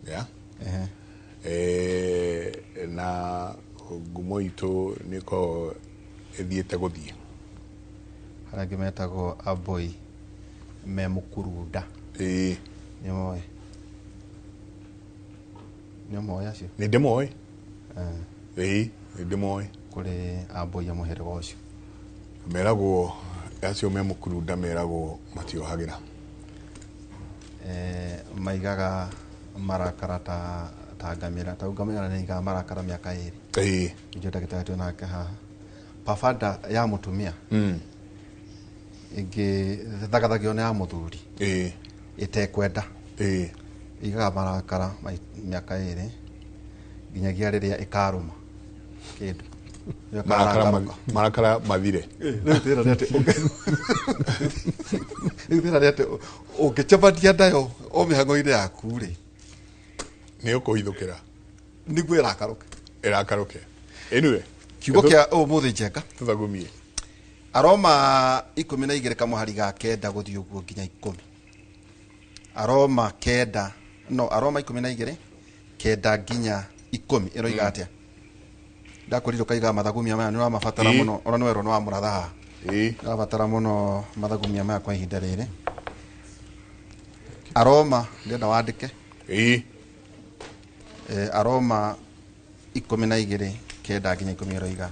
Yeah. Na ngumo itu niko ethiete guthie harage metagwo Aboi Memukuruda. Nimoe acio ni ndimoe ndimoe kuri Aboi ya muherego ucio meragwo acio Memukuruda meragwo matiohagira maigaga marakara ta ngamira ta ngamira ni ga marakara miaka 2 ndio ndagĩtarĩ nake haha pafada ya mutumia ingi thagathagio na ya muthuri itekwenda igaga marakara miaka 2 nginyagia riria ikaruma kindu marakara mathire nĩũthĩra nĩatĩ ũngĩcebatia ndayo o mĩhango-inĩ yaku rĩ nĩ ũkũhithũkĩra nĩguo ĩrakaruke anyway kiugo kĩa ũmũthĩ Njenga tũthagumie Aroma 12 kamũhari ga 9 gũthiĩ ũguo nginya 10 Aroma 12 9 nginya 10 ĩroiga atĩa ndakorirwo kaiga mathagumia maya nĩ ũramabatara mũno ona nĩwerwo nĩ wamũratha haha ndabatara mũno mathagumia maya kwa ihinda rĩrĩ Aroma ndĩrenda wandĩke Aroma 12 9 nginya 10 ĩroiga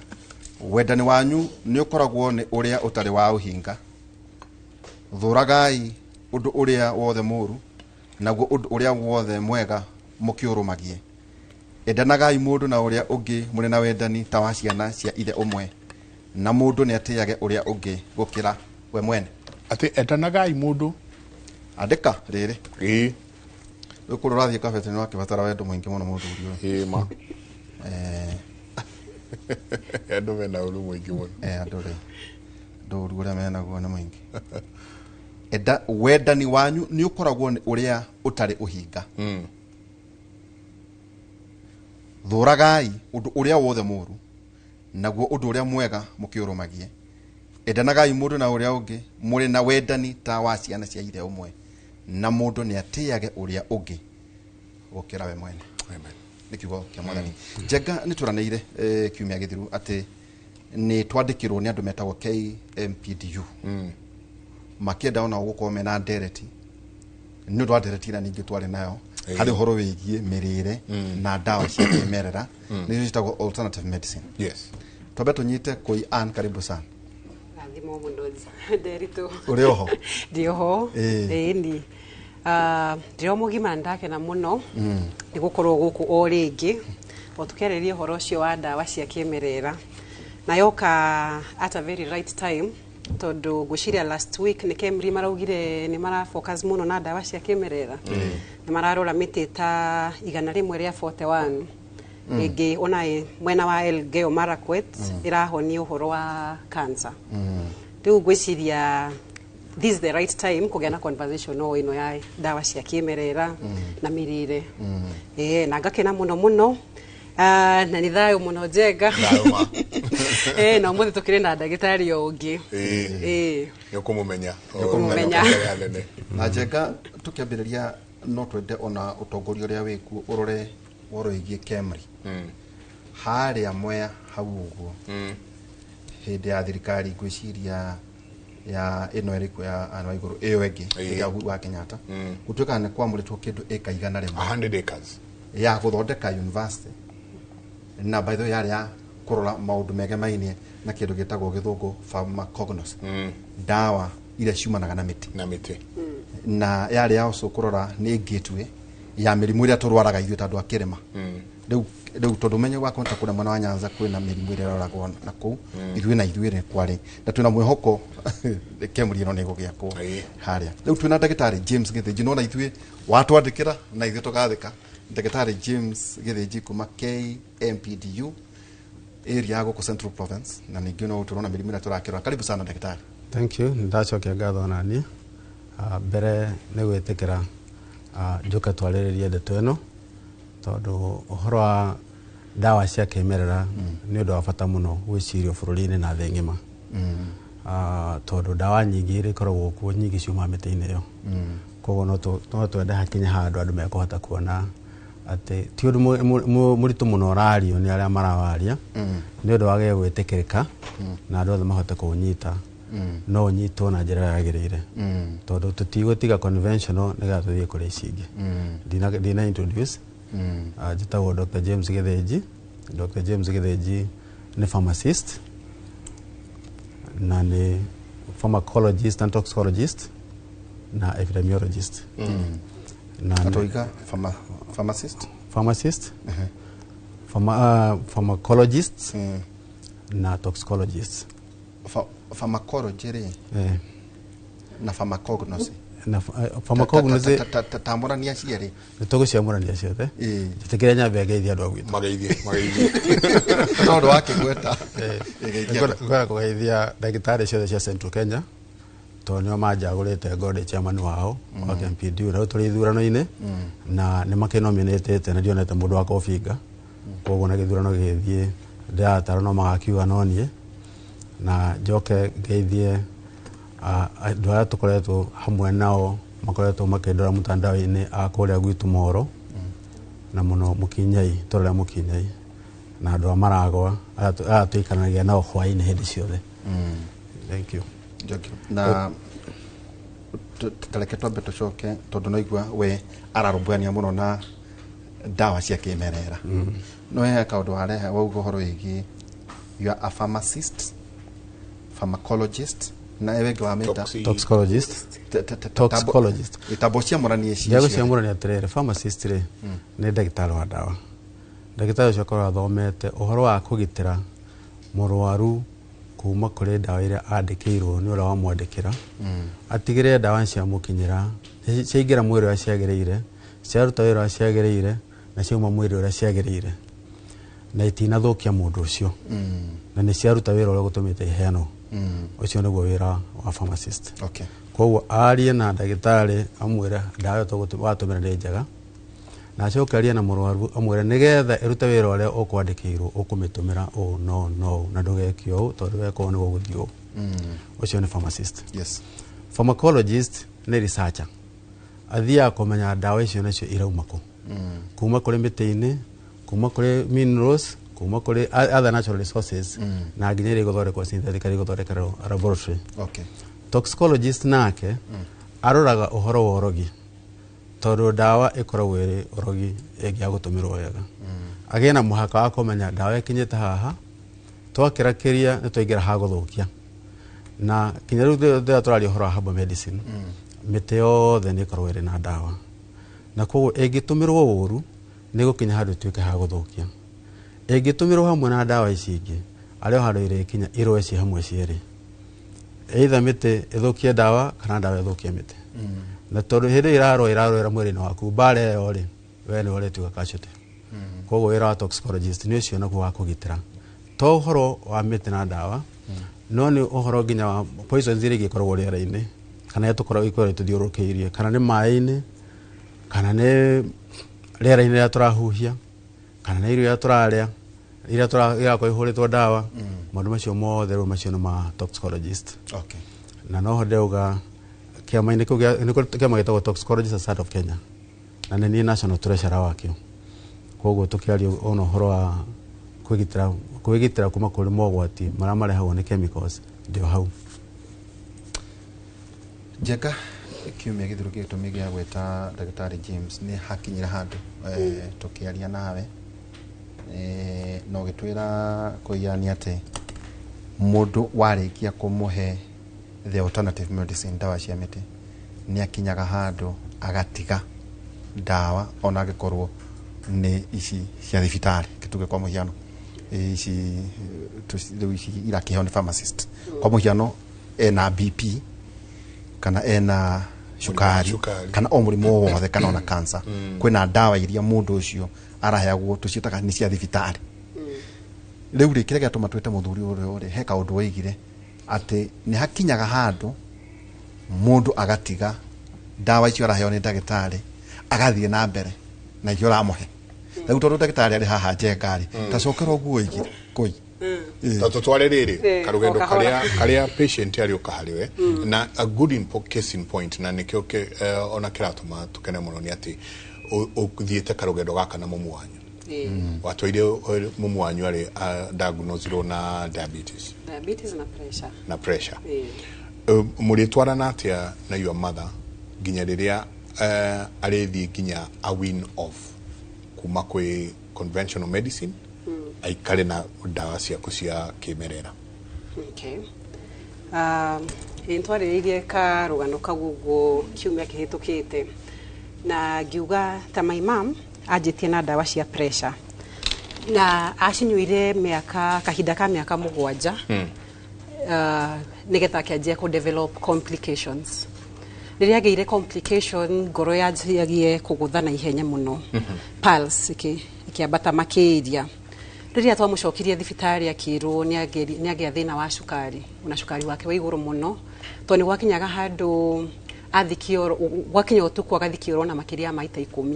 wendani wanyu nĩ ũkoragwo nĩ ũrĩa ũtarĩ wa ũhinga thũragai ũndũ ũrĩa wothe mũru naguo ũndũ ũrĩa wothe mwega mũkĩũrũmagie endanagai mũndũ na ũrĩa ũngĩ mũrĩ na wendani ta wa ciana cia ithe ũmwe na mũndũ nĩ atĩage ũrĩa ũngĩ gũkĩra we mwene atĩ endanagai mũndũ andĩka rĩrĩ ũkũrũ rathiĩ kabete nĩ wakĩbatara wendo mũingĩ mũno mũthuri ũyũ ma andũ mena ũru mũingĩ mũno andũ rĩ ndũru ũrĩa menaguo nĩ mũingĩ wendani wanyu nĩ ũkoragwo nĩ ũrĩa ũtarĩ ũhinga thũragai ũndũ ũrĩa wothe mũru naguo ũndũ ũrĩa mwega mũkĩũrũmagie endanagai mũndũ na ũrĩa ũngĩ mũrĩ na wendani ta wa ciana cia ithe ũmwe na mũndũ nĩ atĩage ũrĩa ũngĩ gũkĩra we mwene nĩ kiugo kĩa Mwathani Njenga nĩ tũranĩire kiumia gĩthiru atĩ nĩ twandĩkĩrwo nĩ andũ metagwo KMPDU makĩenda ona gũkorwo mena ndereti nĩ ũndũ wa ndereti na ningĩ twarĩ nayo harĩ ũhoro wĩgiĩ mĩrĩre na ndawa cia kĩmerera nĩ citagwo alternative medicine. Yes. Twambe tũnyite Koi Ann, karibu sana. Thimo mundozi nderito uri oho ndi oho ni ndio mugima ndake na muno ni gukorwo guku o ringi o tukererie horo ucio wa ndawa cia kĩmerera na yoka at a very right time tondu gushiria last week ni Kemri maraugire ni mara focus muno na ndawa cia kĩmerera ni mararora miti ta 141 igi ona mwena wa Elgeyo Marakwet irahonia uhoro wa cancer riu gwiciria this is the right time kugea na conversation no ino ya ndawa cia kĩmerera na mirire na ngakena muno na ni thayo muno Njenga na umuthi tukire na ndagĩtarĩ ũngĩ yokumumenya na Njenga tukiambĩrĩria no twende ona utongoria ũrĩa wĩkuo urore woro igie Kemri harĩa Mwea hau ũguo hĩndĩ ya thirikari ngwĩciria ya ino ĩrĩkũ ya anwa igũrũ ĩyo ĩngĩ ya Uhuru wa Kenyatta gũtuĩka nĩ kwamũrĩtwo kĩndũ ĩka 100 acres ya gũthondeka university na by the way yarĩ ya kũrora maũndũ megemainie na kĩndũ gĩtagwo gĩthũngũ pharmacognosy ndawa iria ciumanaga na mĩtĩ na yarĩ ya kũrora nĩ gateway ya mĩrimũ ĩrĩa tũrwaraga ithuĩ ta andũ a kĩrĩma rĩu tondũ menye gwakwa ta kũrĩa mwena wa Nyanza kwĩna mĩrimũ ĩrĩa ĩroragwo na kũu ithuĩ nĩ kwarĩ na twĩna mwĩhoko Kemri ĩno nĩ ĩgũgĩakwo harĩa rĩu twĩna ndagĩtarĩ James Gĩthĩnji nona ithuĩ watwandĩkĩra na ithuĩ tũgathĩka ndagĩtarĩ James Gĩthĩnji kuma KMPDU area gũkũ Central Province na ningĩ no tũrona mĩrimũ ĩrĩa tũrakĩrora karibu sana ndagĩtarĩ. Thank you ndacokia ngatho nani mbere nĩ gwĩtĩkĩra njoka twarĩrĩrie ndeto ĩno tondũ ũhoro wa ndawa cia kĩmerera nĩ ũndũ wa bata mũno gwĩcirio bũrũri-inĩ na thĩ ng'ima tondũ ndawa nyingĩ irĩ koragwo kuo nyingĩ ciuma mĩtĩ-inĩ ĩyo koguo no twende hakinya handũ andũ mekũhota kuona ati ti undu muritu muno rario ni aria marawaria ni undu wage gwitikirika na andu othe mahote kunyita no nyitwo na njira yagirire tondu tutigutiga conventional niga tuthie kuri icingi dina introduce njitagwo Dr. James Githinji. Dr. James Githinji ni pharmacist na ni pharmacologist and toxicologist na epidemiologist na atoika pharmacist pharmacologist na toxicologist pharmacology na pharmacognosy na pharmacognosy tamurania ciere nituguciamurania ciothe jitikire nyambe geithia andu agwitu mageithie tondu wakigweta ngora kugeithia ndagitari ciothe cia Central Kenya to nio manjagurite ngode chairman wao wa KMPDU na tuli ithurano-ini na ni makinominatete na ndionete mundu wa kofinga koguo na githurano githie ndatara no magakiuga no nie na njoke ngeithie andu aria tukoretwo hamwe nao makoretwo makendora mutandao-ini akuria gwitu Moro na muno Mukinyai torera Mukinyai na andu amaragwa aria tuikanagia nao hwaini hindi ciothe. Thank you. Na tareke twambe tucoke tondu no igua we ararumbuania muno na dawa cia kimerera no he kaundu warehe wauga horo igi you are a pharmacist, pharmacologist na ewe gwa meta toxicologist itabocia murani eci yago cia murani atirere pharmacist re ne ndagitari wa dawa ndagitari ucio korwa thomete uhoro wa kugitira murwaru kuma kuri dawa iria andikirwo ni ura wa mwandikira atigire dawa cia mukinyira ciaingira mwiri wa ciagireire ciaruta wira wa ciagireire na ciuma mwiri ura ciagireire na itinathukia mundu ucio na ni ciaruta wira ura gutumite iheno ucio niguo wira wa pharmacist. Okay. Koguo arie na ndagitari amwira dawa watumira ni njega na acokaria na murwaru amwira nigetha iruta wira uria ukwandikirwo ukumitumira no na ndugekio tondu weko ni guguthio ucio ni pharmacist. Yes. Pharmacologist ni researcher athia kumenya dawa icio nacio iraumako kuma kuri miti-ini kuma kuri minerals kuma kuri other natural resources na nginya iri guthondekwo synthetically guthondekerwo laboratory. Okay. Toxicologist nake aroraga uhoro wa urogi tondu dawa ikoragwo iri urogi ingia gutumirwo wega agena muhaka wa kumenya dawa ikinyite haha twakirakiria ni twaingira ha guthukia na kinya riu turaria uhoro wa herbal medicine miti yothe ni ikoragwo iri na dawa na koguo ingitumirwo uru ni gukinya handu tuike ha guthukia ingitumirwo hamwe na dawa ici ingi ario handu iri kinya irwe ci hamwe cieri either miti ithukie dawa kana dawa ithukie miti na tondu hindi irarwira mwiri-ini waku mbara iyo ri we ni uretuga casualty koguo wira wa toxicologist ni ucio naguo wa kugitira to uhoro wa miti na dawa no ni uhoro nginya wa poisons iria ikoragwo riera-ini kana ikoragwo tuthiurukiirie kana ni mai-ini kana ni riera-ini riria turahuhia kana ni irio iria turaria iria turakorwo ihuritwo dawa maundu macio mothe riu macio ni ma toxicologist. Okay. Na no ndeuga kiama-ini kiu kiama gitagwo Toxicologist Society of Kenya na ni national treasurer wakio koguo tukiaria ono horo wa kwigitira kuma kuri mogwati maria marehagwo ni chemicals ndio hau Jeka kiumia githuru gitumi gia gweta Dr. James ni hakinyira handu tukiaria nawe no gitwira kuiania ati mundu warikia kumuhe the alternative medicine dawa cia miti ni akinyaga handu agatiga dawa ona gikorwo ni ici cia thibitari kituge kwa muhiano ici irakiheo ni pharmacist kwa muhiano ena BP kana ena shukari kana o murimo wothe kana ona cancer kwina dawa iria mundu ucio araheagwo tuciitaga ni cia thibitari riu ri kire gatuma twete muthuri uri he kaundu waigire ati ni hakinyaga handu mundu agatiga dawa icio araheo ni ndagitari agathie na mbere na iyo ramuhe riu tondu ndagitari ari haha njengari tacokerwo guo igire koi Tato tware riri karugendo karia patient ari ukahariwe na a good case in point na nikyo ona kiratuma tukene muno ni ati ukuthiete karugendo gaka na mumu wanyu watwaire mumu wanyu ari diagnosed na diabetes na pressure muri twarana atia na your mother ginya riria arethi ginya a win off kuma kwe conventional medicine aikare na dawa ciaku cia kimerera. Okay. Intwariririe ka rugano kagugo kiumia kihitukite na ngiuga ta my mom ajitie na dawa cia pressure na acinyuire kahinda ka miaka 7 nigetha kianjia ku develop complications. Riria geire complication ngoro yagiye kuguthana ihenya muno pulse ikiambata makiria. Riria twamucokirie thibitari akirwo niagia thina wa cukari una cukari wake wa iguru muno to ni gwakinyaga handu athikio gwakinya utuku agathikio na makiria maita 10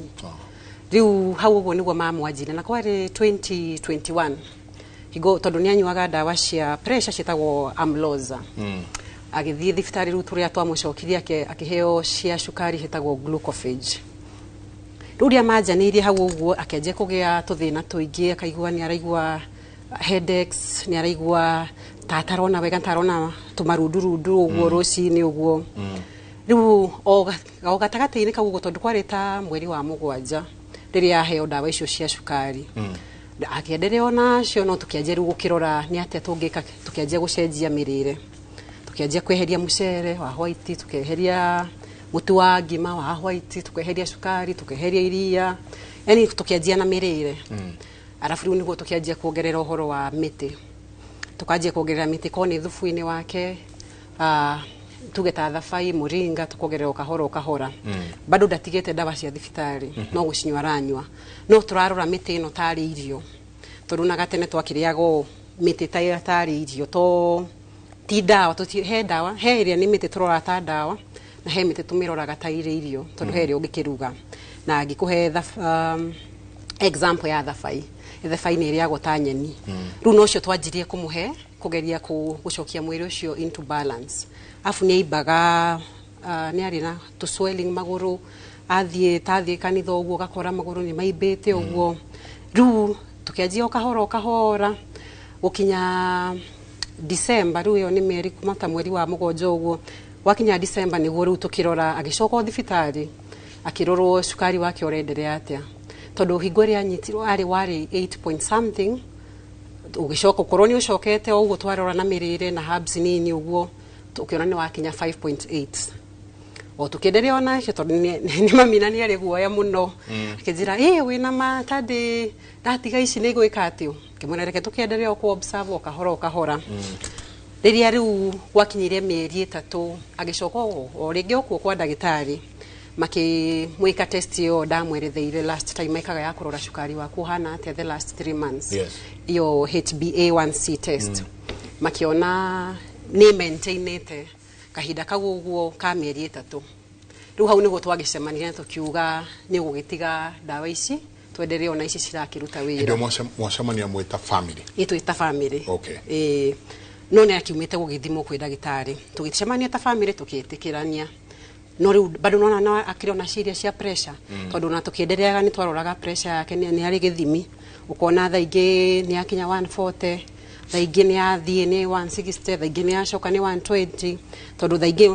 riu hau uguo niguo mamwanjire na kwari 2021 higo tondu nianyuaga dawa cia pressure citagwo amloza agithie thibitari riu turia twamucokirie akiheo cia cukari hitagwo glucophage. Ruria majanirie hau uguo akenje kugia tuthina tuingi akaigua ni araigua headaches ni araigua tatarona wega tarona tumarundurundu uguo rucini uguo riu o gatagati-ini kaguo tondu kwarita mweri wa 7 riria aheo dawa icio cia cukari akiendelea onacio no tukianjia riu gukirora ni atia tungika tukianjia gucenjia mirire tukianjia kweheria mucere wa white tukeheria mutu wa ngima wa white tukeheria cukari tukeheria iria yani tukianjia na mirire arafu riu niguo tukianjia kuongerera uhoro wa miti tukanjia kuongerera miti koni thufu-ini wake tugeta thabai muringa tukongerera kahora bado ndatigete dawa cia thibitari no gucinywa aranywa no turarora miti ino tari irio tondu na gatene twakiriago miti tari irio to ti dawa he dawa he iria ni miti turora ta dawa na he miti tumiroraga ta irio tondu he irio ngikiruga na ngikuhe example ya thabai ni iria gota nyeni riu no cio twanjirie kumuhe kugeria gucokia mwiri ucio into balance afu ni ibaga ni ari na to swelling maguru tathie kanitha uguo gakora maguru ni maibete uguo riu tukianjia kahora gukinya December riu yo ni meri kumata mweri wa mugonjo uguo wakinya December niguo riu tukirora agicoka thibitari akirorwo cukari wake urenderea atia tondu hingo ria nyitirwo ari 8 point something ugicoka korwo ni ucokete uguo twarora na mirire na herbs nini uguo tukiona ni wakinya 5.8 o tukiendelea onacio tondu ni mamina ni ari guoya muno akijira wina matadi ndatiga ici ni gwika atio kimunereke tukiendelea ku observe kahora riria riu gwakinyire mieri 3 agicoka o ringi okuo kwa ndagitari mwika test yo ndamweretheire last time maikaga ya kurora cukari waku hana atia the last 3 months yo HbA1c test makiona ni maintainete kahinda kau uguo ka mieri 3 riu hau niguo twagicemania tukiuga ni gugitiga dawa ici twendelee ona ici cirakiruta wira ndio mwacemania mwita family ita family okay no ne akiumite gugithimo kwi ndagitari tugicemania ta family tukiitikirania no riu bado nona akiriona ciria cia pressure tondu na tukiendereaga ni twaroraga pressure yake ni ari githimi ukona thaingi ni akinya 140 thaingi ni athie ni 160 thaingi ni acoka ni 120 tondu thaingi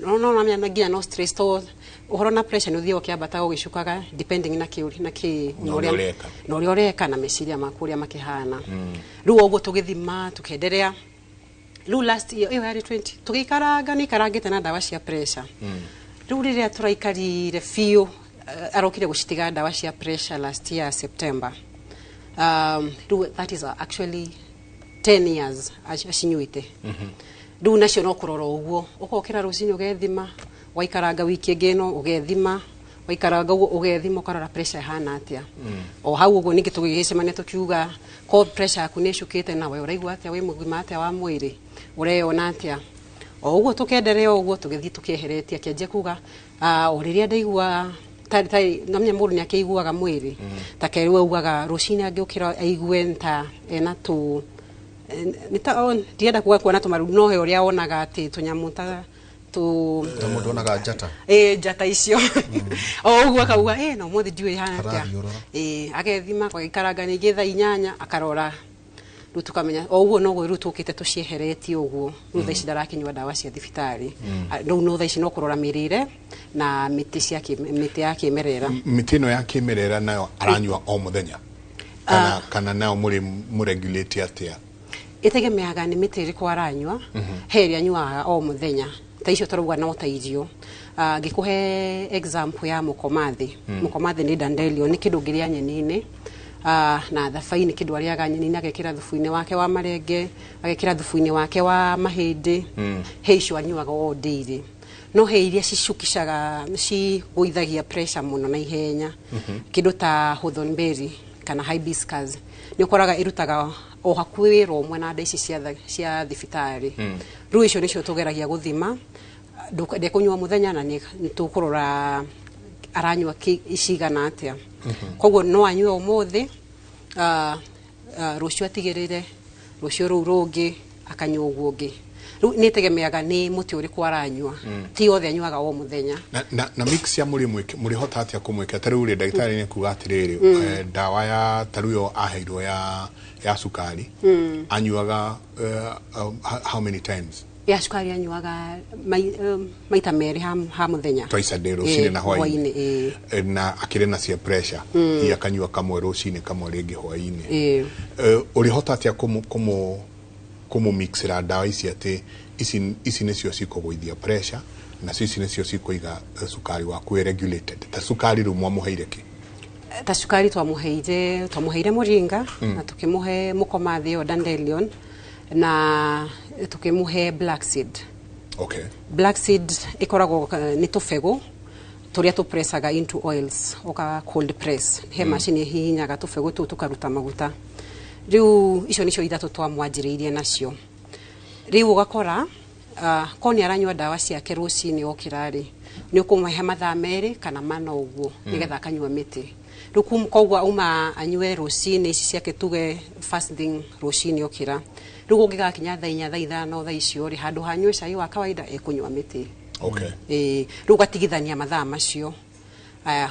no na nginya no stress to uhoro na pressure ni uthio kiambata ugicukaga depending na ki no rioreka na meciria makuria makihana riu uguo tugithima tukiendelea riu last year yari 20 tugikaranga ni karangite na dawa cia pressure riu riria turaikarire fiu arokire gucitiga dawa cia pressure last year September that is actually 10 years acinyuite riu nacio no kurora uguo ukokira rucinyi ugethima waikaranga wiki ingino ugethima waikaranga ugethima ukarora pressure hana atia o hau uguo ningi tugigicemania tukiuga ko pressure yaku ni icukite na we uraigua atia we mugima atia wa mwiri ureona atia o uguo tukenderea uguo tugithi tukieheretia kianjia kuga o riria ndaigua tai namnya mundu ni akiguaga mwiri takerwe ugaga rucini angiukira aigue nta ena tu nita ndienda kuona tumaru no he uria onaga ati tunyamu ta mundu onaga njata njata icio o uguo akauga no muthi ndiwe hana atia agethima kwa ikaranga ningi thaa 8 akarora riu tukamenya o uguo no gwe riu tukite tucieheretie uguo riu thaa ici ndarakinywa dawa cia thibitari riu no thaa ici no kurora mirire na miti ya kimerera miti no ya kimerera nayo aranywa o muthenya kana nayo muri regulate atia itegemeaga ni miti iriku aranywa heri anywa o muthenya ta icio turuga no ta irio ngikuhe example ya mukomathi mukomathi ni dandelion ni kindu ngiria nyenini na thabai ni kindu ariaga nyenini agekira thubu-ini wake wa marenge agekira thubu-ini wake wa mahindi he icio anyuaga o daily no he iria cicukishaga ciguithagia pressure muno na ihenya kindu ta hawthornberry kana hibiscus ni ukoraga irutaga o hakuhi romwe na ndaici cia thibitari riu icio nicio tugeragia guthima ndekunywa muthenya na ni tukurora aranywa icigana atia koguo no anywe umuthi rucio atigirire rucio ruu rungi akanywa uguo ungi riu ni tegemeaga ni muti uriku aranywa ti othe anywaga o muthenya na mix ya muri hota atia kumweka taru ri ndagitari ni kuga atiriri dawa ya taruyo aheirwo ya sukari anywaga how many times ya sukari anywaga maita meri ha muthenya twice a day rucini na hwaini na akire na cia pressure ia kanywa kamwe rucini kamwe ringi hwaini uri hota atia kumu mixera dawa ici ati ici nicio cikugwithia pressure na ici nicio cikuiga sukari waku regulated ta sukari rumwa muheire ki ta sukari twamuheire muringa na tukimuhe mukomathi o dandelion na tukimuhe black seed black seed ikoragwo ni tufegu turia tupressaga into oils oka cold press he machine hihinyaga tufegu tu tukaruta maguta riu icio nicio ithatu twamwanjiriirie nacio riu ugakora koni aranywa dawa ciake rucini okirari ni ukumuhe mathaa meri kana mana uguo nigetha akanywa miti riu koguo uma anywe rucini ici ciake tuge fasting rucini okira riu ungigakinya thaa 4 thaa 5 thaa icio ri handu hanywe cai wa kawaida ekunywa miti riu gatigithania mathaa macio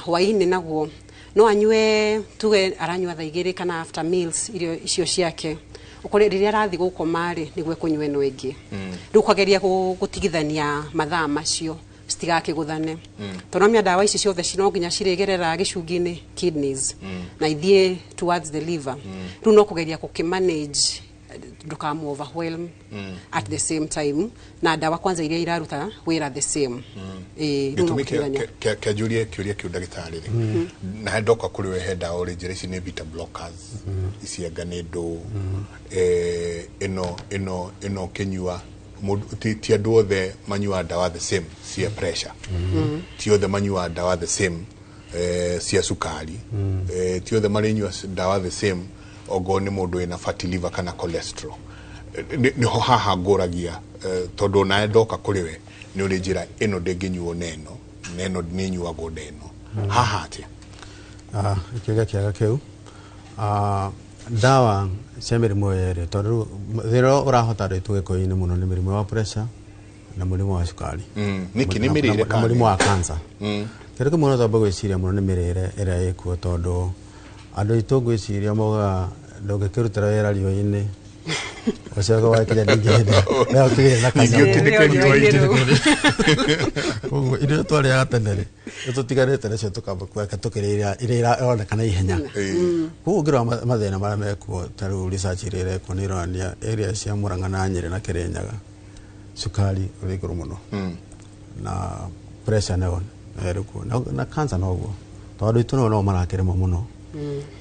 hwaini naguo no anywe tuge aranywa thaa 2 kana after meals irio icio ciake ukore riria arathi gukoma ri nigwe kunywa no ingi riu kwageria gutigithania mathaa macio citigakiguthane tonamia dawa ici ciothe cino nginya ciregerera gicungi-ini kidneys na ithie towards the liver riu no kugeria kukimanage ndukamu overwhelm at the same time na dawa kwanza iria iraruta wira the same ke julie kiuria kiu ndagitari na ndoka kuri we head dawa ri ici ni beta blockers isi aganido eno kenyua ti andu othe manyua dawa the same cia pressure ti othe manyua dawa the same cia sukari ti othe marinyua dawa the same ogo ni mundu ina fatty liver kana cholesterol ni ho haha nguragia tondu na ndoka kuri we ni uri njira ino ndenginyuo neno ni nyuago neno haha atia kiaga kiu dawa cia mirimu yeri tondu thiro urahota ri tugikoini muno ni mirimu wa pressure na murimu wa sukari niki ni mirire kana murimu wa cancer kiriko muno tamba gwiciria muno ni mirire ira ikuo tondu andu itu gwiciria moga ndungikirutira wira rio-ini ucoka wakinya ningihinde na ukigire na cancer koguo irio twariaga tene ri tutigarite nacio tukamba kweka tukirira iria ironekana ihenya koguo ngirwa mathina maria mekuo taru research iria ikuo ni ironania area cia Murang'a na Nyeri na Kirinyaga sukari uri iguru muno na pressure nayo erikuo na cancer noguo tondu itu no marakirema muno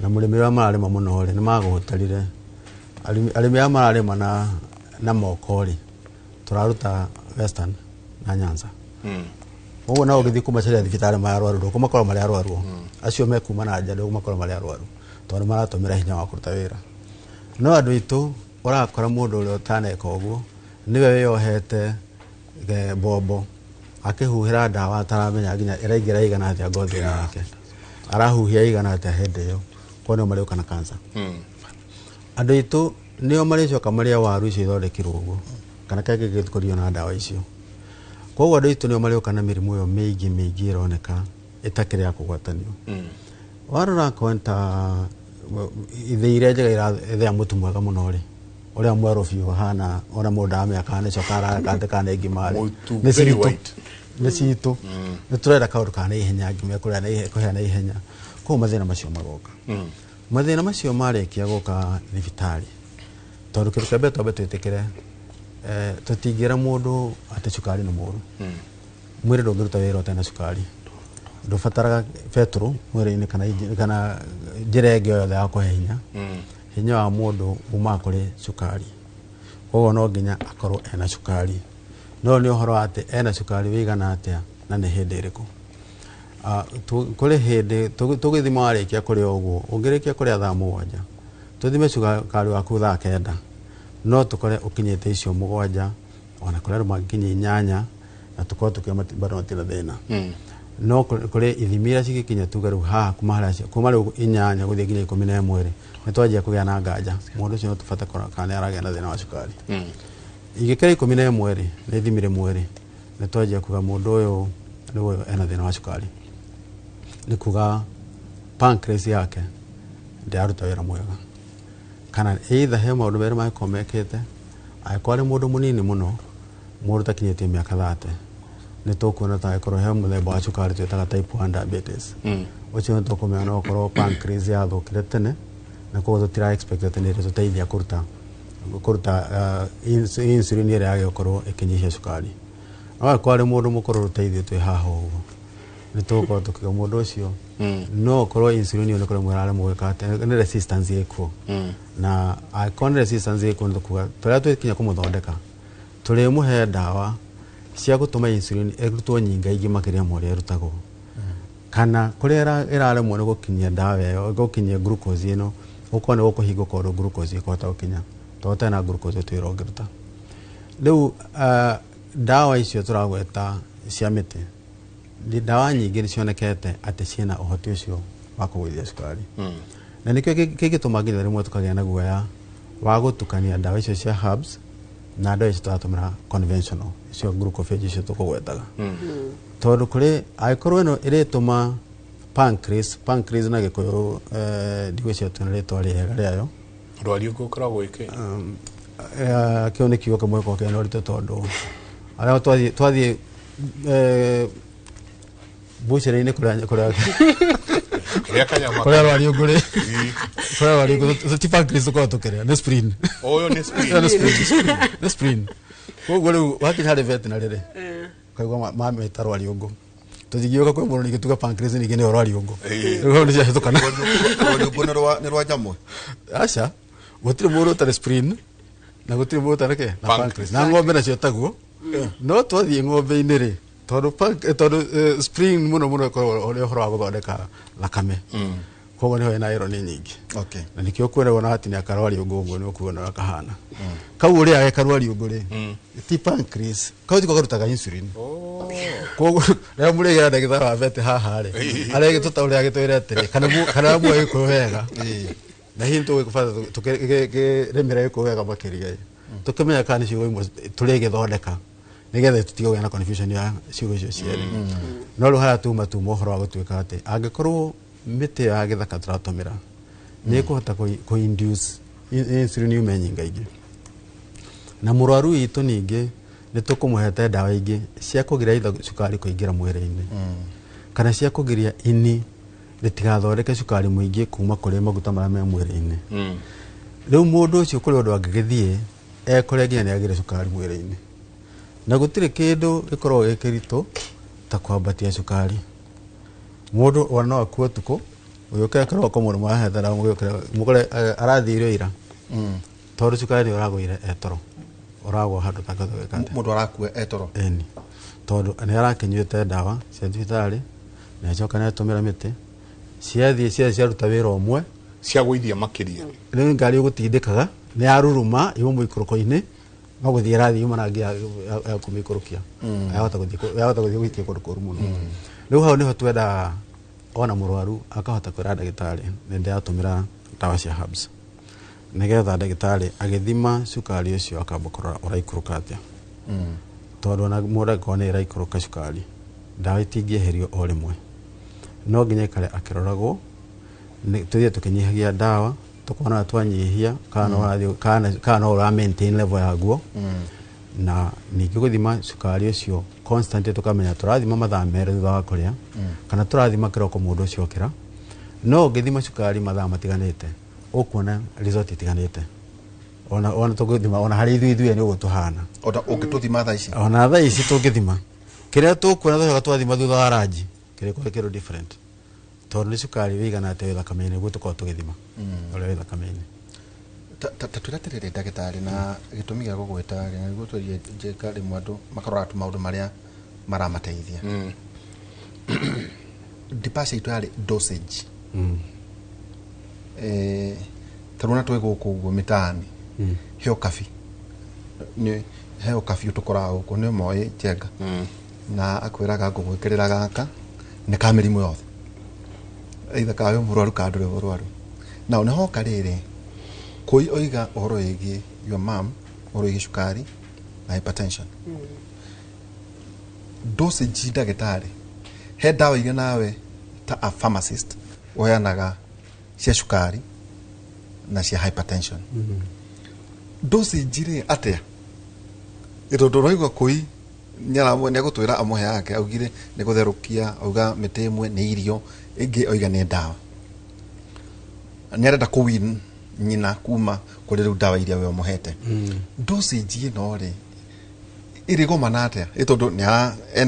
na murimi wa mararima muno ri ni magutarire arimi ya mararima na mokori turaruta Western na Nyanza uguo na ugithi kumaceria thibitari mararwaru kumakora mari arwaru acio mekuma na nja kumakora mari arwaru tondu maratumira hinya wa kuruta wira no andu itu urakora mundu uri utaneka uguo niwe yohete bombo akihuhira dawa ataramenya nginya iraingira igana atia ngothi yake arahuhia igana atia hende yo kono mari ukana cancer andu itu nio maricoka maria waru icio ithondekirwo uguo kana kege gĩtũkũrio na ndawa icio. Koguo andũ aitũ nio marĩũka na mĩrimũ ĩyo mĩingĩ ĩroneka ĩtakĩrĩ ya kũgwatanio. Warora kwenta ithĩ iria njega ithĩa mũtu mwega mũno rĩ ũrĩa mwerũ biũ hana ona mũndũ amĩaka nĩ cokara kande kana ngimari nĩ citũ nĩ tũrenda kaũndũ kana ihenya ngime kũhea na ihenya. Koguo mathĩna macio magoka. Mathĩna macio marĩkia gũka thibitarĩ tondũ kĩndũ kĩa mbere twambe twĩtĩkĩre tũtingĩra mũndũ atĩ cukari nĩ mũru. Mwĩrĩ ndũngĩruta wĩra ũtarĩ na cukari. Ndũbataraga petrol mwĩrĩ-inĩ kana njĩra ĩngĩ yothe ya kũhe hinya. Hinya wa mũndũ uma kũrĩ cukari. Koguo no nginya akorwo ena cukari. No nĩ ũhoro atĩ ena cukari wĩigana atĩa na nĩ hĩndĩ ĩrĩkũ. Kũrĩ hĩndĩ tũgĩthima warĩkia kũrĩa ũguo ũngĩrĩkia kũrĩa thaa 7 tũthime cukari waku thaa 9 no tũkore ũkinyĩte icio 7 ona kũrĩa rũmangĩkinya 8 na tũkorwo tũkĩona bado matirĩ thĩna. No kũrĩ ithimi iria cigĩkinya tuga rĩu haha kuma rĩu 8 gũthiĩ nginya 11 nĩ twanjia kũgĩa na nganja mũndũ ũcio no tũbate kũrora kana aragĩa na thĩna wa cukari. Ingĩkĩra 11 rĩ nĩ thimire mwĩrĩ nĩ twanjia kuga mũndũ ũyũ nĩwe ena thĩna wa cukari. Nĩ kuga pancreas yake ndĩraruta wĩra mwega kana either he maũndũ merĩ mangĩkorwo mekĩte angĩkorwo arĩ mũndũ mũnini mũno mũndũ ũtakinyĩtie mĩaka 30 nĩ tũkuona ta angĩkorwo he mũthemba wa cukari twĩtaga type 1 diabetes. Ũcio nĩ tũkũmenya no ũkorwo pancreas yathũkire tene na koguo tũtira expect atĩ nĩ ĩtũteithia kũruta insulin ĩrĩa yagĩrĩirwo gũkorwo ĩkĩnyihia cukari. No angĩkorwo arĩ mũndũ mũkũrũ ũteithio twĩ haha ũguo nĩ tũgũkorwo tũkiuga mũndũ ũcio no ũkorwo insulin ĩyo nĩ kũrĩ mwĩra mũgwĩka atĩ nĩ resistance ĩkuo. Na angĩkorwo nĩ resistance ĩkuo nĩ tũkuga tũrĩa twĩkinya kũmũthondeka tũrĩmũhe ndawa cia gũtũma insulin ĩrutwo nyingaingĩ makĩria ma ũrĩa ĩrutagwo. Kana kũrĩa ĩraremwo nĩ gũkinyia ndawa ĩyo gũkinyia glucose ĩno gũkorwo nĩ gũkũhingũka ũndũ glucose ĩkũhota gũkinya tondũ tena glucose twĩra ũngĩruta. Rĩu ndawa icio tũragweta cia mĩtĩ ndawa nyingĩ nĩ cionekete atĩ ciena ũhoti ũcio wa kũgũithia cukari. Na nĩkĩo kĩngĩtũma nginya rĩmwe tũkagĩa na guoya wa gũtukania ndawa icio cia herbs na ndawa icio tũratũmĩra conventional icio glucophage icio tũkũgwetaga. Tondũ kũrĩ angĩkorwo ĩno ĩrĩtũma pancreas na gĩkũyũ ndigwĩciria twĩna rĩtwa rĩega rĩayo. Rwariũngũ ũkoragwo ĩkĩ kĩu nĩ kiugo kĩmwe gĩkoragwo kĩna ũritũ tondũ arĩa twathiĩ bucĩrĩ-inĩ kũrĩa rwariũngũ rĩ kũrĩa rwariũngũ ti pancreas tũkoragwo tũkĩrĩa nĩ spleen. Ũyũ nĩ spleen. Koguo rĩu wakinya harĩ veterinary rĩ ukaigua mameta rwariũngũ tũthigiũka kwĩ mũndũ ningĩ tuga pancreas ningĩ nĩyo rwariũngũ. Rĩu nĩ ciahĩtũkana. Rwariũngũ nĩ rwa nyamũ. Aca gũtirĩ mũndũ ũtarĩ spleen na gũtirĩ mũndũ ũtarĩ na pancreas na ng'ombe nacio taguo. No twathiĩ ng'ombe-inĩ rĩ tondũ spleen mũno ũrĩ ũhoro wa gũthondeka thakame. Koguo nĩho ĩna iron nyingĩ. Na nĩkĩo kwĩragwo na hatinĩ akarwariũngũ ũguo nĩ ũkuona kahana. Kau ũrĩa ageka rwariũngũ rĩ ti pancreas kau tiko karutaga insulin. Koguo rĩrĩa mũrĩgera ndagĩtarĩ wa vete haha rĩ aregĩtũtaũrĩra agĩtwĩra atĩrĩ kana muoĩ gĩkũyũ wega na hihi tũgĩkũbata tũkĩrĩmĩra gĩkũyũ wega makĩria tũkĩmenya kana nĩ ciugo imwe tũrĩgĩthondeka nĩgetha tũtige kũgĩa na confusion ya ciugo icio cierĩ. No rĩu harĩa tuma ũhoro wa gũtuĩka atĩ angĩkorwo mĩtĩ ya gĩthaka tũratũmĩra nĩ ĩkũhota kũ-induce insulin yume nyingaingĩ. Na mũrwaru witũ ningĩ nĩ tũkũmũhete ndawa ingĩ cia kũgiria cukari kũingĩra mwĩrĩ-inĩ kana cia kũgiria ini rĩtigathondeke cukari mũingĩ kuma kũrĩ maguta marĩa me mwĩrĩ-inĩ. Rĩu mũndũ ũcio kũrĩ ũndũ angĩgĩthiĩ ekore nginya nĩ agĩre cukari mwĩrĩ-inĩ na gũtirĩ kĩndũ gĩkoragwo gĩkĩritũ ta kwambatia cukari. Mũndũ ona no akue ũtukũ ũyũkĩra kĩroko mũndũ marahethera mũgore arathiĩ irio ira tondũ cukari ũragũire etoro ũragwo handũ takathoka mũndũ arakua etoro. Eni tondũ nĩ arakĩnyuĩte ndawa cia thibitarĩ na acoka nĩ atũmĩra mĩtĩ ciaruta wĩra ũmwe cia gũithia makĩria. Rĩu ngari ũgũtindĩkaga nĩ yaruruma iuma mũikũrũko-inĩ no gũthiĩ arathiĩ yuma na ngia ya kũmĩikũrũkia yahota gũthiĩ gũikia kũndũ kũru mũno. Rĩu hau nĩho twenda ona mũrwaru akahota kwĩra ndagĩtarĩ nĩ ndĩratũmĩra ndawa cia herbs nigetha ndagitari agithima cukari ucio akambokora uraikuruka atia tondu na mundu kone iraikuruka cukari ndawa itingieherio o rimwe no nginya kare akiroragwo tuthie tukinyihagia ndawa tukona twanyihia kana ura maintain level yaguo na ningĩ gũthima cukari ũcio constant tukamenya tũrathima mathaa merĩ thutha wa kũrĩa kana tũrathima kĩroko mũndũ ũcio okĩra no ũngĩthima cukari mathaa matiganĩte ũkuona result itiganĩte ona tũgĩthima ona harĩ ithuĩ nĩ ũguo tũhana ũngĩtũthima thaa ici ona thaa ici tũngĩthima kĩrĩa tũkuona tũcoka twathima thutha wa ranji kĩrĩkũ kĩrũ different tondũ nĩ cukari wĩigana atĩa wĩ thakame-inĩ nĩguo tũkorwo tũgĩthima ũrĩa wĩ thakame-inĩ tũreterere ndagĩtarĩ na gĩtũmi gĩa gũgwĩta nĩguo tũrie njĩka rĩmwe andũ makarora tu maũndũ marĩa maramateithia ndipacia itũ yarĩ dosage tarona twĩ gũkũ ũguo mĩtaani heo kabi heo kabi ũtũkoraga gũkũ nĩ moĩ njenga na akwĩraga ngũgwĩkĩrĩra gaka nĩ ka mĩrimũ yothe either kawe mũrwaru kana ndũrĩ mũrwaru na nĩ hoka rĩrĩ koi oiga ũhoro wĩgiĩ your mom ũhoro wĩgiĩ cukari na hypertension dosage ndagĩtarĩ he ndawa iria nawe ta a pharmacist woyanaga cia cukari na cia hypertension dosage rĩ atĩa ĩtondũ ũraigua koi nĩagũtwĩra amuhe yake augire nĩ gũtherũkia auga mĩtĩ ĩmwe nĩ irio ĩngĩ oiga nĩ ndawa nĩarenda kũwin nyina kuma kũrĩ rĩu ndawa iria we ũmũhete dosage ĩno rĩ ĩrĩgomana atĩa ĩtondũ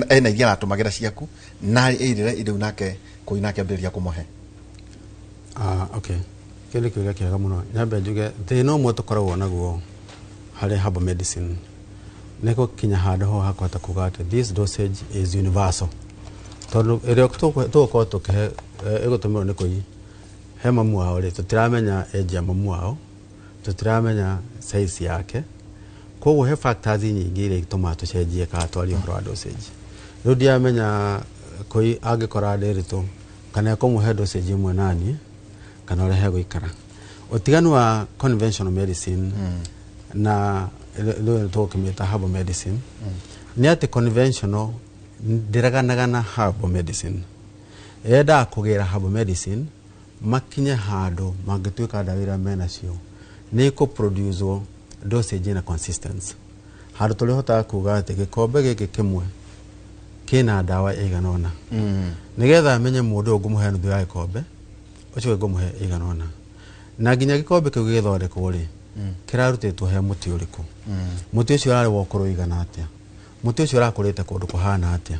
ena iria aratũmagĩra ciaku na ĩrĩra rĩu nake kũi nake ambĩrĩria kũmũhe okay kĩndũ kĩrĩa kĩega mũno nyambe njuge thĩna ũmwe tũkoragwo naguo harĩ herbal medicine nĩ gũkinya handũ ho hakũhota kuga atĩ this dosage is universal tondu ĩrĩa tũgũkorwo tũkĩhe ĩgũtũmĩrwo nĩ kũi he mamu wao rĩ tũtiramenya age ya mamu wao tũtiramenya size yake koguo he factors nyingĩ iria itũmaga tũcenjie kana twarie ũhoro wa dosage rĩu ndiamenya kũi angĩkora ndĩritũ kana ekũmũhe dosage ĩmwe nani kana ũrĩa hegũikara ũtiganu wa conventional medicine na rĩu tũkĩmĩta herbal medicine nĩ atĩ conventional ndĩreganaga na herbal medicine yendaga kũgĩra herbal medicine makinye handũ mangĩtuĩka ndawa iria menacio nĩ kũ-produce dosage na consistency handũ tũrĩhotaga kuga atĩ gĩkombe gĩkĩ kĩmwe kĩna ndawa ĩigana ũna nĩgetha amenye mũndũ ũngĩmũhe nuthu ya gĩkombe ũcio ngũmũhe ĩigana ũna na nginya gĩkombe kĩu gĩgĩthondekwo rĩ kĩrarutĩtwo he mũtĩ ũrĩkũ mũtĩ ũcio ũrarĩ wa ũkũrũ ũigana atĩa mũtĩ ũcio ũrakũrĩte kũndũ kũhana atĩa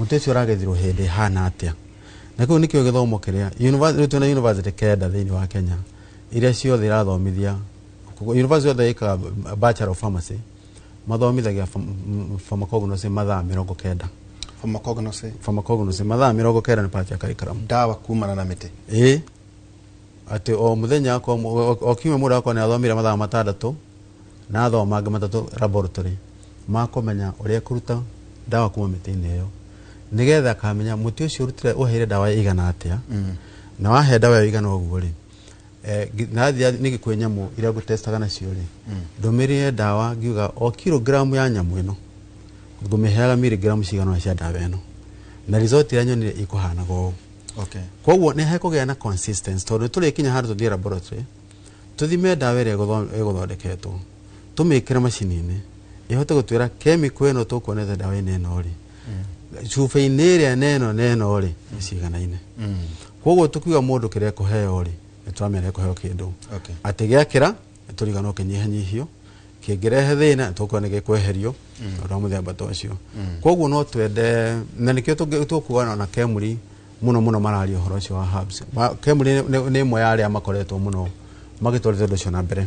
mũtĩ ũcio ũragethirwo hĩndĩ hana atĩa na kĩu nĩkĩo gĩthomo kĩrĩa twĩna university kenda thĩinĩ wa Kenya iria ciothe irathomithia university yothe ĩkaga bachelor of pharmacy mathomithagia pharmacognosy mathaa 90 pharmacognosy mathaa 90 nĩ part ya curriculum ndawa kumana na mĩtĩ atĩ o mũthenya o kiumia mũndũ akwa nĩ athomire mathaa 6 na athoma mangĩ 3 laboratory makũmenya ũrĩa kũruta ndawa kuma mĩtĩ-inĩ ĩyo nĩgetha akamenya mũtĩ ũcio ũrutire ũheire ndawa ĩigana atĩa na wahe ndawa ĩigana ũguo rĩ nathia nĩ gĩkwe nyamũ iria ngũtestaga nacio rĩ ndũmĩrĩre ndawa ngiuga o kilogramu ya nyamũ ĩno ngũmĩheaga miligramu cigana cia ndawa ĩno na result ĩrĩa nyonire ĩkũhanaga ũũ koguo nĩ hekũgĩa na consistency tondũ tũrĩkinya handũ tũthiĩ laboratory tũthime ndawa ĩrĩa ĩgũthondeketwo tũmĩkĩre macini-inĩ ĩhote gũtwĩra chemical ĩno tũkuonete ndawa-inĩ ĩno rĩ cuba-inĩ ĩrĩa neno rĩ ciganaine koguo tũkiuga mũndũ kĩrĩa kũheo rĩ nĩtũramenya kũheo kĩndũ atĩ gĩakĩra tũrigano kĩnyihanyihio kĩngĩrehe thĩna tũkuona nĩ gĩkweherio ũndũ wa mũthemba ta ũcio koguo no twende na nĩkĩo tũkuona na KEMRI mũno mararia ũhoro ũcio wa herbs KEMRI nĩ ĩmwe ya arĩa makoretwo mũno magĩtwarithia ũndũ ũcio na mbere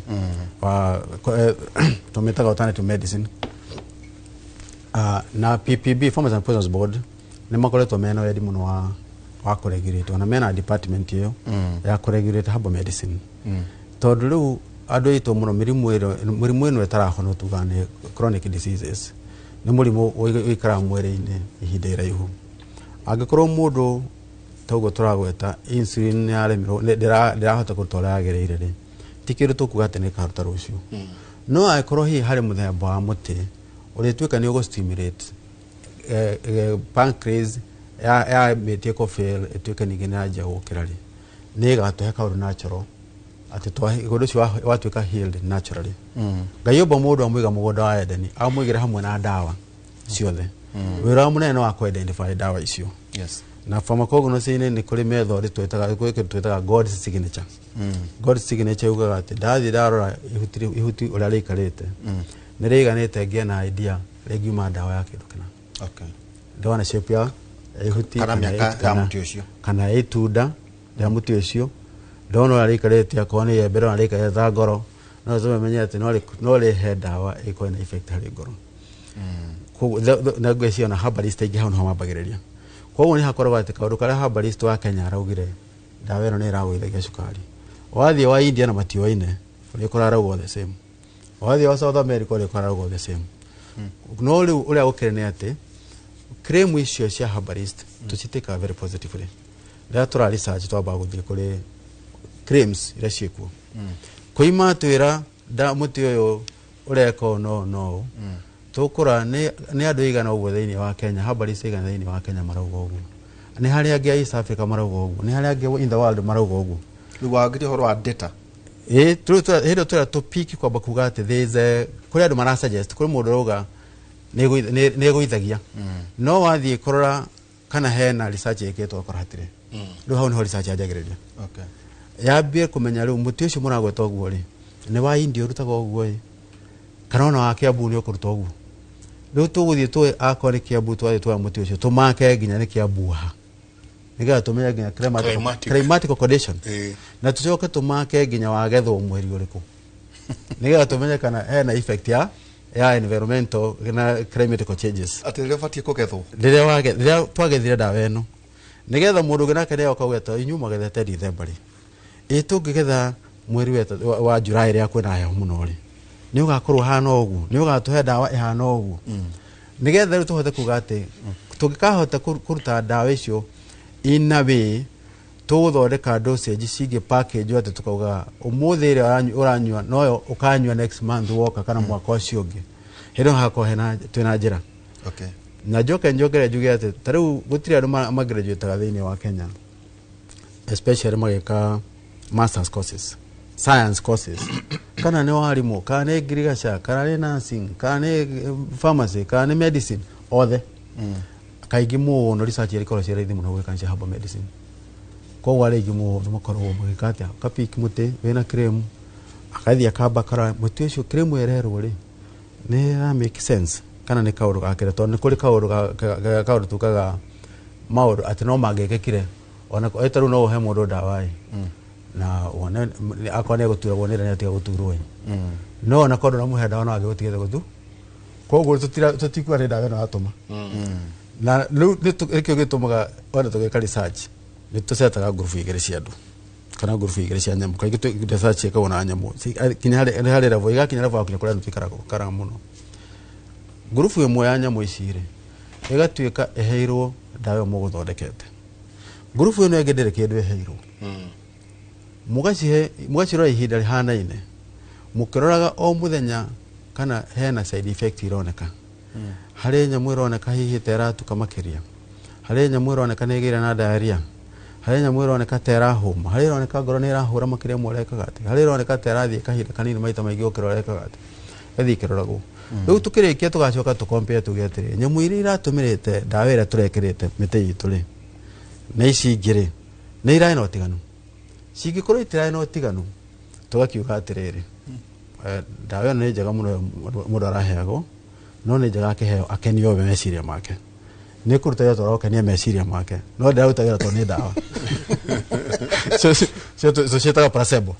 tũmĩtaga alternative medicine na PPB Pharmacy and Poisons Board nĩ makoretwo mena wendi mũno wa kũregulate na mena department ĩyo ya kũregulate herbal medicine tondũ rĩu andũ aitũ mũno mĩrimũ ĩno ĩtarahona tuga nĩ chronic diseases nĩ mũrimũ ũikaraga mwĩrĩ-inĩ ihinda iraihu angĩkorwo mũndũ toguo tũragweta insulin ndĩrahota kũruta ũrĩa yagĩrĩire rĩ tikiru tukuga ati ni karuta rucio no aikoro hi hari muthemba wa muti uri twika ni ugo stimulate pancreas ya metie ko fail etwika ni gina ja gukirari ni gatuhe kauru natural ati twa igodo cio watwika healed naturally gayoba mundu amwiga mugodo wa Edeni amwigira hamwe na dawa ciothe wira munene wa ku identify dawa icio yes na pharmacognosy ni kuri method twetaga God's signature God's signature ugaga ati ndathi ndarora ihuti uria rikarite ni riganite ngia na idea regiuma dawa ya kindu kina okay ndona shape ya ihuti kana itunda ya muti ucio ndona uria rikarite akoni ye mbere rikarite ngoro no zome menye ati no ri he dawa iko na effect hari ngoro na gweci ona herbalist igi hau no mambagiriria koguo ni hakoragwo ati kaundu karia herbalist wa Kenya araugire dawa ino ni iragwithagia cukari wathie wa India na matioine uri kuraragwo the same wathie wa South America uri kuraragwo the same no riu uria gukirene ati cream icio cia herbalist tuciteka very positively ria tura research twamba guthie kuri creams ira ciekuo kuima twira da muti uyu ureko no tukura ni andu igana uguo thiini wa Kenya herbalist igana thiini wa Kenya marauga uguo ni hari angi East Africa marauga uguo ni hari angi in the world marauga uguo riwagire horo wa data hindo tura topiki kwa bakuga ati these kuri andu mara suggest kuri mundu roga ni guithagia no wathie kurora kana hena research iketwo akora hatire ru hau ni research ajagiriria okay yambie kumenya ru muti ucio muragweta uguo ri ni wa India urutaga uguo kana ona wa Kiambu ni ukuruta uguo riu tuguthie tu akore Kiambu twathie twa muti ucio tumake nginya ni Kiambu ha niga tumenya nginya climatic condition na tucoke tumake nginya wagethwo mweri uriku niga tumenya kana hena effect ya environmental na climatic changes ati riria fatie kugethwo riria twagethire dawa ino nigetha mundu gina kene okagweta inyuma gethete December tungigetha mweri wa July ria kwina heho muno ri ni ugakorwo hana ugu ni ugatuhe dawa ihana ugu nigetha riu tuhote kuga ati tungikahota kuruta dawa icio inawe tuthondeka dosage cigi package ati tukauga umuthi ire uranywa no ukanywa next month woka kana mwaka ucio ungi hindo hako hena twina njira okay na njogere njuge ati tariu gutiri andu magraduate thiini wa Kenya especially magika masters courses science courses kana ni warimu kana ni agriculture kana ni nursing kana ni pharmacy kana ni medicine othe kaigi mu no research iri koro cia muno gwika cia herbal medicine ko wale gimu no makorwo magikata kapiki muti wena cream akathia kamba kara muti ucio cream erero ri ni make sense kana ni kauru gakire to ni kuri kauru tukaga mauru ati no magekekire ona etaru no he mundu dawa na ona akone gutura wonera ni ati guturwo no na kondo na muhe dawa no agigotigete gutu koguo tutikwa ni dawa no atuma na rikio gitumaga ona tugeka research ni tusetaga group igere cia andu kana group igere cia nyamu kaigi tu research ikabona nyamu kinya hari level igakinya level akunya kuria tutikaraga kara muno group imwe ya nyamu icire igatuika eheirwo dawa muguthondekete group ino egedere kindu eheirwo mugacirora ihinda rihanaine mukiroraga o muthenya kana hena side effect ironeka hari nyamu ironeka hihi teratuka makiria hari nyamu ironeka negira na diarrhea hari nyamu ironeka tera homa hari ironeka ngoro ni irahura makiria moreka gati hari ironeka terathie kahinda kanini maita maingi ukiroreka gati ethi kiroragwo riu tukirikia tugacoka tu compare tugetire nyamu iri iratumirite dawa ira turekirite mite yitu ri na ici ngiri ni iraina utiganu cingikorwo itiraina utiganu tugakiuga atiriri dawa ni njega muno mundu araheagwo no ni njega akiheo akenio meciria make ni kuruta yo toro kenia meciria make no dawa utagira to ni dawa so sheta placebo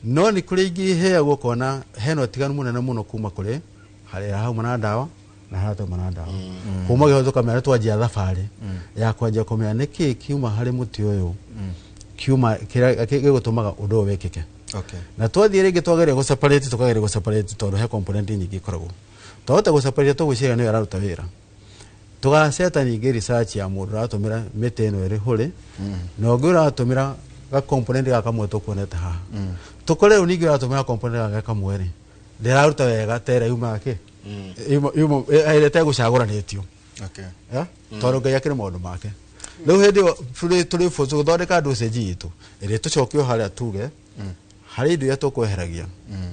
no ni kuri ingi heagwo kona heno tiganu munene muno kuma kuri hari hau mana dawa na hata mana dawa kuma gihozo kamera twajia thafari ya kwanja komera niki kiuma hari muti uyu kiuma kigutumaga undu wekeke okay na twathie ringi twagere go separate tukagere go separate tondu he component nyingi ikoragwo twahota go separate tuguciga ni araruta wira tugaceta ningi research ya mundu atumira mite ino iri huri no ngura atumira ga component ga kamwe tukuonete haha tukore uningi uratumira component ga kamwe ri ndiraruta wega tere yuma ke yuma airete gucaguranitio okay toro ngai akire maundu make riu hindi turi fozu guthondeka dosage itu iri tucokio haria tuge hari ndu ya tukweheragia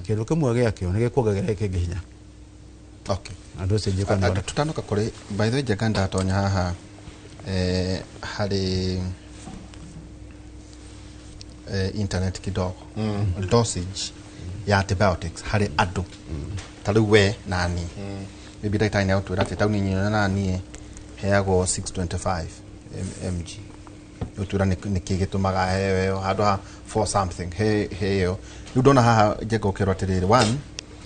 kindu kimwe gia kio ni gikuongerera kingi hinya okay dosage kana tutanoka kuri by the way jaganda atonya haha hari internet kidogo dosage ya antibiotics hari adu taru we nani maybe that time out that tauni nyina nani heago 625 mg utura ni kigitumaga hewe hado for something heyo you don't have jego kero atiriri one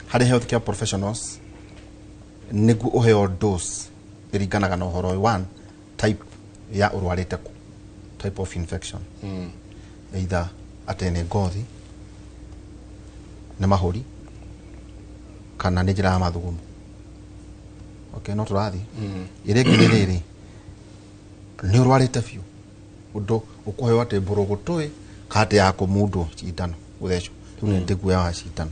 hari healthcare professionals nigu oheo dose iriganaga no horo one type ya urwarite ku type of infection either atene ngothi na mahori kana ni njira mathugumu okay no turathi iregiriri ni urwarite fiu undo ukuheo ate burugutui kate yako mundu citano uthecho tune ndigu ya citano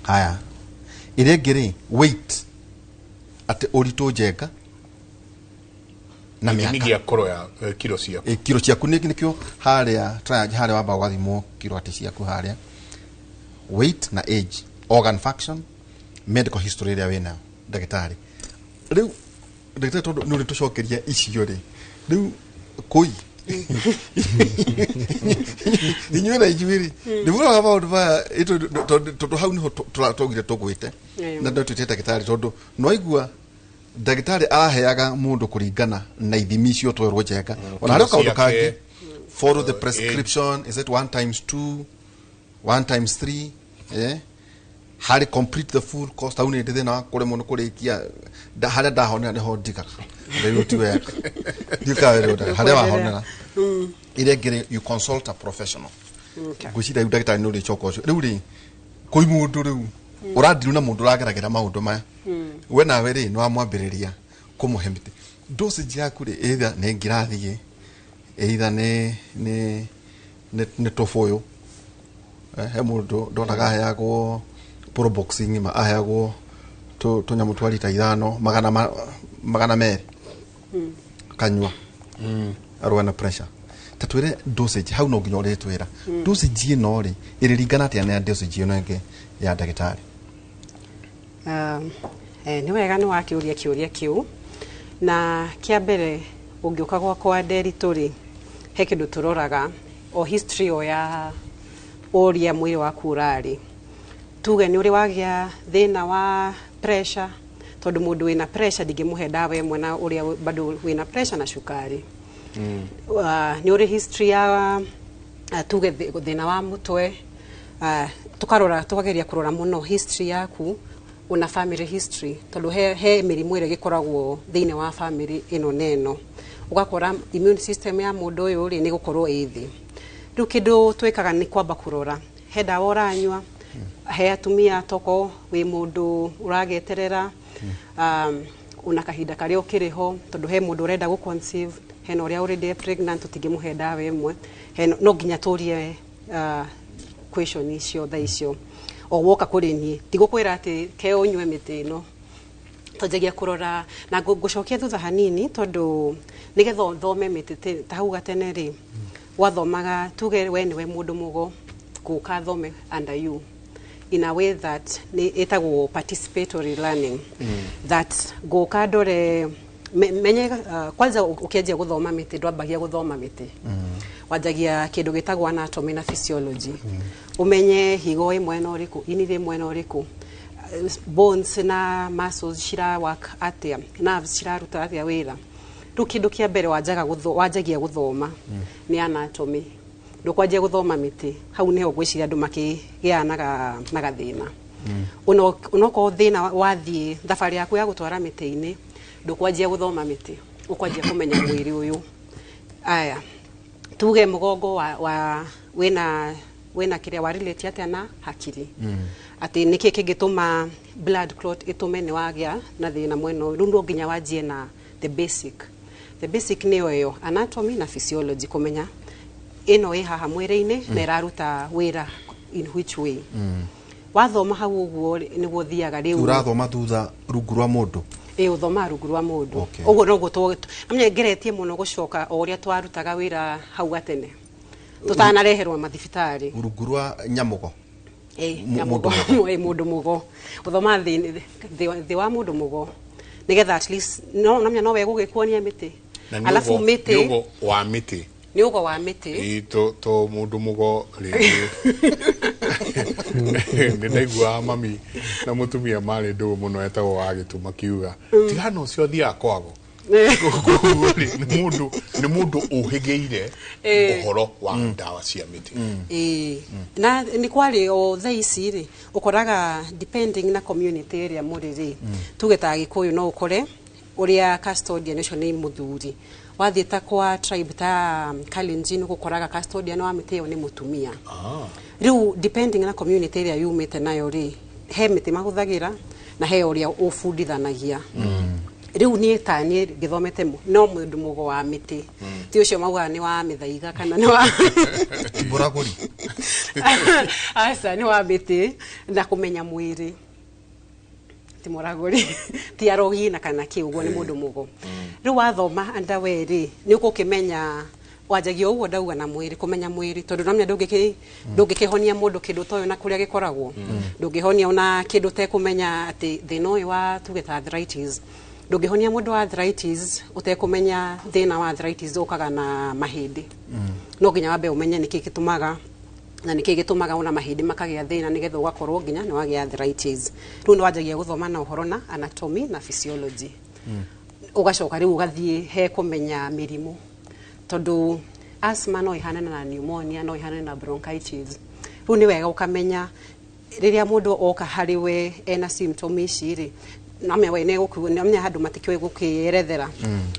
haya iregiri weight ate orito jeka na miaka ya koro ya kilo ciaku kilo ciaku nikio haria triage haria wamba gwathimo kilo ati ciaku haria weight na age organ function medical history ya wena daktari riu daktari todo no tucokeria icio ri riu koi inyo na ijwiri ndivura hapa odva ito to hau ni tugire tugwite na ndo tutete daktari todo no igua daktari aheaga mundu kuringana na ithimi cio twerwo njega ona hario kaundu kangi follow the prescription is it 1 times 2 1 times 3 hari complete the full cost au ni ndithe na kure muno kurikia haria ndahonera ni ho ndika riu ti weka ndika riu haria wahonera iregere you consult a professional gucida yu daktari no ri choko riu ri koi mundu riu uradiru na mundu rageragera maundu maya we nawe ri no amwambiriria kumuhemite dosage yaku ri either ne ngirathie either ne tofoyo he mundu ndonaga heagwo proboxing ma aheagwo to nyamu twali ta ithano magana meri kanywa arwana pressure tatwire dosage how no nginya ri twira dosage no ri iriringana atia na dosage no nge ya daktari ni wega ni wakiuria kiuria kiu na kia mbere ungiuka gwakwa nderitori he kindu turoraga o history o ya uria mwiri waku urari tuge ni uri wagia thina wa pressure tondu mundu wina pressure ndingimuhe dawa imwe na uria bado wina pressure na shukari ni uri history ya tuge thina wa mutwe tukageria kurora muno history yaku una family history tondu he mirimu ire gikoragwo thiine wa family ino neno ugakora immune system ya mundu uyu ri ni gukorwo ithi riu kindu twikaga ni kwamba kurora he dawa uranywa he atumia toko wi mundu urageterera una kahinda karia ukiriho tondu he mundu urenda gu conceive he no ria already pregnant utigimuhe dawa imwe he no nginya turie question icio tha icio o woka kuri ni tigukwira ati ke unywe miti no tojegia kurora na gucokia thutha hanini tondu nigetho thome miti ta hau gatene ri wathomaga tuge we ni we mundu mugo guka thome under you in a way that etagwo participatory learning that guka ndore menye kwanza ukianjia guthoma miti ndwambagia guthoma miti wajagia kindu gitagwo anatomy na physiology umenye higo imwe na uriku inire imwe na uriku bones na muscles shira work atia nerves shira ruta atia wira ru kindu kia mbere wajagia guthoma ni anatomy ndukwanjia guthoma miti hau neho gwiciria andu makigianaga na gathina unoko thina wathie thafari yaku ya gutwara miti-ini ndukwanjia guthoma miti ukwanjia kumenya mwiri uyu aya tuge mugongo wa wena kiria wa relate atia na hakiri ati niki kingituma blood clot itume ni wagia na thina mweno rundu nginya wajie na the basic ni yo anatomy na physiology kumenya ino haha mwiri-ini na iraruta wira in which way. Wathoma hau uguo niguo thiaga riu urathoma thutha rungu rwa mundu uthoma rungu rwa mundu uguo no guto amenya ngeretie muno gucoka uria twarutaga wira hau gatene tutanareherwa mathibitari rungu rwa nyamugo nyamugo mundu mugo uthoma thi wa mundu mugo nigetha at least no namenya no wego gikuonia miti alafu miti ugo wa miti ni ugo wa miti to mundu mugo ndaigua mami na mutumia mari ndu muno etagwo wa gituma kiuga tigana ucio thia kwago ni mundu uhigeire uhoro wa ndawa cia miti na ni kwali o thaici ri ukoraga depending na community area muri tugeta Gikuyu no ukore uria custodian ucio ni muthuri wathieta kwa tribe ta Kalenjin gukoraga custodian wa miti yo ni mutumia riu depending na community area yumite nayo ri he miti mahuthagira na he uria ufundithanagia riu ni tani githomete no mundu mugo wa miti ti ucio mauga ni wa mithaiga kana ni wa tiburaguri asa ni wa miti na kumenya mwiri timuraguri ti arogi na kana kiugo ni mundu mugo riu wathoma andaweri ni ukukimenya wajagio ugo ndauga na mwiri kumenya mwiri tondu namenya ndungikihonia mundu kindu toyo na kuria gikoragwo ndungihonia ona kindu te kumenya ati thina uyu wa tugeta arthritis ndungihonia mundu wa arthritis utekumenya thina wa arthritis ukaga na mahindi no nginya wambe umenye niki gitumaga na niki gitumaga ona mahindi makagia thina nigetha ugakorwo nginya ni wagia arthritis riu ni wajagia guthoma na uhoro na anatomy na physiology ugacoka riu ugathie he kumenya mirimu tondu asthma no ihanana na pneumonia no ihanana na bronchitis riu ni wega ukamenya riria mundu oka hariwe ena symptom iciri namya wene guku namya handu matikwe gukierethera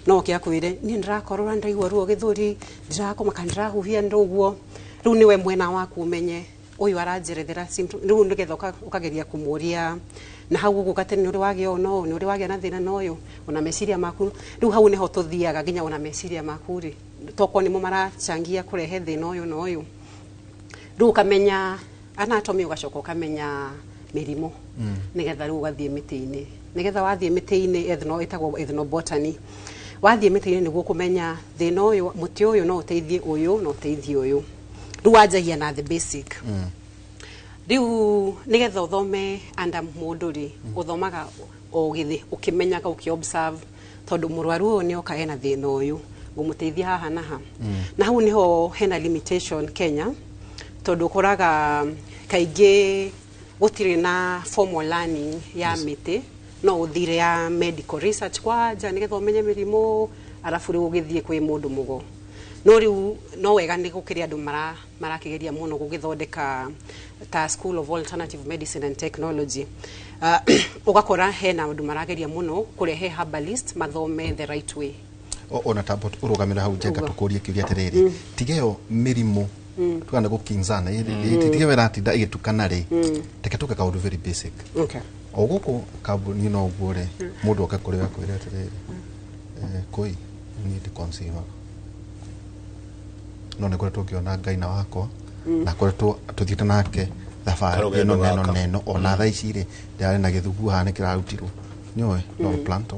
no kia kwire ni ndirakorora ndaigwa ruo githuri ndirakoma kana ndirahuhia nduguo riu niwe mwena waku umenye uyu aranjerethera symptom riu nigetha ukageria kumuria na hau gukate ni uri wagio no ni uri wagia na thina noyo ona meciria maku riu hau niho tuthiaga ginya ona meciria maku ri toko ni mo marachangia kurehe thina uyu no uyu riu kamenya anatomy ugacoka ukamenya mirimo nigetha riu ugathie miti-ini nigetha wathie miti-ini ethno itagwo ethnobotany wathie miti-ini niguo kumenya thina uyu muti uyu no uteithie uyu no uteithie uyu riu wajagia na the basic riu nigetha uthome anda mundu ri uthomaga ogithi ukimenyaga ukiobserve tondu murwaru ni oka ena thina uyu ngumuteithia haha naha na hau niho hena limitation Kenya tondu koraga kaingi gutire na formal learning ya miti no uthire ya medical research kwaja nigetha umenye mirimo arafu riu ugithie kwi mundu mugo no riu no wega ni gukiri andu marakigeria muno gugithondeka ta School of Alternative Medicine and Technology ugakora hena andu marageria muno kurehe herbalist mathome the right way ona tabot urugamira hau jenga tukurie kiria tiriri tigeo mirimo tuana gukinzana tige wera tinda igitukana ri teke tuke kaundu very basic oguko kabuni no gure mundu akakurewa kwira tiriri koi ni de conceive no ne kwetu kiona ngaina wako na kwetu tuthiite nake thabari neno ona tha icire ndari na githugu hane kirarutirwo nyoe no plant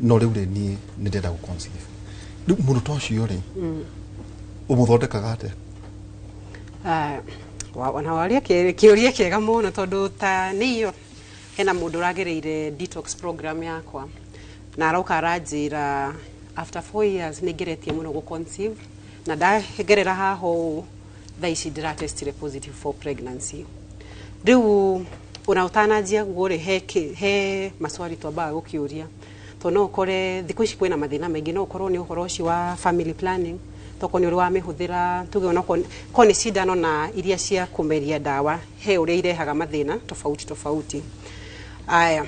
no riu ri ni ndenda gu conceive riu mundu tocio ri umuthondekaga ate wana waria kiuria kiega muno tondu ta niyo hena mundu ragereire detox program yakwa na aroka aranjira after 4 years nigeretie muno gu conceive na ndagerera haho thaici ndiratestire positive for pregnancy riu una utanajia ngore he maswali twambaga gukiuria to no kore thiku ici kwina mathina maingi no korwo ni uhoro uci wa family planning toko ni uri wa mihuthira tuge ona ko ni cindano na iria cia kumeria dawa he uri irehaga mathina tofauti aya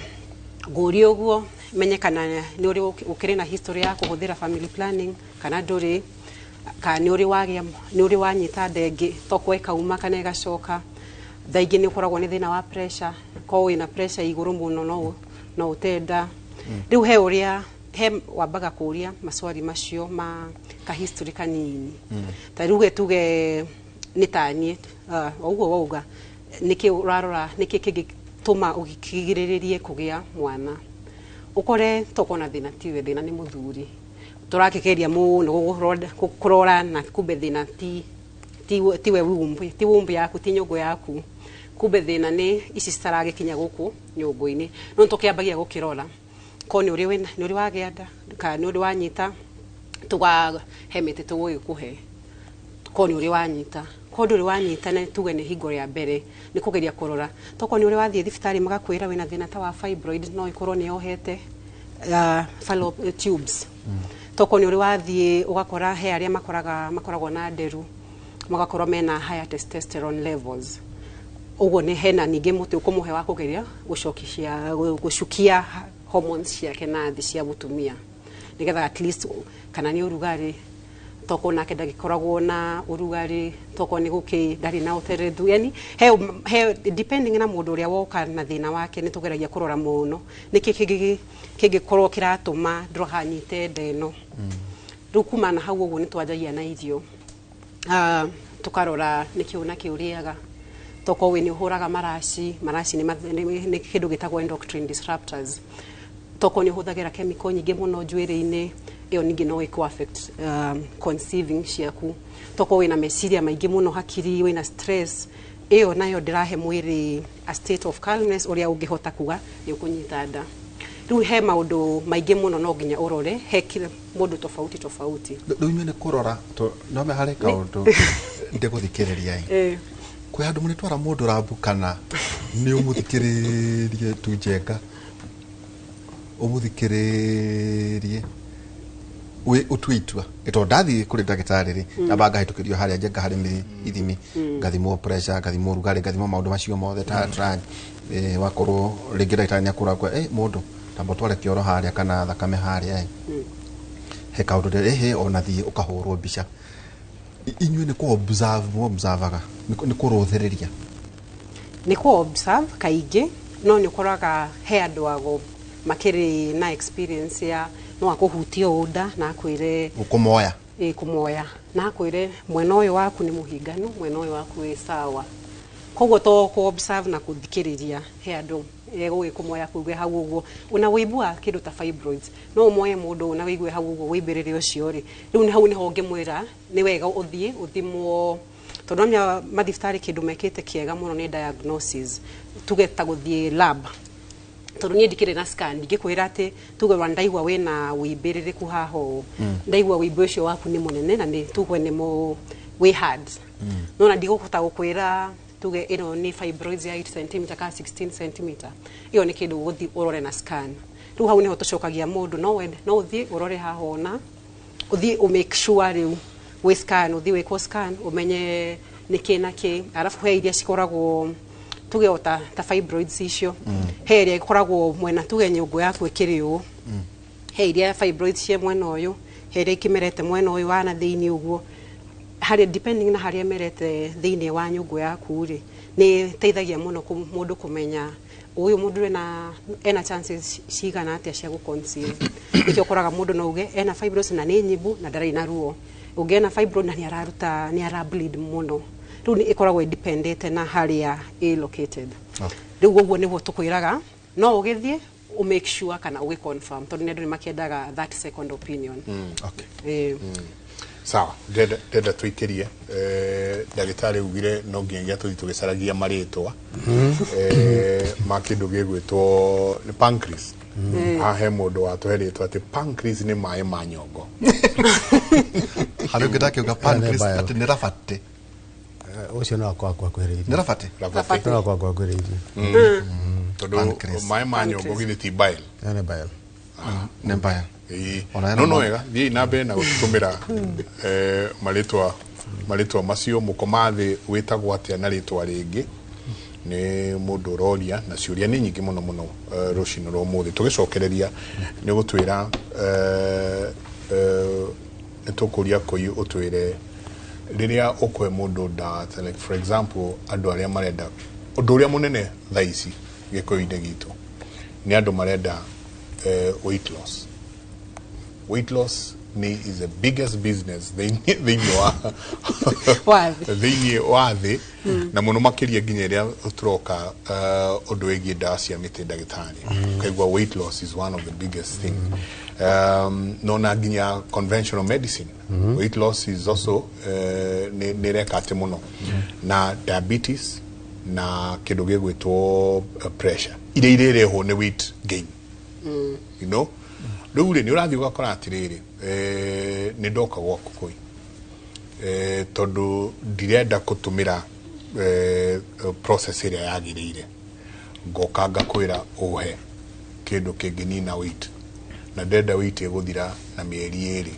nguri uguo menyekana ni uri ukiri na history ya kuhuthira family planning kana nduri ka ni uri wanyita ndenge toko ekauma kana igacoka thaingi ni ukoragwo ni thina wa pressure ko wina pressure iguru muno no utenda riu he uria he wambaga kuria maswali macio ma ka history kanini ta ruge tuge nitanie uguo wauga niki urarora niki kigituma ugikigiririe kugia mwana ukore tokona thina tiwe thina ni muthuri turakekeria muno kurora na kumbe thina tiwe wumbi yaku ti nyungu yaku kumbe thina ni ici citarage kinya guku nyungu-ini no tukiambagia gukirora ko ni uri wagianda ka ni uri wanyita tuga hemete tuwe kuhe ko ni uri wanyita ko nduri wanyita na tuge ni hingo ya mbere ni kugeria kurora toko ni uri wathie thibitari magakwira wina thina ta wa fibroid no ikorwo ni yohete fallopian tubes toko ni uri wathie ugakora he aria makoragwo na nderu magakorwo mena higher testosterone levels ugo ni hena ninge muti ukumuhe wa kugeria gucukia hormones ciake na thi cia gutumia nigetha at least kana ni urugari toko nake ndagikoragwo na urugari toko ni guki ndari na uterethu yani he depending na mundu uria woka na thina wake ni tugeragia kurora muno niki kingikorwo kiratuma ndrohanyite ndeno rukuma na hau uguo ni twajagia na irio tukarora niki una kiuriaga toko we ni uhuraga maraci ni kindu gitagwo endocrine disruptors toko ni huthagira chemical nyingi muno njwiri-ini iyo ningi no iko affect conceiving ciaku toko wina meciria maingi muno hakiri wina stress iyo nayo ndirahe mwiri a state of calmness uria ungihota kuga ni ukunyita nda riu he maundu maingi muno no nginya urore he kila mundu tofauti riu nyene kurora no me hareka undu ndiguthikiriria kwe andu mune twara mundu rabukana ni umuthikiririe tujeka umuthikiririe we utwitua ito ndathi kuri ndagitari ri nabanga hitukirio haria njenga hari mi ithimi ngathimo pressure ngathimo rugari ngathimo maundu macio mothe ta trans wakorwo ringi ndagitari ni akura kwa mundu tambo tware kioro haria kana thakame haria he kaundu he ona thi ukahurwo mbica inywe ni ku observaga ni kuruthiriria ni ku observe kaingi no ni koraga he andu ago makiri na experience ya no akuhutio uda na akwire ukumoya kumoya na akwire mwena uyu waku ni muhinganu mwena uyu waku wi sawa koguo to ku observe na kuthikiriria he andu ego ikumoya kuigwe hau uguo una wibua kindu ta fibroids no moye mundu una wigwe hau uguo wibirire ucio ri riu ni hau ni ho ngimwira ni wega uthie uthimwo tondu nya mathibitari kindu mekite kiega muno ni diagnosis tugeta guthie lab tondu ni ndikire na scan ndigikwira ati tuge wandaigwa wina wibiririku haho ndaigwa wibu ucio waku ni munene na ni tugwe ni mo we hard no na ndigukota gukwira tuge ino ni fibroids ya 8 cm ka 16 cm iyo ni kindu guthi urore na scan riu hau ni ho tucokagia mundu no uthie urore haho na uthie make sure riu we scan uthie we scan umenye nikina ki arafu he iria cikoragwo tuge ota ta fibroids icio he iria ikoragwo mwena tuge nyungu yaku ikiriu he iria fibroids cia mwena uyu he iria ikimerete mwena uyu wana thiini uguo hari depending na hari emerete thiini wa nyungu yaku ri ni teithagia muno mundu kumenya uyu mundu ena chances cigana atia cia guconceive nikio koraga mundu no uge ena fibroids na ni nyibu na ndari na ruo uge ena fibroid na ni arableed muno riu ni ikoragwo dependent na haria located riu uguo niho tukwiraga no ugithie make sure kana ugi confirm tondu ndu ni makiendaga that second opinion okay sawa ndenda twikirie ndagitari ugire no nginya tuthi tugicaragia maritwa ma kindu gigwitwo ni pancreas he mundu watuheretwo ati pancreas ni mai ma nyongo hari ngitake uga pancreas ati ni rafate ucio no kwa kwiriria ni rafate no kwa kwiriria tondu mai ma nyongo githii ti bile ni bile ni bile no wega thii na mbere na gutumira maritwa macio mukomathi witagwo atia na ritwa ringi ni mundu roria na ciuria ni nyingi muno rucino ro muthi tugicokereria ni gutwira nitukuria kuyu utwire riria ukwe mundu da like for example andu aria marenda undu uria munene thaici gikuyu-ini gitu ni andu marenda weight loss weight loss is the biggest business thĩinĩ wa thĩ na mũno makĩria nginya rĩrĩa tũroka ũndũ wĩgiĩ ndawa cia mĩtĩ ndagĩtarĩ kaigua weight loss is one of the biggest thing no na nginya conventional medicine weight loss is also nĩreka atĩ mũno na diabetes na kĩndũ gĩgwĩtwo pressure iria irerehwo nĩ weight gain you know rĩu nĩ ũrathiĩ ũgakora atĩrĩrĩ nĩ ndoka gwaku kũi tondũ ndirenda gũtũmĩra process ĩrĩa yagĩrĩire ngoka ngakwĩra ũhe kĩndũ kĩngĩnina weight na ndenda weight ĩgũthira na mĩeri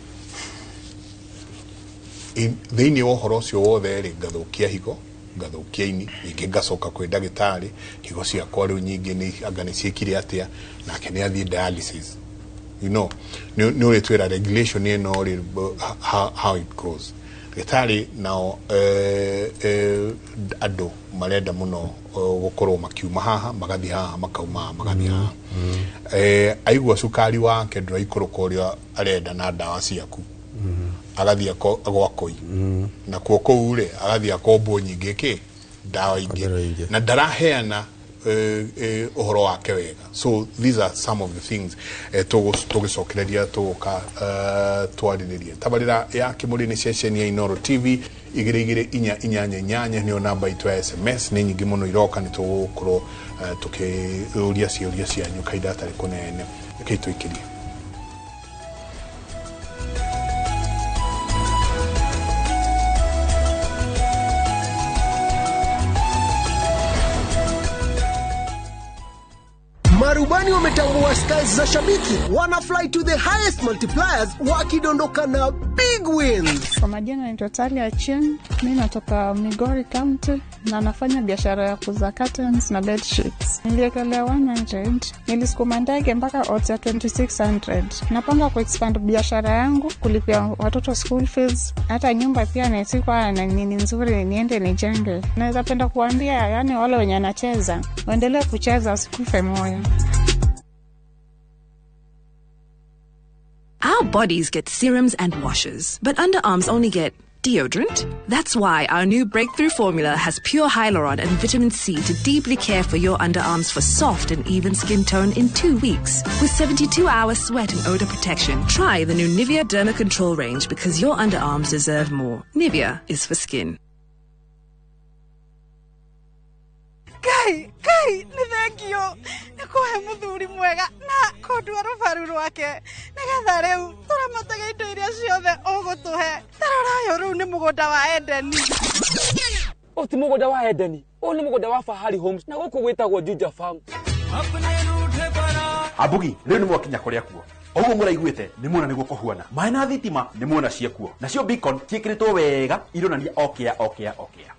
2 thĩinĩ wa ũhoro ũcio wothe rĩ ngathũkia higo ngathũkia ini ingĩ ngacoka kwĩ ndagĩtarĩ higo ciakwa rĩu nyingĩ nĩ anga nĩ ciĩkire atĩa nake nĩ athiĩ dialysis you know no retwera regulation ĩno rĩ how it goes ndagĩtarĩ nao andũ marenda mũno gũkorwo makiuma haha magathiĩ haha makauma magathiĩ haha aigua cukari wake ndũraikũrũka ũrĩa arenda na ndawa ciaku agathiĩ gwakoi na kuo kũu rĩ agathiĩ akombo nyingĩ kĩ ndawa ingĩ na ndaraheana ũhoro wake wega so these are some of the things tũgĩcokereria tũgoka twarĩrĩrie tabarĩra ya Kĩmũrĩ nĩ session ya Inooro TV 2288 nĩyo namba itũ ya SMS nĩ nyingĩ mũno iroka nĩ tũgũkorwo tukĩũria ciũria cianyu kaida atarĩ kũnene reke twĩkĩrie. Marubani wametambua skies za shabiki, wana fly to the highest multipliers wakidondoka na big wins. Kwa majina naitwa Talia Achieng, mimi natoka Migori County na nafanya biashara ya kuuza curtains na bed sheets. Niliekelea 100, nilisukuma ndege mpaka odds ya 2600. Napanga kuexpand biashara yangu, kulipia watoto school fees, hata nyumba pia naitikuwa na nini nzuri niende nijenge. Naweza penda kuambia yani wale wenye wanacheza, waendelee kucheza usikufe moyo. Our bodies get serums and washes, but underarms only get deodorant. That's why our new breakthrough formula has pure hyaluron and vitamin C to deeply care for your underarms for soft and even skin tone in 2 weeks. With 72-hour sweat and odor protection, try the new Nivea Derma Control range because your underarms deserve more. Nivea is for skin. Kai, ni thank you. Nikuhe muthuri mwega na kodwa rufaru wake. Nigetha riu turamataga indo iria ciothe ugutuhe. Tarora yo riu ni mugoda wa Edeni. O ti mugoda wa Edeni. O ni mugoda wa Fahari Homes na guku gwitagwo Juja Farm. Abugi, riu ni mwakinya kuria kuo. Ogo muraiguite ni muona niguo kuhuana. Mai na thitima ni muona ciakuo. Nacio beacon ciikiritwo wega ironania okea.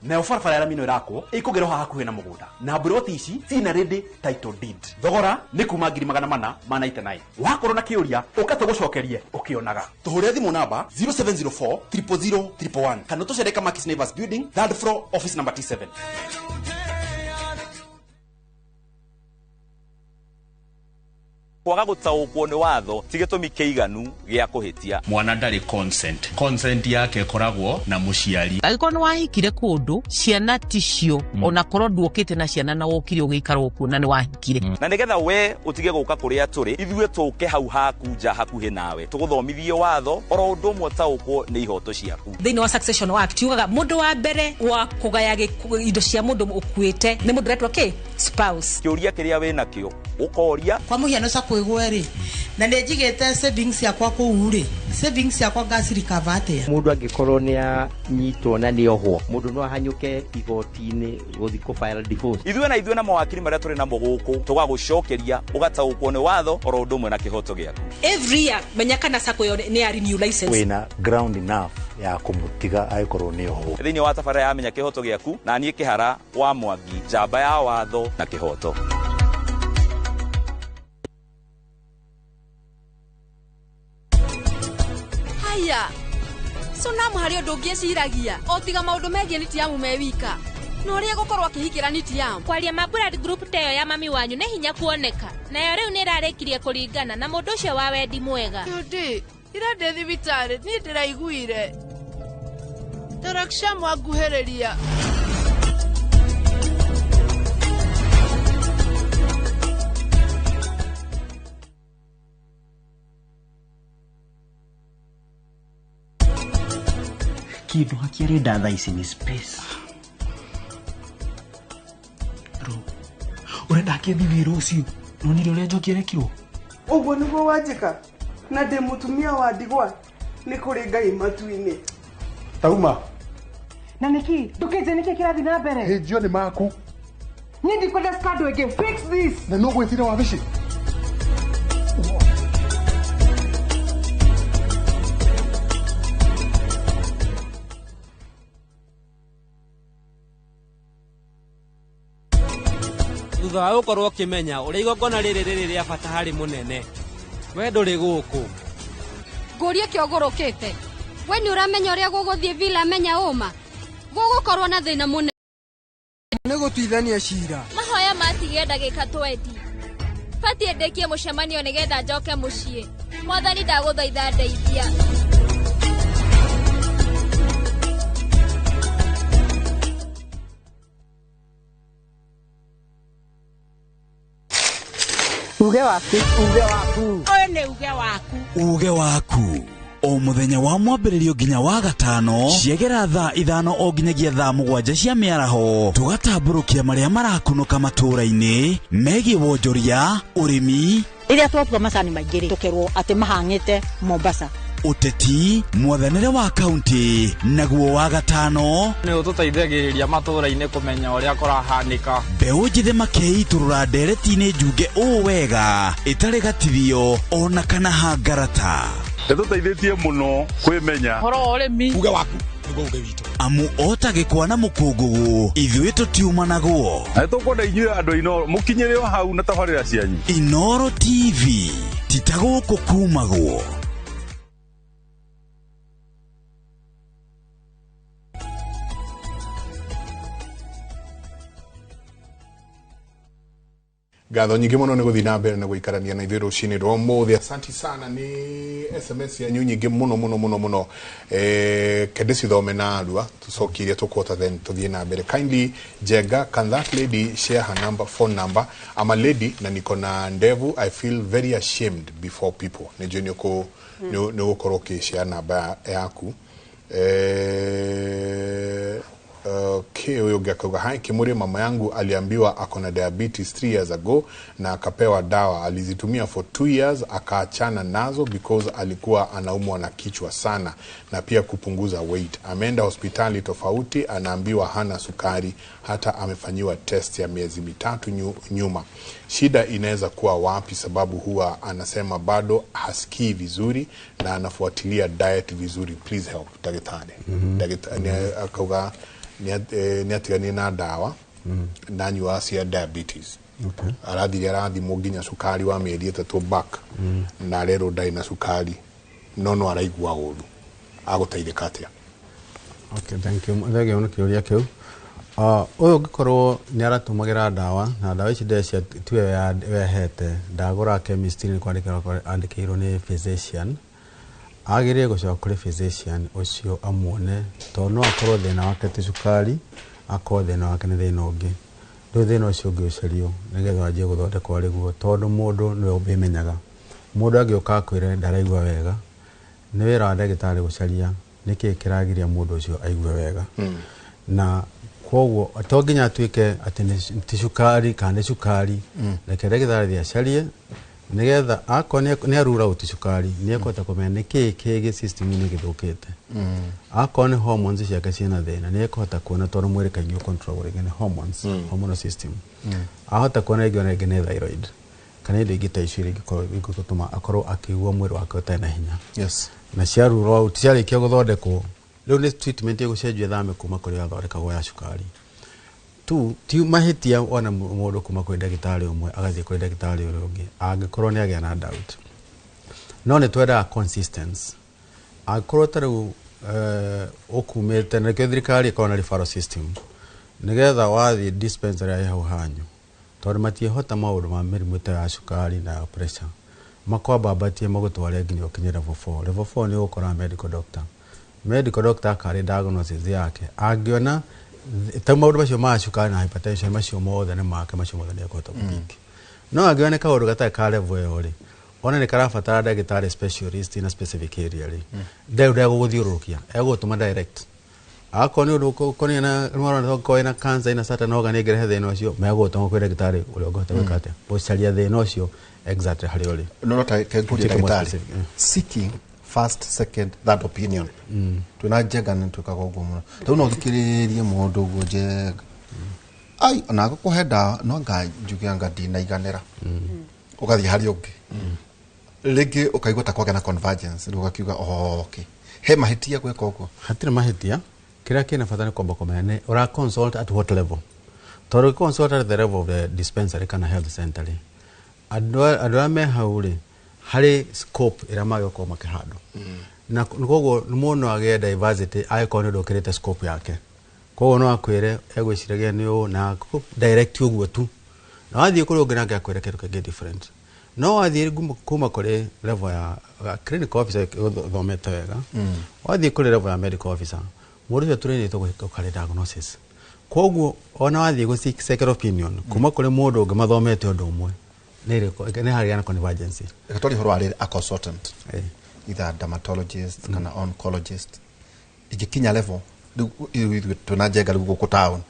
Na barabara ya ramino irako ikugerwo hakuhe na mugunda. Na broti ici cina ready title deed. Thogora ni kuma 499. Wakorwo na kiuria ukatugucokerie ukionaga. Tuhure thimu namba 0704 000 111. Kana tucereka Markis Neighbors Building, 3rd floor, office number T7. kwaga gutaũkwo nĩ watho ti gĩtũmi kĩiganu gĩa kũhĩtia. Mwana ndarĩ consent yake koragwo na mũciari. Angĩkorwo nĩ wahikire kũndũ ciana ticio ona korwo nduokĩte na ciana na wokire ũgĩikara kuo na nĩ wahikire. Na nĩgetha we ũtige gũka kũrĩa tũrĩ ithuĩ tũke hau haku nja hakuhĩ nawe tũgũthomithie watho oro ũndũ ũmwe ũtaũkwo nĩ ihoto ciaku. Thĩinĩ wa Succession Act yugaga mũndũ wa mbere wa kũgaya indo cia mũndũ ũkuĩte nĩ mũndũ retwo spouse. Kĩũria kĩrĩa wĩ nakĩo ũkoria kwa mũhiano sa kwĩgwo rĩ na nĩ njigĩte savings yakwa kũu rĩ savings yakwa ngacirika vate. Mũndũ angĩkorwo nĩ anyitwo na nĩ ohwo mũndũ no ahanyũke igoti-inĩ gũthiĩ kũ file divorce. Ithuĩ na mawakiri marĩa tũrĩ namo gũkũ tũgagũcokeria ũgataũkwo nĩ watho oro ũndũ ũmwe na kĩhoto gĩaku. Every year menya kana sako yo nĩ ya renew license. Wĩna ground enough ya kũmũtiga angĩkorwo nĩ ohwo. Thĩinĩ wa tabarĩra ya menya kĩhoto gĩaku na niĩ Kĩhara wa Mwangi njamba ya watho na kĩhoto. Haya. So na muhari undu ngiciragia o tiga maundu megie niti yamu mewika. No ria gukorwo akihikira niti yamu. Kwaria ma blood group teyo ya mami wanyu ne hinya kuoneka. Nayo riu ni rarikirie kuringana na mundu ucio wa wendi mwega. Tundi ira ndĩ thibitarĩ niĩ ndĩraiguire Tarakisha mwaguhereria Kidu hakiri dada isi ni space. Urenda ke bibiro ucio. Noni ryo lejo kirekiro. Ugo niguo wanjika. Na ndi mutumia wa ndigwa. Ni kuri ngai matu-ini. Tauma. Na niki, ndukize niki kirathi na mbere. Hejio ni maku. Ni ndikwenda skado again. Fix this. Na no gwetira wabici. Thutha wa gukorwo kimenya uri igongona riri rĩa bata harĩ munene we ndũrĩ gũkũ Ngũrie kĩogũrũkĩte we nĩ ũramenya ũrĩa gũgũthiĩ villa menya ũma gũgũkorwo na thĩna mũnene nĩ gũtuithania cira mahoya matigie ndagĩka 20 batiĩ ndĩkie mũcemanio nĩgetha njoke mũciĩ mwathani ndagũthaitha ndeithia Uge waku. Oyo nĩ uge waku. Uge waku. O muthenya wa mwambĩrĩrio nginya wa gatano ciegera thaa 5 o nginyagia thaa 7 cia mĩaraho tugatambũrũkia marĩa marakunũka matũũra-inĩ megiĩ wonjoria ũrĩmi Rĩrĩa twatua macani maingĩ tũkerwo atĩ mahang'ĩte Mombasa uteti mwathanĩre wa kaunti naguo wa gatano nĩ ũtũteithagĩrĩria matũũra-inĩ kũmenya ũrĩa kũrahanĩka mbeũ njĩthĩ makeitũrũra ndereti-inĩ njunge ũũ wega ĩtarĩ gatithio ona kana hangarata nĩtũteithĩtie mũno kwĩmenya horo ũrĩmi uge waku nĩguo uge witũ amu otagĩkwa na mũkũngũgũ ithuĩ tũtiuma naguo na nĩtũkwenda inyuĩ andũ Inoro mũkinyĩre o hau na tabarĩra cianyu Inoro TV titagũkũ kumagwo Gatho nyingi muno ni guthi na mbere na guikarania na ithuĩ rũcinĩ rwa ũmũthĩ. Asanti sana ni SMS yanyu nyingi muno kende cithome na arua tucokirie tukota then tuthie na mbere. Kindly Jega, can that lady share her number, phone number? I'm a lady na niko na ndevu. I feel very ashamed before people. Nijue ni gukorwo ukishare namba yaku. Okay, huyo gakauga hai Kimuri, mama yangu aliambiwa akona diabetes 3 years ago na akapewa dawa, alizitumia for 2 years akaachana nazo because alikuwa anaumwa na kichwa sana na pia kupunguza weight. Ameenda hospitali tofauti, anaambiwa hana sukari, hata amefanyiwa test ya miezi 3 nyuma. Shida inaweza kuwa wapi? Sababu huwa anasema bado hasikii vizuri na anafuatilia diet vizuri. Please help daktari. Daktari akauga ni atiganie na dawa na nyua cia diabetes. Okay. Arathi muginya sukari wa mieri 3 back na rero ndai na sukari no araigua ũru agũteithĩka atia. Okay, thank you. Thege ona kiuria kiu. Uyu ngikorwo ni aratumagĩra dawa na dawa ici ndecia tiwe wehete ndagũra chemist ni kwandĩkĩrwo ni physician. Agire gucoka kuri physician ucio amuone to no akorwo thina wake ti sukari akorwo thina wake ni thina ungi ndu thina ucio ungi ucerio nigetha anjie guthondekwo riguo tondu mundu niwe ubimenyaga mundu agioka akwire ndaraigua wega ni wira wa ndagĩtarĩ gucaria niki kiragiria mundu ucio aigue wega na kwoguo to nginya atuike ati ni sukari kana sukari reke ndagĩtarĩ acarie nigetha akone ni arura utisukari ni ekota kumenya niki kege system ni githukite akone hormones ciake ciana thina ni ekota kuona tondu mwiri kaingĩ control rege hormones hormonal system ahota kuona igona rege ne thyroid kana indo ingĩ ta icio igũtũma akorwo akĩigua mwĩrĩ wake ũtarĩ na hinya. Yes. Na ciarurwo uticiarĩkia gũthondekwo rĩu nĩ treatment ĩgũcenjia thame kuma kũrĩa athondekagwo ya cukari tu ti mahitia ona mũndũ kuma kwĩ ndagĩtarĩ ũmwe agathiĩ kwĩ ndagĩtarĩ ũrĩa ũngĩ angĩkorwo nĩ agĩa na doubt. No nĩ twendaga consistency angĩkorwo ta rĩu ũkumĩte na thirikari ĩkorwo na referral system nĩgetha wathiĩ dispensary ya hau hanyu tondũ matiĩhota maũndũ ma mĩrimũ ta ya cukari na pressure makwamba batie magutware nginya ukinye level 4. Level 4 ni ukora medical doctor. Medical doctor akari diagnosis yake angiona ta maundu macio ma cukari na hypertension macio mothe ni make macio mothe ni ekota kuthiki. No angiona kaundu gatai ka level yo ri ona ni karabatara ndagitari specialist in a specific area ri ndeu guthiurukia egutuma direct akoni undu koni na mwana ko ina cancer ina certain organ igere thina ucio megutuma kwira ndagitari uria ngota wikate ucaria thina ucio exactly hari uri no ta ndagitari seeking first, second, third opinion. Tuna jega nitukaga uguo muno. Tu no thikiririe mundu uguo jega. Ai ona gukuhe ndawa no nganjuge anga ndina iganira. Ugathi hari ungi. Rigi ukaigua ta kwagena convergence ugakiuga okay. He mahitia gweka uguo. Hatire mahitia. Kira kina fatani kwamba komene ora consult at what level. Tori consult at the level of the dispensary kana health center. Adwa me hauri hari scope ira mayo ko makihado na ngogo muno age diversity icon ndo kirete scope yake kogo no akwire egwiciragia ni o na direct uguo tu na wathi kuri ungina ngi akwire kindu kingi different no wathi kuma kuri level ya clinical officer thomete wega wathi kuri level ya medical officer muri train to gukari diagnosis kogo ona wathi go seek second opinion kuma kuri mundu ungi mathomete undu umwe ne hari yana convergence ikatori horo ari a consultant either dermatologist kana oncologist ikikinya level tunajega guko town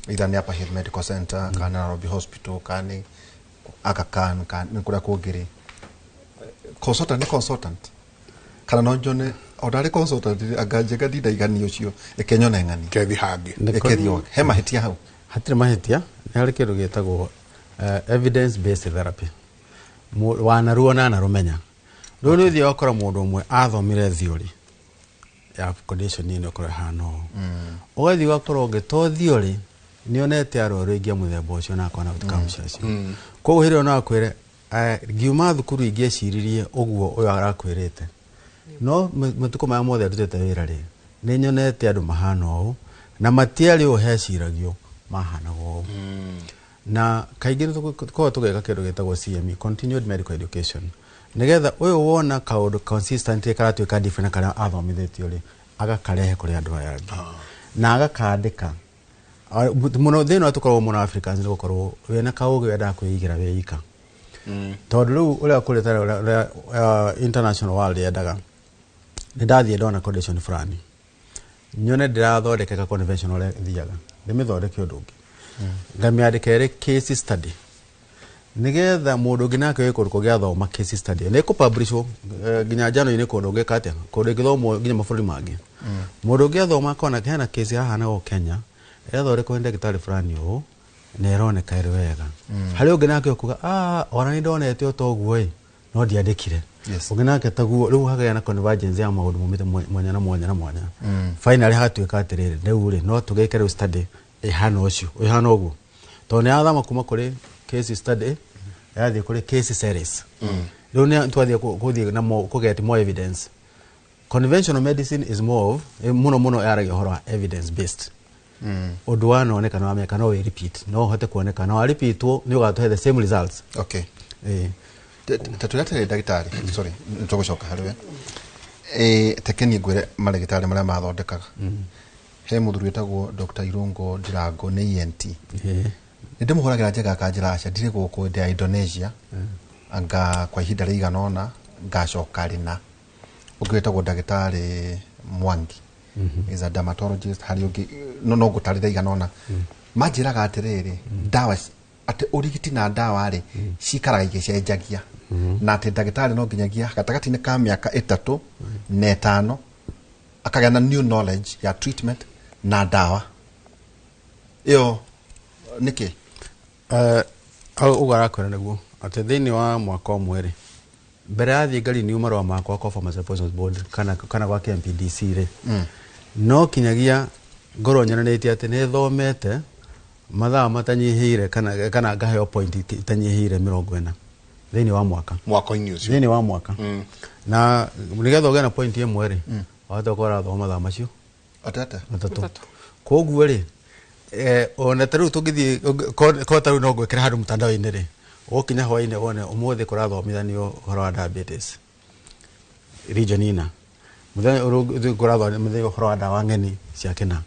either ni hapa Hill Medical Center kana Nairobi Hospital kana Aga Khan kana kura kugiri consultant ni consultant kana no jone odari consultant agajega dida igani ucio ekenyona ngani kethi hangi ekethi hema hitia hau hatire mahitia ni hari kindu gitagwo evidence based therapy wanaruo na narumenya ndo ni thio okora mundu umwe athomire theory ya condition ni okora hano ugathi wakora ungeto theory ni onete aroro ingia muthemba ucio na akona outcomes ko hire ona akwire giuma thukuru ingie ciririe uguo uyo arakwirite no mutuko ma mothe ndutete wira ri ni nyonete andu mahana u na matiari uheciragio mahana go na kaingĩ ko tugeka kindu gitagwo CME continued medical education nigetha uyu wona kaundu consistently karatuika different kana athomithitio ri agakarehe kuri andu aya angi na agakandika muno thina atukorwo muno Africans ni gukorwo wena kauge wenda kwigira weika tondu riu uria kuritara international world yendaga ndathie ndona condition fulani nyone ndirathondeka conventional thiaga ndimithondeke undu ungi ngamiandikere case study nigetha mundu nginake wiko gia thoma case study ne ko publish ginya jano ine ko ndoge kate ko de githomo ginya mafuri mangi mundu gia thoma kona kana case haha na o Kenya ethore ko ndagitari fulani o ne rone kaire wega hari nginake kuga ora ni ndonete otoguo no ndiandikire nginake taguo riu haga na convergence ya maundu mumite mwanya na mwanya finally hatuika atirire ndeu ri no tugekere study ehano ucio ehano uguo to ne athama kuma kuri case study yathi kuri case series riu ne twathie kuthie na ku get more evidence. Conventional medicine is more of muno yaragia horo evidence based undu wanaoneka na ameka no repeat no hote kuoneka no repeat ni ugatuhe the same results. Okay tatulete ndagitari sorry ntogocoka hariwe tekeni ngwire marigitari maria mathondekaga he muthuri wetagwo Dr. Irungo Ndirango ni ENT ndimuhoragira njega kanjiraca ndire guku ndi Indonesia anga kwa ihinda riganona ngacoka rina ugwetagwo ndagitari Mwangi is a dermatologist hari ungi no gutarira iganona majiraga atiriri dawa ati urigiti na dawa ri cikaraga igicenjagia na ati ndagitari no nginyagia gatagati ni ka miaka 3 na 5 akagĩa na new knowledge ya treatment na dawa iyo niki ugara kwera niguo ati thini wa mwaka omwe mbere ya thigari ni umarwa makwa kwa Pharmacy Poisons Board kana kwa KMPDC ri no kinyagia ngoro nyananĩtie ati ne thomete mathaa matanyihire kana ngaheo point itanyihire 40 thini wa mwaka inyu thini wa mwaka na nigetha ugena point imwe ri wata kora thoma mathaa macio atatu koguo ri ona taru tugithie ko taru no gwekera handu mtandao-ini ri Okinya hwaine wone umuthi kurathomithanio horo wa diabetes region ina muthenya uru kurathomithanio horo wa dawa ngeni cia kina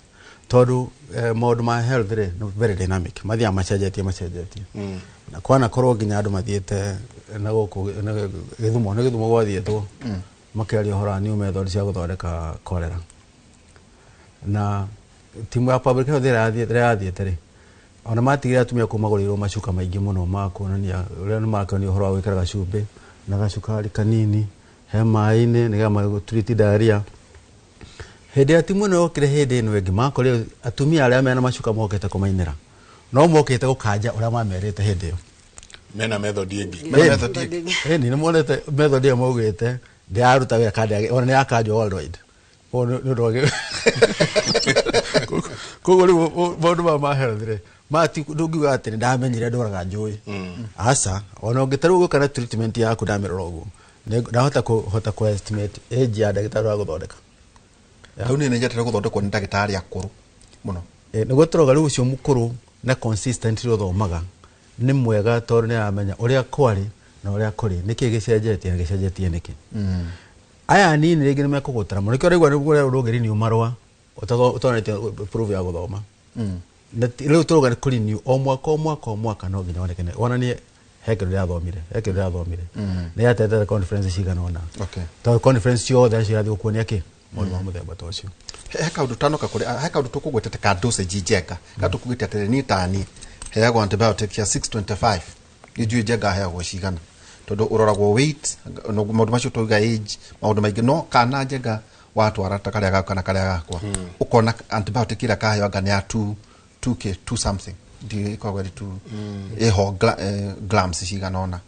tondu maundu ma health ri no very dynamic mathia macenjetie na kwana korwo nginya andu mathiete na guku githumo gwathietwo makiaria horo wa new method cia guthondeka cholera na timu ya public health irathiete ri ona matigire atumia kumagurirwo macuka maingi muno ma kuonania uria ni makonio horo wa gwikara gacumbi na gacukari kanini he mai-ini niga magutreat diarrhea hindi ya timu no kire hindi ino ingi makore atumia aria mena macuka mokete kumainira no mokete gukanja uria mamerite hindi iyo mena method ingi ni monete method iyo maugite ndiaruta wira kandi ona ni akanjwo worldwide no ndoge kogori bodu ma health re mati ndugiuga ati ndamenyire ndoraga njui asa ona ungitaru gukana treatment yaku ndamirora uguo ndahota ku estimate age ya ndagitari wa guthondeka au ni njatira guthondekwo ni ndagitari akuru muno niguo turoga riu ucio mukuru na consistent ruthomaga ni mwega tondu ni amenya uria kwari na uria kuri niki gicenjetie niki aya nini ringi nimekugutara muno kio rigwa niguo urugiri ni umarwa utonete prove ya guthoma riu turoga ni kuri ni o mwaka no nginya wonekane wonanie heke ria thomire ni atete conference cigana ona to conference cio tha cia thio kuonia ki mundu wa muthemba ta ucio heka undu tano kakuri heka undu tukugwetete ka dosage njega gatukugite atire ni tani heagwo antibiotic ya 625 ijue njega heagwo cigana tondu uroragwo weight no maundu macio tuga age maundu maingi no kana njega watu arata karia gakana karia gakwa ukona antibiotic ira kaheo ngani ya 2k 2 something ndi ikwagwa tu eho grams cigana ona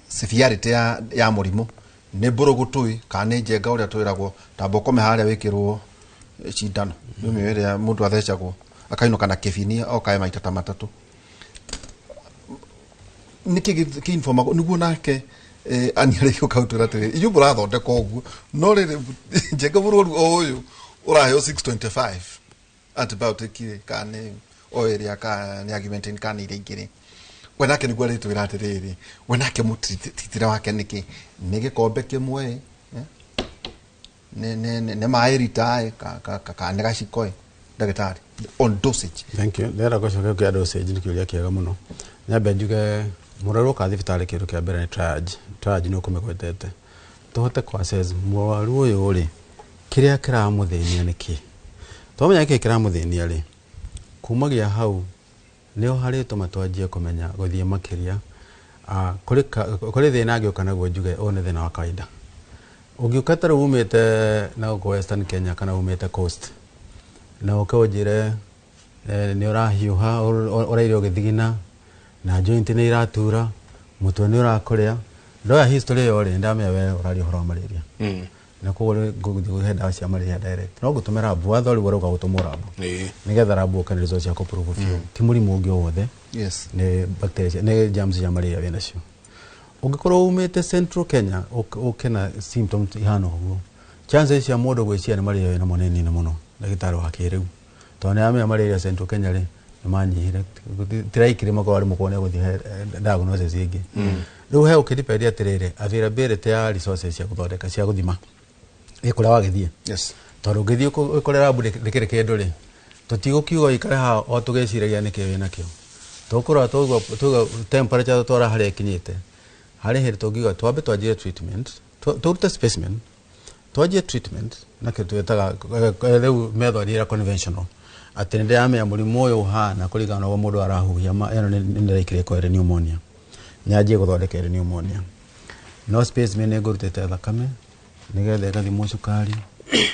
severity ya murimu ne borogotui kana njega uria twiragwo tambokome haria wikirwo cindano mimi ya mundu athecagwo akainoka na kefini okae maita ta matatu niki kinforma niguo nake aniare ko kautura tire iyo burathondeka uguo no riri njega bururu oyu uraheo 625 antibiotic kane oiria ka ni argument in kane ringire wenake niguo ritwira atiriri wenake mutitira wake niki ni gikombe kimwe ne mairitae ka ne gacikoi ndagitari on dosage. Thank you. Ndera gocoka kwa dosage ni kiuria kiega muno nyambe njuge muraru ka thibitari kindu kia mbere ni triage ni ukumegwetete tuhote kwa assess mwaru uyu ri kiria kiramuthenia niki tomenya kiki kiramuthenia ri kumagia hau nio harito matwanjie kumenya guthie makiria kuri thina ngioka naguo njuge one thina wa kawaida ugiukatara umite na uko Western Kenya kana umite coast na ukojire ni urahiuha uraire ugithigina na joint ni iratura mutwe ni urakorea ndoya history yore ndame we urari horo malaria na kugore guhe dawa cia malaria direct no gutumira bwathori wora ugagutumura nigetha rabu kana results ya kuprove fio ti murimu ungi wothe yes ne bacteria ne germs ya malaria wena cio ungikorwo umite Central Kenya ukena symptoms ihano huo chances ya modo gwiciria ni malaria wena moneni na muno ndagitari wa kiriu tone ame malaria Central Kenya ri nimanyihire tiraikire mako ari mukone guthie diagnosis ingi riu he ukidepend atirire availability ya resources cia guthondeka cia guthima ikuria wagithie yes tondu ngithie ukorera lab ndikire kindu ri tutigukiuga ikare ha o tugeciragia niki wina kio tukura tuga temperature twara hari ikinyite hari hiri tugiga twambe twanjie treatment turuta specimen twanjie treatment na kitu etaga riu method ira conventional atende ame ya murimu uyu hana kurigana wa mundu arahuhia eno ni ndaikire ko pneumonia nyaje guthondeka pneumonia no specimen ne gurutete thakame nigetha gathimo cukari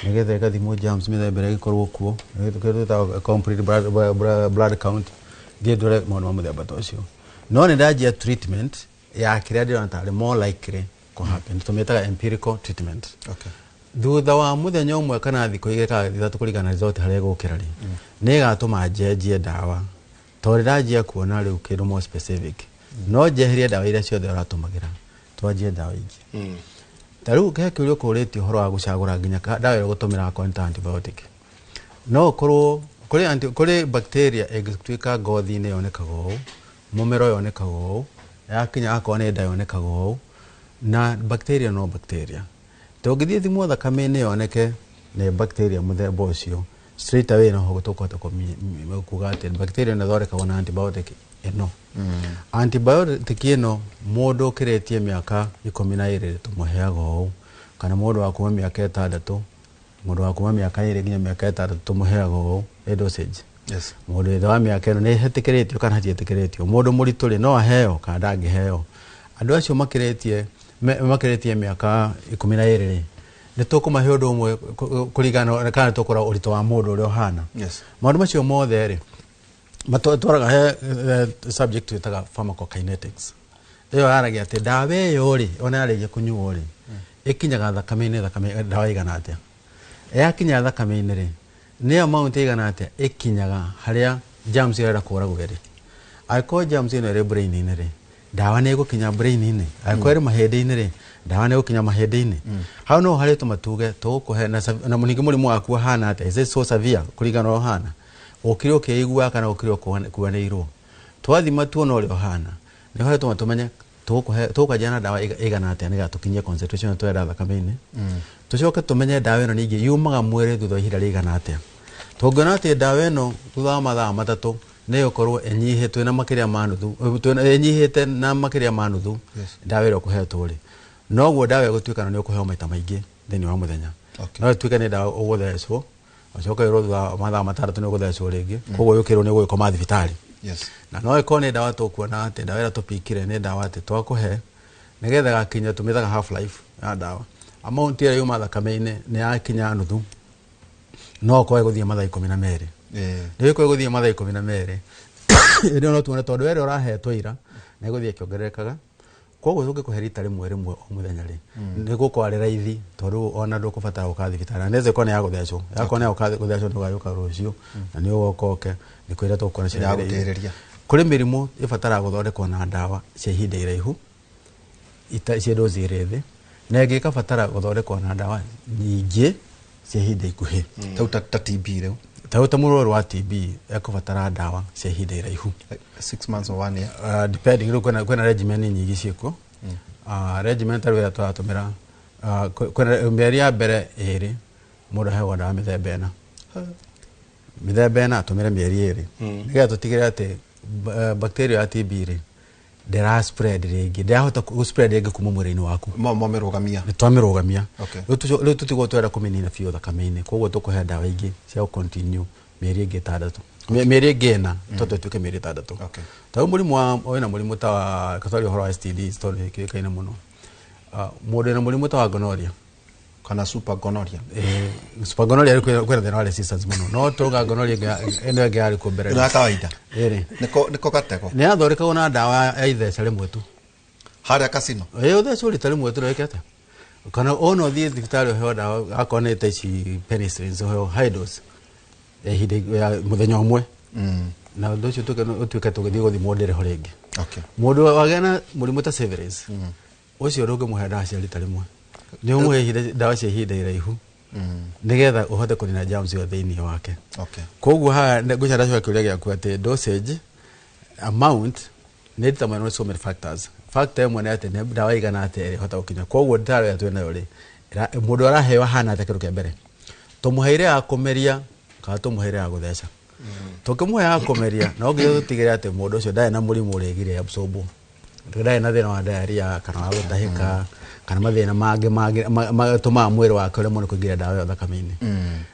nigetha gathimo germs mithembe gikorwo kuo nigetha complete blood count ndire mono muthemba tocio no ni ndajia treatment ya kiria ndirona tari more likely ko happen tumetaga empirical treatment okay thutha wa muthenya umwe kana thiko igeka thatu kurigana result haria gukira ri ni gatuma njenjie dawa tori ndajia kuona riu kindu more specific no njeherie dawa iria ciothe uratumagira twanjie dawa ingi taru ke kiurio kuriti horo wa gucagura nginya dawa ira gutumira kwa antibiotic no kuri bacteria egituika ngothi-ini yonekaga uu mumero yonekaga ũũ yakinya akorwo nĩ nda yonekaga ũũ na bacteria no bacteria tũngĩthiĩ thimwo thakame-inĩ yoneke nĩ bacteria mũthemba ũcio straight away no gũtũkũhota kuga atĩ bacteria nĩ thondekagwo na antibiotic ĩno antibiotic ĩno mũndũ ũkĩrĩtie mĩaka 12 tũmũheaga ũũ kana mũndũ wa kuma mĩaka 6 mũndũ wa kuma mĩaka 2 nginya mĩaka 3 tũmũheaga ũũ dosage yes mũndũ wa mĩaka ĩno nĩ hetĩkĩrĩtio kana hatiĩtĩkĩrĩtio mũndũ mũritũ rĩ no aheo kana ndangĩheo andũ acio makĩrĩtie mĩaka 12 rĩ nĩ tũkũmahe ũndũ ũmwe kũringana kana tũkũra ũritũ wa mũndũ ũrĩa ũhana maũndũ macio mothe rĩ matwaraga he subject twĩtaga pharmacokinetics ĩyo yaragia atĩ ndawa ĩyo rĩ ona yarĩkia kũnyuo rĩ ĩkinyaga thakame-inĩ ndawa ĩigana atĩa yakinya thakame-inĩ rĩ nĩ amount ĩigana atĩa ĩkinyaga harĩa germs ĩrenda kũragwo rĩ angĩkorwo germs ĩno ĩrĩ brain-inĩ rĩ ndawa nĩ ĩgũkinya brain-inĩ angĩkorwo ĩrĩ mahĩndĩ-inĩ rĩ ndawa nĩ ĩgũkinya mahĩndĩ-inĩ hau no harĩ tũmatuge tũgũkũhe na ningĩ mũrimũ waku ũhana atĩa is it so severe kũringana na ũhana ũkĩrĩ ũkĩigua kana ũkĩrĩ ũkuanĩirwo twathima tuona ũrĩa ũhana nĩ harĩ tũmatũmenye tũkwanjia na ndawa ĩigana atĩa nĩgetha tũkinyie concentration twenda thakame-inĩ tũcoke tũmenye ndawa ĩno ningĩ yumaga mwĩrĩ thutha wa ihinda rĩigana atĩa tũngĩona atĩ ndawa ĩno thutha wa mathaa matatũ nĩ ĩgũkorwo ĩnyihĩte na makĩria ma nuthu ĩnyihĩte na makĩria ma nuthu ndawa ĩrĩa ũkũhetwo rĩ noguo ndawa ĩgũtuĩka nĩ ũkũheo maita maingĩ thĩinĩ wa mũthenya no ĩtuĩke nĩ ndawa ũgũthecwo ũcoke wĩrwo thutha wa mathaa matandatũ nĩ ũgũthecwo rĩngĩ koguo ũkĩrwo nĩ ũgũgĩkoma thibitarĩ na no ĩkorwo nĩ ndawa tũkuona atĩ ndawa ĩrĩa tũpikire nĩ ndawa atĩ twakũhe nĩgetha gakinya tũmĩthaga half life ya ndawa amount ĩrĩa yuma thakame-inĩ nĩ yakinya nuthu no ũkorwo ĩgũthiĩ mathaa 12 nĩ ĩkorwo ĩgũthiĩ mathaa 12 ĩrĩa no tuone tondũ ĩrĩa ũrahetwo ira na ĩgũthiĩ ĩkĩongererekaga koguo tũngĩkũhe rita rĩmwe o mũthenya rĩ nĩ gũkorwo arĩ raithi tondũ ona ndũkũbatara gũka thibitarĩ na nĩcio ĩkorwo nĩ ya gũthecwo yakorwo nĩ ya gũthecwo nĩ ũgagĩũka rũciũ na nĩ ũgoka nĩ kwĩra tũkuona ciĩra gũteithĩrĩria kũrĩ mĩrimũ ĩbataraga gũthondekwo na ndawa cia ihinda iraihu cia dozi ĩrĩ thĩ na ĩngĩ ĩkabatara gũthondekwo na ndawa nyingĩ cia ihinda ikuhĩ ta TB rĩu ta mũrwaru wa TB ekũbatara ndawa cia ihinda iraihu 6 months or 1 year depending kwĩna regimen nyingĩ ciĩkuo regimen ta rĩrĩa tũratũmĩra kwĩna mĩeri ya mbere ĩrĩ mũndũ aheagwo ndawa mĩthemba ĩna atũmĩre mĩeri ĩrĩ nĩgetha tũtigĩrĩre atĩ bacteria ya TB rĩ ndĩra spread rĩngĩ ndĩrahota gũ-spread rĩngĩ kuma mwĩrĩ-inĩ waku nĩ twamĩrũgamia rĩu tũtigwo twenda kũmĩnina biũ thakame-inĩ koguo tũkũhe ndawa ingĩ cia gũ-continue mĩeri ĩngĩ 6 mĩeri ĩngĩ 4 tondũ ĩtuĩke mĩeri 3 tondũ wĩna mũrimũ ta wa kathoria ũhoro wa STDs tondũ nĩ kĩũĩkaine mũno mũndũ wĩna mũrimũ ta wa gonorrhea kana super gonorrhea super gonorrhea kwĩna thĩna wa resistance mũno no tũga gonorrhea ĩno ĩngĩ yarĩ kuo mbere ĩno ya kawaida nĩko gatego nĩ yathondekagwo na ndawa ya itheca rĩmwe tu harĩa kasino ũthecwo rita rĩmwe tu rĩkĩte kana ona ũthiĩ thibitarĩ ũheo ndawa akorwo nĩ ta ici penicillins ũheo high dose ya mũthenya ũmwe na ũndũ ũcio ũtuĩke tũgĩthiĩ gũthimwo ndĩrĩho rĩngĩ mũndũ wagĩa na mũrimũ ta severase ũcio ndũngĩmũhe ndawa cia rita rĩmwe nĩ ũmũhe ndawa cia ihinda iraihu nĩgetha ũhote kũnina germs ĩyo thĩinĩ wake koguo haha ngwĩciria ndacoka kĩũria gĩaku atĩ dosage amount nĩ determined so many factors factor ĩmwe nĩ atĩ ndawa igana atĩa ĩrĩhota gũkinya koguo ndawa ĩrĩa twĩnayo rĩ mũndũ araheo hana atĩa kĩndũ kĩa mbere tũmũheire ya kũmeria kana tũmũheire ya gũtheca tũkĩmũhe ya kũmeria no nginya tũtigĩrĩre atĩ mũndũ ũcio ndarĩ na mũrimũ ũrĩgire absorb ndarĩ na thĩna wa diarrhea kana wa gũtahĩka kana mathĩna mangĩ matũmaga mwĩrĩ wake ũremwo nĩ kũingĩria ndawa ĩyo thakame-inĩ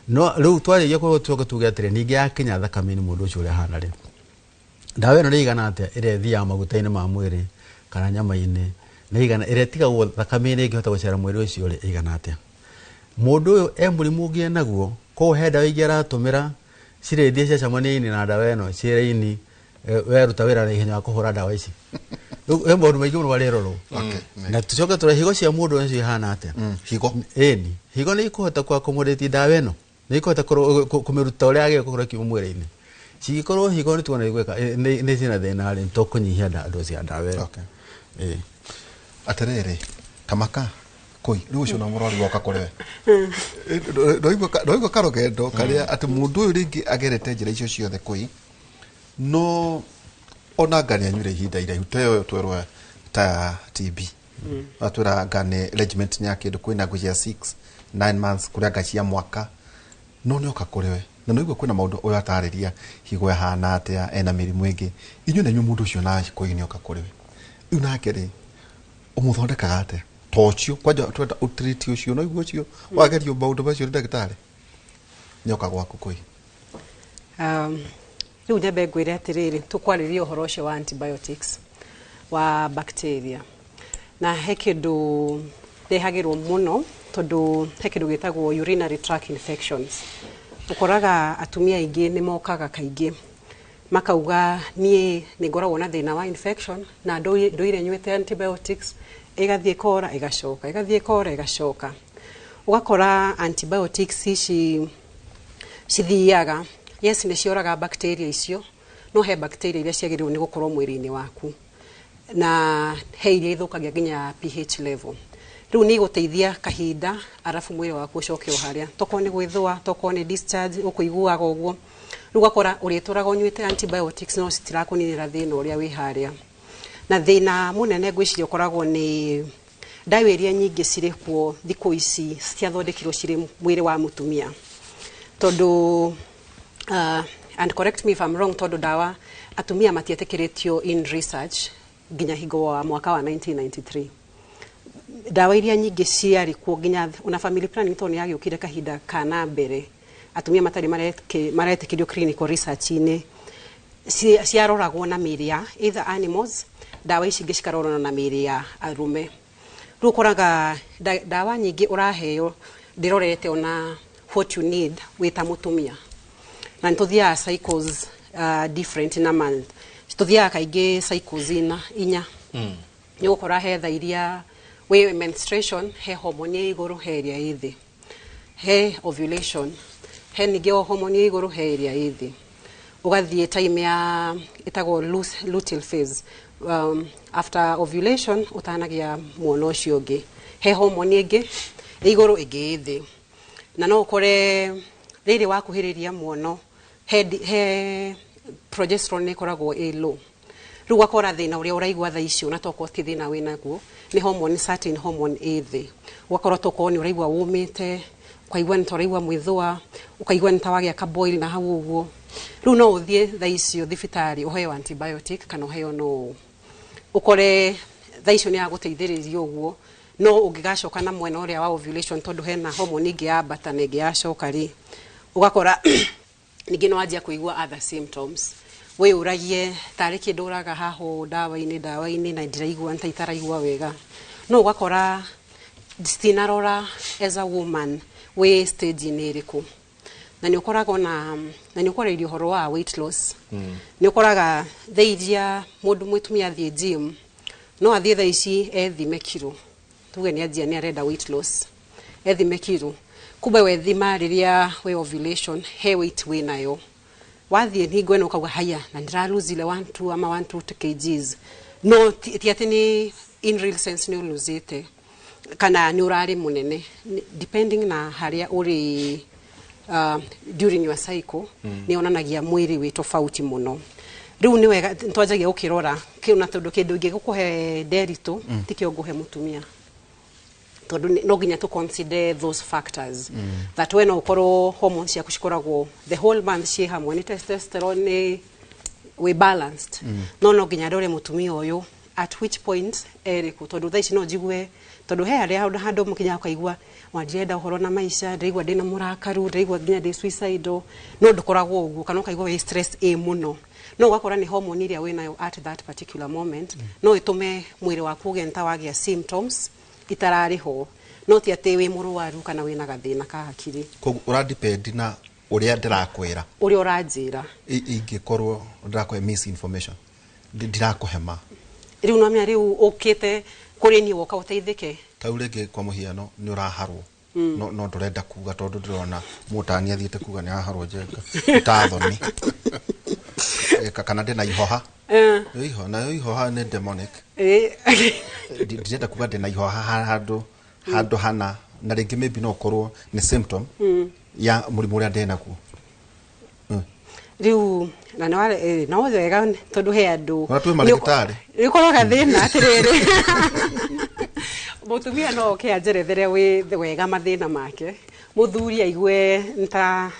no rĩu twarĩkia tũcoke tuge atĩrĩ ningĩ yakinya thakame-inĩ mũndũ ũcio ũrĩa ahana rĩ ndawa ĩno nĩ igana atĩa ĩrĩa ĩthiaga maguta-inĩ ma mwĩrĩ kana nyama-inĩ nĩ igana ĩrĩa ĩtigagwo thakame-inĩ ĩngĩhota gũcera mwĩrĩ ũcio rĩ ĩigana atĩa mũndũ ũyũ mũrimũ ũngĩ naguo koguo he ndawa ingĩ aratũmĩra cirĩthie ciacemania-inĩ na ndawa ĩno ciĩra-inĩ weruta wĩra na ihenya wa kũhũra ndawa ici rĩu maũndũ maingĩ mũno marĩrorwo na tũcoke tũrore higo cia mũndũ ũcio ihana atĩa higo nĩ ikũhota kũ-accommodate ndawa ĩno nĩ ikũhota kũmĩruta ũrĩa agĩrĩirwo kũhũra kiuma mwĩrĩ-inĩ cingĩkorwo higo nĩ tuona nĩ ciĩna thĩna rĩ tũkũnyihia dozi ya ndawa ĩyo atĩrĩrĩ kamaka koi rĩu ũcio na mũrwaru woka kũrĩ we ndoigua karũgendo karĩa atĩ mũndũ ũyũ rĩngĩ agerete njĩra icio ciothe koi no ona ngani anyure ihinda iraihu teyo twerwa ta TB atwira ngane regiment ni yake kwina ngujia 9 months kuria ngachia mwaka no ne okakorewe na noigwa kwina maundu oyo atariria higo hana atia ena mirimu ingi inyu nenyu mundu ucio na hikoini okakorewe unake ri umuthondekaga ate tocio kwaja twenda utriti ucio noigwa ucio wagerio maundu macio ndagitari nyoka gwaku koi riu nyambe ngwire atiriri tukwariria uhoro ucio wa antibiotics wa bacteria na he kindu rehagirwo muno tondu he kindu gitagwo urinary tract infections ukoraga atumia ingi ni mokaga kaingi makauga nie ni ngoragwo na thina wa infection na ndoire nywete antibiotics igathie kora igacoka igathie kora igacoka ugakora antibiotics ici cithiaga yes ni cioraga bacteria icio no he bacteria iria ciagirwo ni gukorwo mwiri-ini waku na he iria ithukagia nginya pH level riu ni guteithia kahinda arafu mwiri waku ucoke o haria toko ni gwithua toko ni discharge ukuiguaga uguo riu gakora urituraga unywite antibiotics no citirakuninira thina uria wi haria na thina munene ngwiciria ukoragwo ni ndawa iria nyingi cirikuo thiku ici ciathondekirwo ciri mwiri wa mutumia tondu and correct me if I'm wrong tondu dawa atumia matietikiritio in research ginya higo wa mwaka wa 1993 dawa iria nyingi ciari kuo ginya una family planning to ni yagiukire kahinda kana mbere atumia matari maretikirio clinical research ine ciaroragwo na miri ya either animals dawa ici ngicikarorana na miri ya arume rukoraga dawa nyingi uraheo ndirorete ona what you need wita mutumia na ntuthia cycles different na month tuthia kaingi cycles inya ni gukora hetha iria we menstruation he hormone iguru heria ithi he ovulation he ningi hormone iguru heria ithi ugathie time ya itago luteal phase after ovulation utanagia mwono ucio ungi he hormone ingi iguru ingi ithi na no ukore riri wa kuhiriria mwono he progesterone ikoragwo low riu wakora thina uria uraigwa tha icio na toko ti thina wina guo ni hormone certain hormone ithi wakora toko ni uraigwa wumite ukaigwa ni uraigwa mwithua ukaigwa ni tawagia ka boil na hau uguo riu no uthie tha icio thibitari uheo antibiotic kana uheo no ukore tha icio ni aguteithiriria uguo no ungigacoka na mwena uria wa ovulation tondu hena hormone ingi ya bata na ingi ya cokari ugakora ningi no anjia kuigwa other symptoms we uragie tari kindu uraga haho dawa-ini na ndiraigwa ntaitaraigwa wega no ugakora stinarora as a woman we stage ni iriku na ni ukoraga na ni ukorerio horo wa weight loss ni ukoraga theiria mundu mwitumia athie gym no athie tha ici ethime kilo tuge ni ajia ni arenda weight loss ethime kilo kumbe wethima riria we ovulation he weight we nayo wathie ni ngwena ukauga haya na ndiraluzile 1-2 ama 1-2 kgs no ti ati ni in real sense ni uluzite kana ni urari munene depending na haria uri during your cycle ni onanagia mwiri wi tofauti muno riu ni wega ntwajagia ukirora kiuna tondu kindu ingi gukuhe derito tikio nguhe mutumia tondu no ginya to consider those factors that when ukoro hormones ya kushikoragwo the whole month she hormone testosterone we balanced no ginya dore mutumia uyu at which point eriku tondu thaici no jigwe tondu he aria handu mukinya kaigwa wandirenda uhoro na maisha ndirigwa ndina murakaru ndirigwa ginya ndi suicidal no ndukoragwo uguo kana kaigwa we stress muno no wakora ni hormone iria winayo at that particular moment no itume mwiri waku ugenta wagia symptoms itarariho no ti ati wi muruaru kana wina gathina ka hakiri ko ura depend na uria ndirakwira uria uranjira ingikorwo ndirakwe misinformation ndirakuhema riu no mia riu ukite kuri ni woka uteithike taurege kwa muhiano ni uraharwo no ndurenda kuga tondu ndirona mutani athiete kuga ni aharwo jenga tathoni kana ndina ihoha iho na ihoha ni demonic ndenda kuga ndina ihoha handu hana na ringi maybe no korwo ni symptom ya murimu uria ndena ku riu na no wega tondu he andu na tu marigitari rikoroga thina atiriri mutumia no ke anjerethere wega mathina make muthuri aigue nta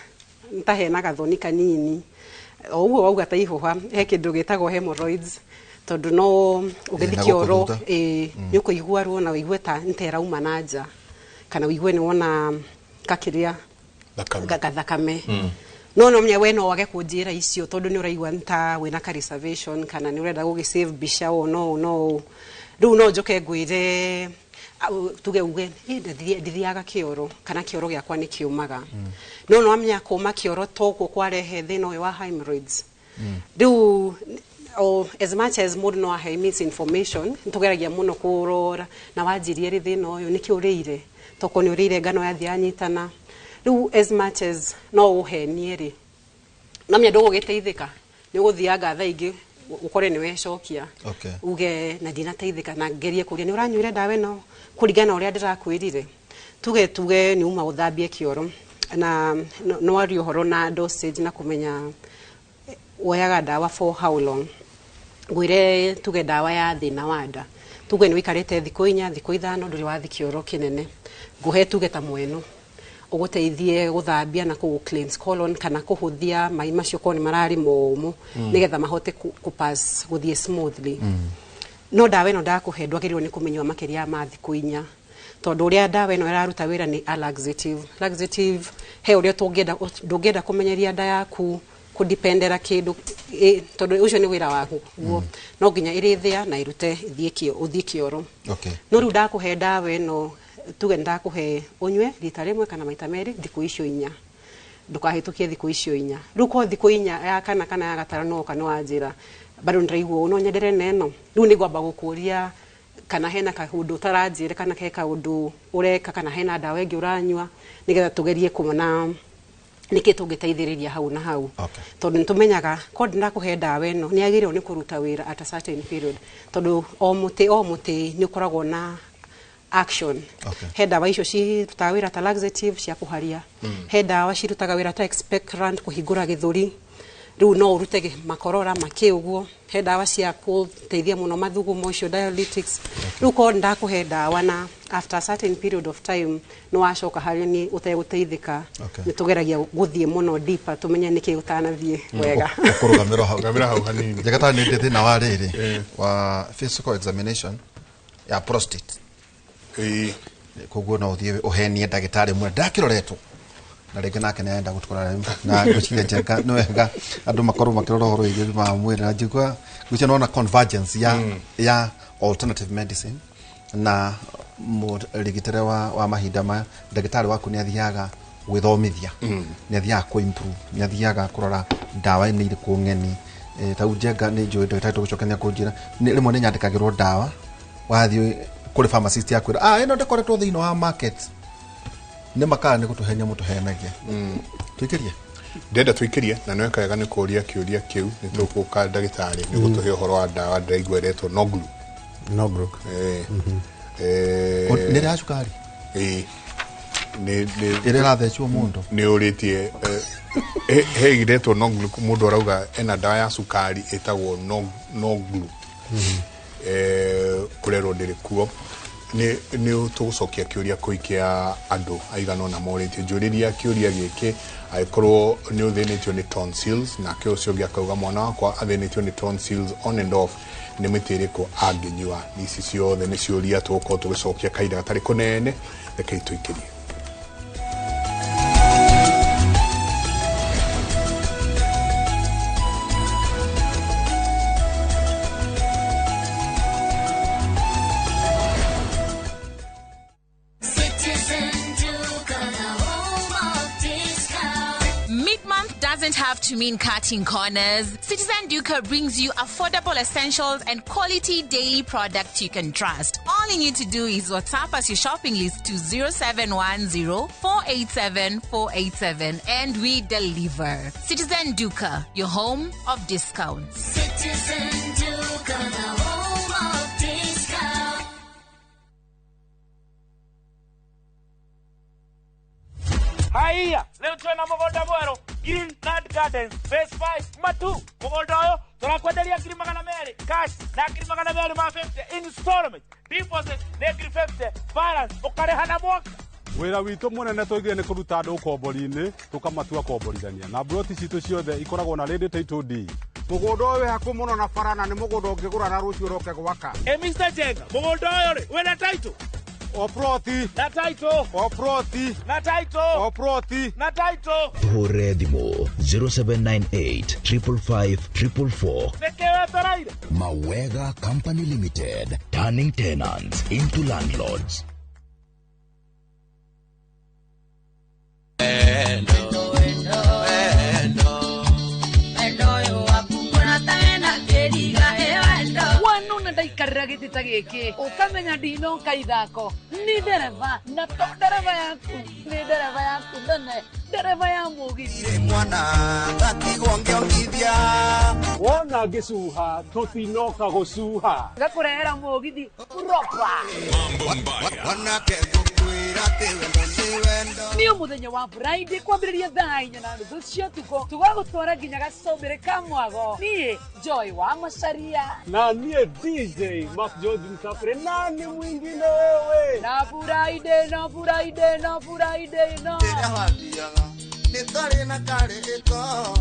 hena gathoni kanini ouo wauga ta ihuha he kindu gitagwo hemorrhoids tondu no ugethi kioro ni kuigua ruo na wigue ta nterauma nanja kana wigue ni wona kakiria thakame no mnya we no wage kunjira icio tondu ni uraigua nta wina ka reservation kana ni urenda gugi save bisha no riu no njoke ngwire tuge uge ndithiaga kioro kana kioro giakwa ni kiumaga no amnya kuma kioro toko kwarehe thina uyu wa hemorrhoids riu as much as mundu no ahe misinformation ntugeragia muno kurora na wanjirie ri thina uyu ni kiurire toko ni urire ngano yathi anyitana riu as much as no uhenie ri na mya ndogo giteithika ni guthianga tha ingi ukore ni wecokia uge na dina teithika na ngerie kuria ni uranyuire dawa no kuringana uria ndirakwirire tuge ni uma uthambie kioro na no ari uhoro na dosage na kumenya woyaga dawa for how long gwire tuge dawa ya thina wanda tuge ni wikarite thiko 4 thiko 5 nduri wathi kioro kinene nguhe tuge ta mweno uguteithie guthambia na ku cleanse colon kana kuhuthia mai macio ko ni marari momu nigetha mahote ku pass guthie smoothly no dawa no ndakuhe ndwagirwo ni kumenywa makiria ma thiko 4 tondu uria dawa no iraruta wira ni laxative he uria tungenda kumenyeria nda yaku kudependera kindu tondu ucio ni wira waku no nginya irithia na irute uthie kioro no ru ndakuhe dawa no tuge ndakuhe unywe rita rimwe kana maita meri thiko icio 4 ndukahitukie thiko icio 4 ruko thiko 4 ya kana ya gatara no kana wanjira bado ndiraigwo no nyendere neno riu ni gwamba gukuria kana hena kaundu taranjire kana ke kaundu ureka kana hena dawa ingi uranywa nigetha tugerie kumona niki tungiteithiriria hau na hau tondu nitumenyaga ko ndakuhe dawa eno ni agirwo ni kuruta wira at a certain period tondu o muti ni ukoragwo na action he dawa icio cirutaga wira ta laxative cia kuharia he dawa cirutaga wira ta expectorant kuhingura githuri riu no urute makorora makiuguo he dawa cia kuteithia muno mathugumo icio dialytics riu ko ndakuhe dawa na after a certain period of time no wacoka hari ni uteguteithika ni tugeragia guthie muno deeper tumenye niki utanathie wega kurugamira hau hanini jagata ni ndete na wariri wa physical examination ya prostate koguo no uthie uhenie ndagitari mwe ndakiroretwo na rege nake naenda gutukora na guciria njeka no wega andu makorwo makirora horo igi ma mwiri na njigwa gucia no na convergence ya alternative medicine na rigitere wa mahinda ma ndagitari waku ni athiaga gwithomithia ni athiaga ku improve ni athiaga kurora dawa ni iri ku ngeni ta ujenga ni njui ndagitari tugucokania kunjira ni rimwe ni nyandikagirwo dawa wathi kuri pharmacist yakwira ino ndekoretwo thiino wa market ne makara ni gutuhenya mutuhenagia twikirie ndenda twikirie na no ekaga ni kuria kiuria kiu ni tukuka ndagitari ni gutuhe horo wa dawa ndaigweretwo noglu ni ra cukari ni ire rathechwo mundu ni uritie he iretwo noglu mundu arauga ena dawa ya cukari etagwo noglu kurero ndiri kuo ni tugucokia kiuria kuikia andu aigano na morite njuriria kiuria giki aikorwo ni uthinitio ni tonsils na kio cio giakauga mwana wakwa athinitio ni tonsils on and off ni mitiriko anginyua nisi ciothe ni ciuria tuko tugicokia kaida gatari kunene reke tuikirie Have to mean cutting corners. Citizen Duca brings you affordable essentials and quality daily products you can trust. All you need to do is WhatsApp us your shopping list to 0710-487-487 and we deliver. Citizen Duca, your home of discounts. Citizen Duca, the home of discounts. Haya, leo tuna mgoda mwero. Greenland Gardens Phase 5 Matu mugunda uyu turakwenderia ngiri magana meri cash na ngiri magana meri ma 50 installment deposit na ngiri 50 balance ukareha na mwaka wira witu munene twigire ni kuruta andu ukombori-ini tukamatua komborithania na broti citu ciothe ikoragwo na ready title deed mugunda uyu haku muno na farana ni mugunda ungigura na rucio roke gwaka Mr. Jenga mugunda uyu ri wina title oproti na title oproti na title oproti na title Hore Thimo 0798 555 444. Sekewe taraire Mawega Company Limited, turning tenants into landlords. Wanu ndaikarira gitita giki ukamenya ndino kaithako ni dereva na to dereva yaku ni dereva yaku ndone dereva ya mugithi mwana gatigwo ngiongithia wona ngĩcuha tũtinoka gũcuha gakurehera mugithi propa wanake ngũkwĩra atĩ wendo nĩ wendo nĩ mũthenya wa Friday kwambĩrĩria thaa 4:30 cia ũtukũ tũgagũtwara nginya gacũmbĩrĩ ka mwago niĩ Joy wa Macharia na niĩ DJ Mark George Msafiri na ni mwingine wewe na Friday no ndĩrahatiaga nĩ twarĩ na karĩko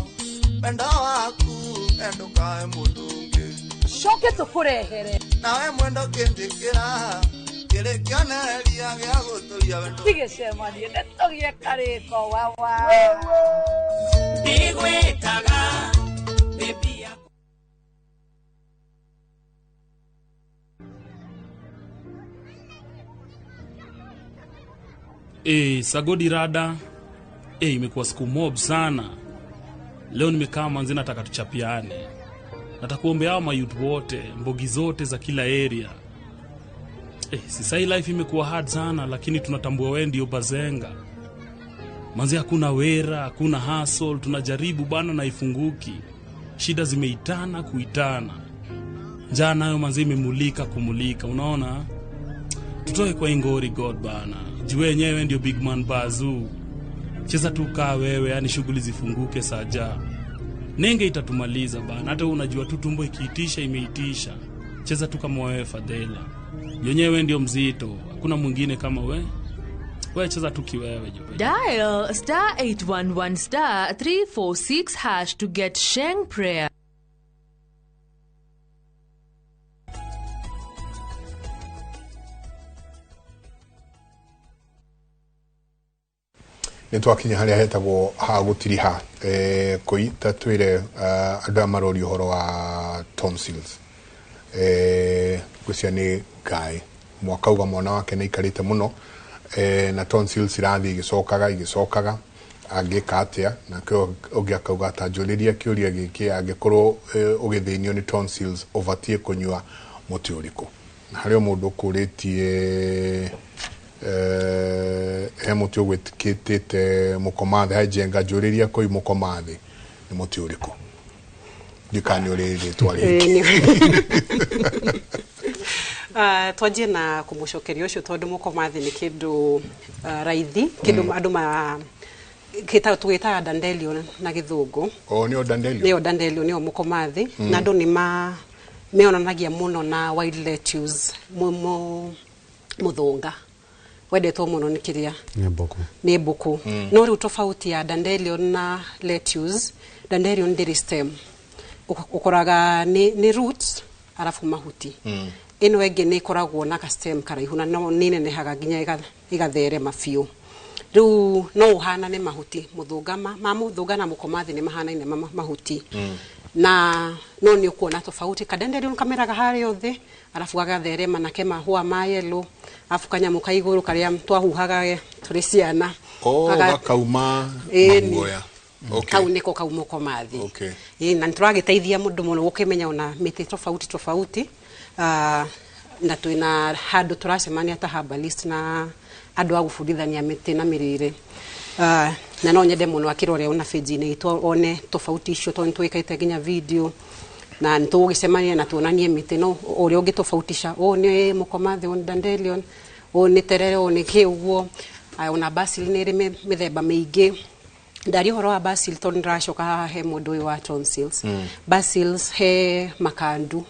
wendo waku endũkae mũndũ ũngĩ coke tũkũrehere nawe mwendo kĩnjĩkĩra kĩrĩ kĩonereria gĩa gũtũria wendo tigĩcemanie nĩtũgĩe karĩko wawa ndigwĩtaga bĩbia Sagodi rada imekuwa siku mob sana. Leo nimekaa manzi nataka tuchapiane. Nataka kuombea hao mayouth wote, mbogi zote za kila area. Sasa hii life imekuwa hard sana lakini tunatambua wewe ndio bazenga. Manzi hakuna wera, hakuna hustle, tunajaribu bana na ifunguki. Shida zimeitana kuitana. Njaa nayo manzi imemulika kumulika, unaona? Tutoe kwa ingori God bana. Jue wenyewe ndio big man Bazoo. Cheza tu kaa wewe, yani shughuli zifunguke saja. Nenge itatumaliza bana. Hata unajua tu tumbo ikiitisha imeitisha. Cheza tu kama wewe Fadela. Yenyewe ndio mzito. Hakuna mwingine kama wewe. Wewe cheza tu kiwewe jobe. Dial *811*346# to get Sheng prayer. nitwakinya haria hetagwo ha gutiriha kuita twire andu amarori uhoro wa tonsils gucia ni Ngai mwaka uga mwana wake ni ikarite muno na tonsils irathi igicokaga angika atia na kyo ugiakauga ta njuriria kiuria giki angikorwo ugithinio ni tonsils ovatie kunywa muti uriku na hario mundu kuritie muti ugwitikitite mukomathe hajenga njuriria koi mukomathe ni muti uriku ndikani uriri twari twaje na kumucokeria ucio tondu mukomathe ni kindu raithi kindu andu ma kita tuita dandelion na githungu ni dandelion ni mukomathe na andu ni meonanagia muno na wild lettuce muthunga wedetwo muno ni kiria ni mbuku no riu tofauti ya dandelion na lettuce dandelion ndiri stem ukoraga ni roots arafu mahuti ino enge ni koragwo na ka stem karaihu na ni nenehaga nginya igatherema fiu riu no uhana ni mahuti muthunga muthunga na mukomathi ni mahanaine mahuti na no ni ukuona tofauti kadendelion kameraga hari othe arafu gagatherema na kema hua ma yellow afu kanyamu ka iguru karia twahuhaga turi ciana kauma muoya kau niko kaumo komathi na nturagiteithia mundu muno gukimenya ona miti tofauti na twina handu turacemania ta herbalist na andu agufundithania miti na mirire na no nyende muno akirore ona page-ini itu one tofauti icio to nitwikaite nginya video na nitugicemania na tuonanie miti no uri ungi tofautisha ni mukomathi on dandelion ni terere ni kiuguo ona basil ni ri mithemba mingi ndari horo wa basil ton rashoka he mundu wa tonsils basils he makandu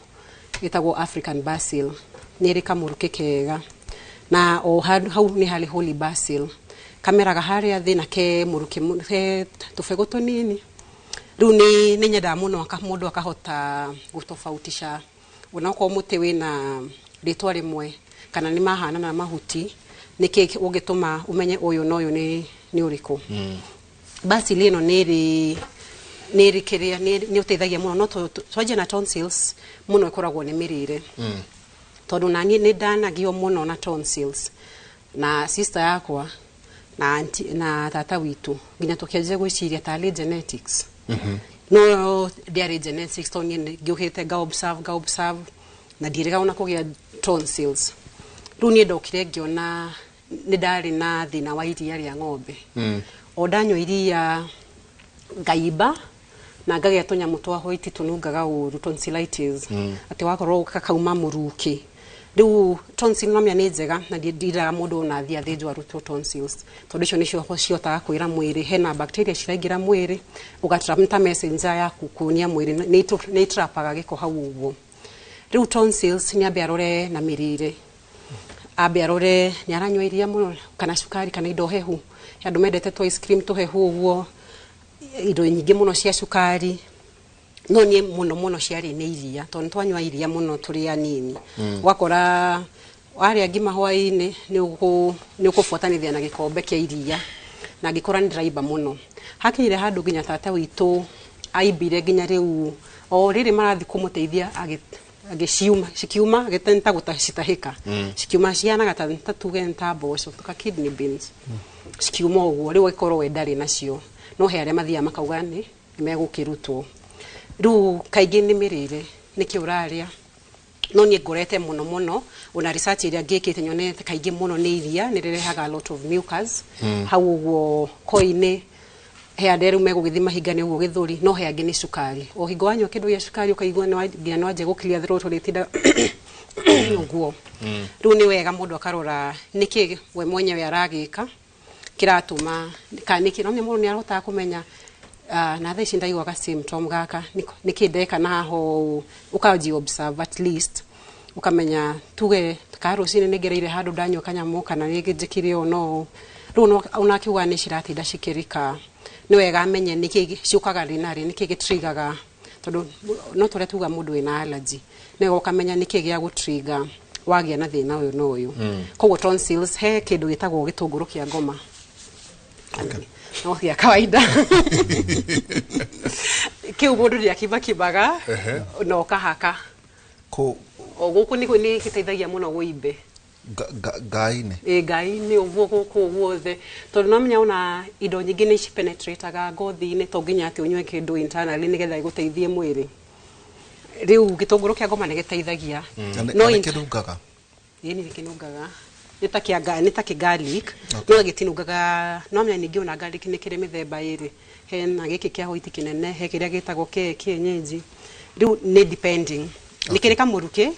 itagwo African basil niri kamuruke kega na o hau ni hali holy basil kamera gaharia thina ke muruke he tufego tonini runi ni nyenda muno akamundu akahota gutofautisha unako muti wina ritwa rimwe kana ni mahana na mahuti niki ugituma umenye uyu no uyu ni uriku basil ino niri kiria ni uteithagia muno no twaje na tonsils muno ikoragwo ni mirire tondu nani ni danagio muno na tonsils na sister yakwa na tata witu nginya tukiaje gwiciria tali genetics no there genetics toni ngiuhite ga observe na direga una kugia tonsils runi ndokire ngiona ni ndari na thina wa iria ria ng'ombe o danyo iria ngaiba na ngagia tunyamu twa hoiti tunungaga uru tonsillitis ati wakorwo kakauma muruki riu tonsil no mia ni njega na ndira mundu na thia thijwa ruto tonsils tondu icio nicio ciotaga kwira mwiri hena bacteria ciraingira mwiri ugatrapta messenger ya kukunia mwiri ni trapaga giko hau uguo riu tonsils ni abiarore na mirire abiarore ni aranywa iria muno kana sukari kana indo hehu yandu mendete to ice cream to hehu uguo indo nyingi muno cia sukari no ni muno ciari ni iria tondu twanywa iria muno turi anini wakora wari ngima hwaini ni ukufuatanithia na gikombe kia iria na gikora ni draiba muno hakire handu ginya tata witu aibire ginya riu o riri marathi kumuteithia sikiuma getenta gutahika sikiuma ciana gatanta tugenta boco tuka kidney beans sikiuma uguo riu ikorwo wedari nacio no he aria mathia makauga ni megukirutwo riu kaingi ni mirire niki uraria no ni ngorete muno una research iria ngikite nyonete kaingi muno ni iria ni rirehaga a lot of mucus hau uguo koine he aderu megugithima hingane uguo githuri no he angi ni sukari o hingo wanyo kindu ya sukari ukaigua no ngia no anje gukilia throat ritinda uguo riu ni wega mundu akarora niki we mwenyewe aragika kiratuma kaniki no mundu ni arota kumenya na thaici ndaigwa ga symptom gaka nikindeka naho ukaji observe at least ukamenya tuge karocine nigereire handu danyo kanyamu kana nigijikire ono runo una kiuga ni ciratinda cikirika ni wega amenye niki ciukaga rinari niki gitriggaga tondu no tore tuga mundu ina allergy ni ukamenya niki gia gutrigger wagia na thina uyu no uyu koguo tonsils he kindu gitagwo gitunguru kia ngoma no ya kawaida kiu mundu ria kibaga no kahaka ko oguku ni kiteithagia muno guimbe gaine uguo guku guothe tondu no menya una indo nyingi ni penetrataga ngothi-ini to nginya ati unywe kindu internally nigetha iguteithie mwiri riu gitunguru kia ngoma ni giteithagia no kinungaga ni kinungaga nita garlic no gitinungaga no menya ningi una garlic ni kire mithemba iri hena giki kia hoiti kinene he kiria gitagwo kienyeji riu ni depending nikire kamuruke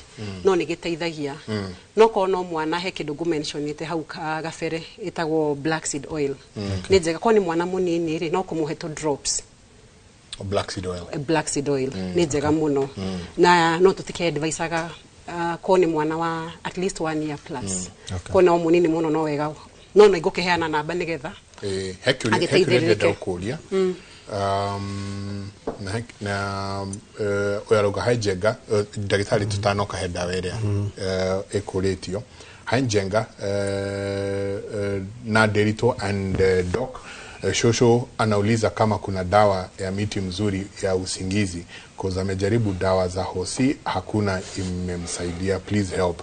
no ni giteithagia no kono mwana he kindu go mentionite hau gabere itagwo black seed oil ni njega ko ni mwana munini ri no kumuhe to drops black seed oil ni njega muno na no tutike advice ko ni mwana wa at least 1 year plus ko no munini muno no wega no no igukiheana namba nigetha hekuri kuria na oyaruga hajenga ndagitari tutano kahenda weria ekuritio hajenga na Derito and Doc Shosho anauliza kama kuna dawa ya miti mzuri ya usingizi cause amejaribu dawa za hosi hakuna imemsaidia, please help.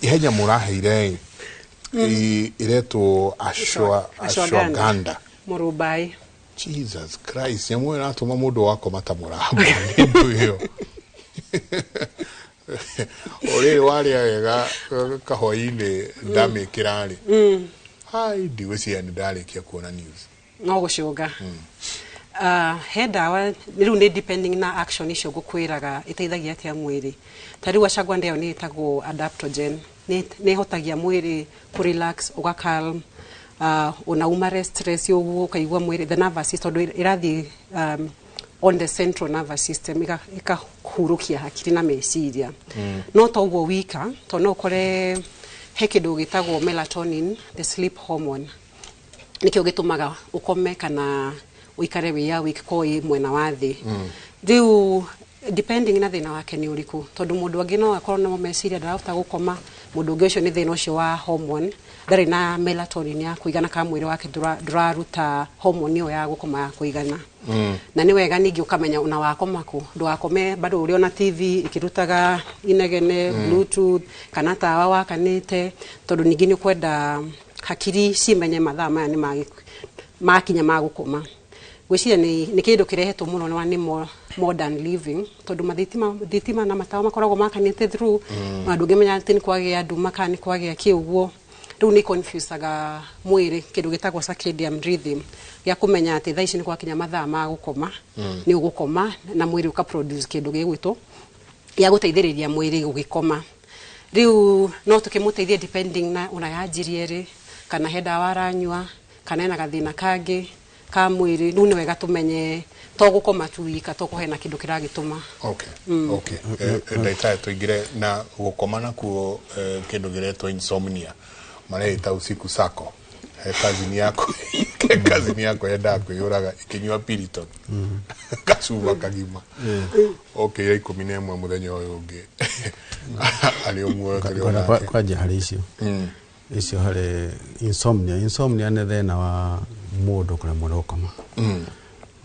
Henya muraheire ireto ashwagandha murubai. Jesus Christ, yamwe natuma mundu wako matamuramba ndu hiyo ore wale wega kahoine ndame kirari hai ndiwesi ndale kia kuona news no gushuga he dawa riu ni depending na action icio gukwiraga iteithagia atia mwiri tari wacagwa ndio ni itagwo adaptogen ni hotagia mwiri ku relax uga calm unauma stress yoguo kaigua mwiri the nervous system irathi on the central nervous system ikahurukia hakiri na meciria no toguo wika to no kore he kindu gitagwo melatonin the sleep hormone nikio gitumaga ukome kana uikare wia wikoi mwena wa thi riu depending na thina wake ni uriku tondu mundu angi no akorwo na meciria ndarahota gukoma mundu ungi ucio ni thina ucio wa hormone ndari na melatonin ya kuigana ka mwiri wake nduraruta hormone yo ya gukoma ya kuigana na ni wega ningi ukamenya una wakoma ku ndugakome bado uri ona TV ikirutaga inegene bluetooth kana tawa wakanite tondu ningi ni kwenda hakiri cimenye mathaa maya ni makinya magukoma gwiciria ni kindu kirehetwo muno ni modern living tondu mathitima na matawa makoragwo makanite through andu ngemenya ati ni kwage andu makani kwage kiuguo riu ni confuseaga mwiri kindu gitagwo circadian rhythm ya kumenya ati thaici ni kwakinya mathaa ma gukoma ni ugukoma na mwiri uka produce kindu gigwitwo ya guteithiriria mwiri ugikoma riu no tukimuteithia depending na una yajirie ri kana heda waranywa kana ena gathina kangi ka mwiri riu ni wega tumenye to gukoma tu wika to kuhena kindu kiragituma okay ndaita tuingire na gukoma na kuo kindu giretwo insomnia mareita usiku sako kazini yako yenda kuyuraga ikinywa piriton kasuba kagima okay 11 muthenya uyu ungi ali umwe kwa jahali icio hari insomnia ne thina wa mundu kure mundu koma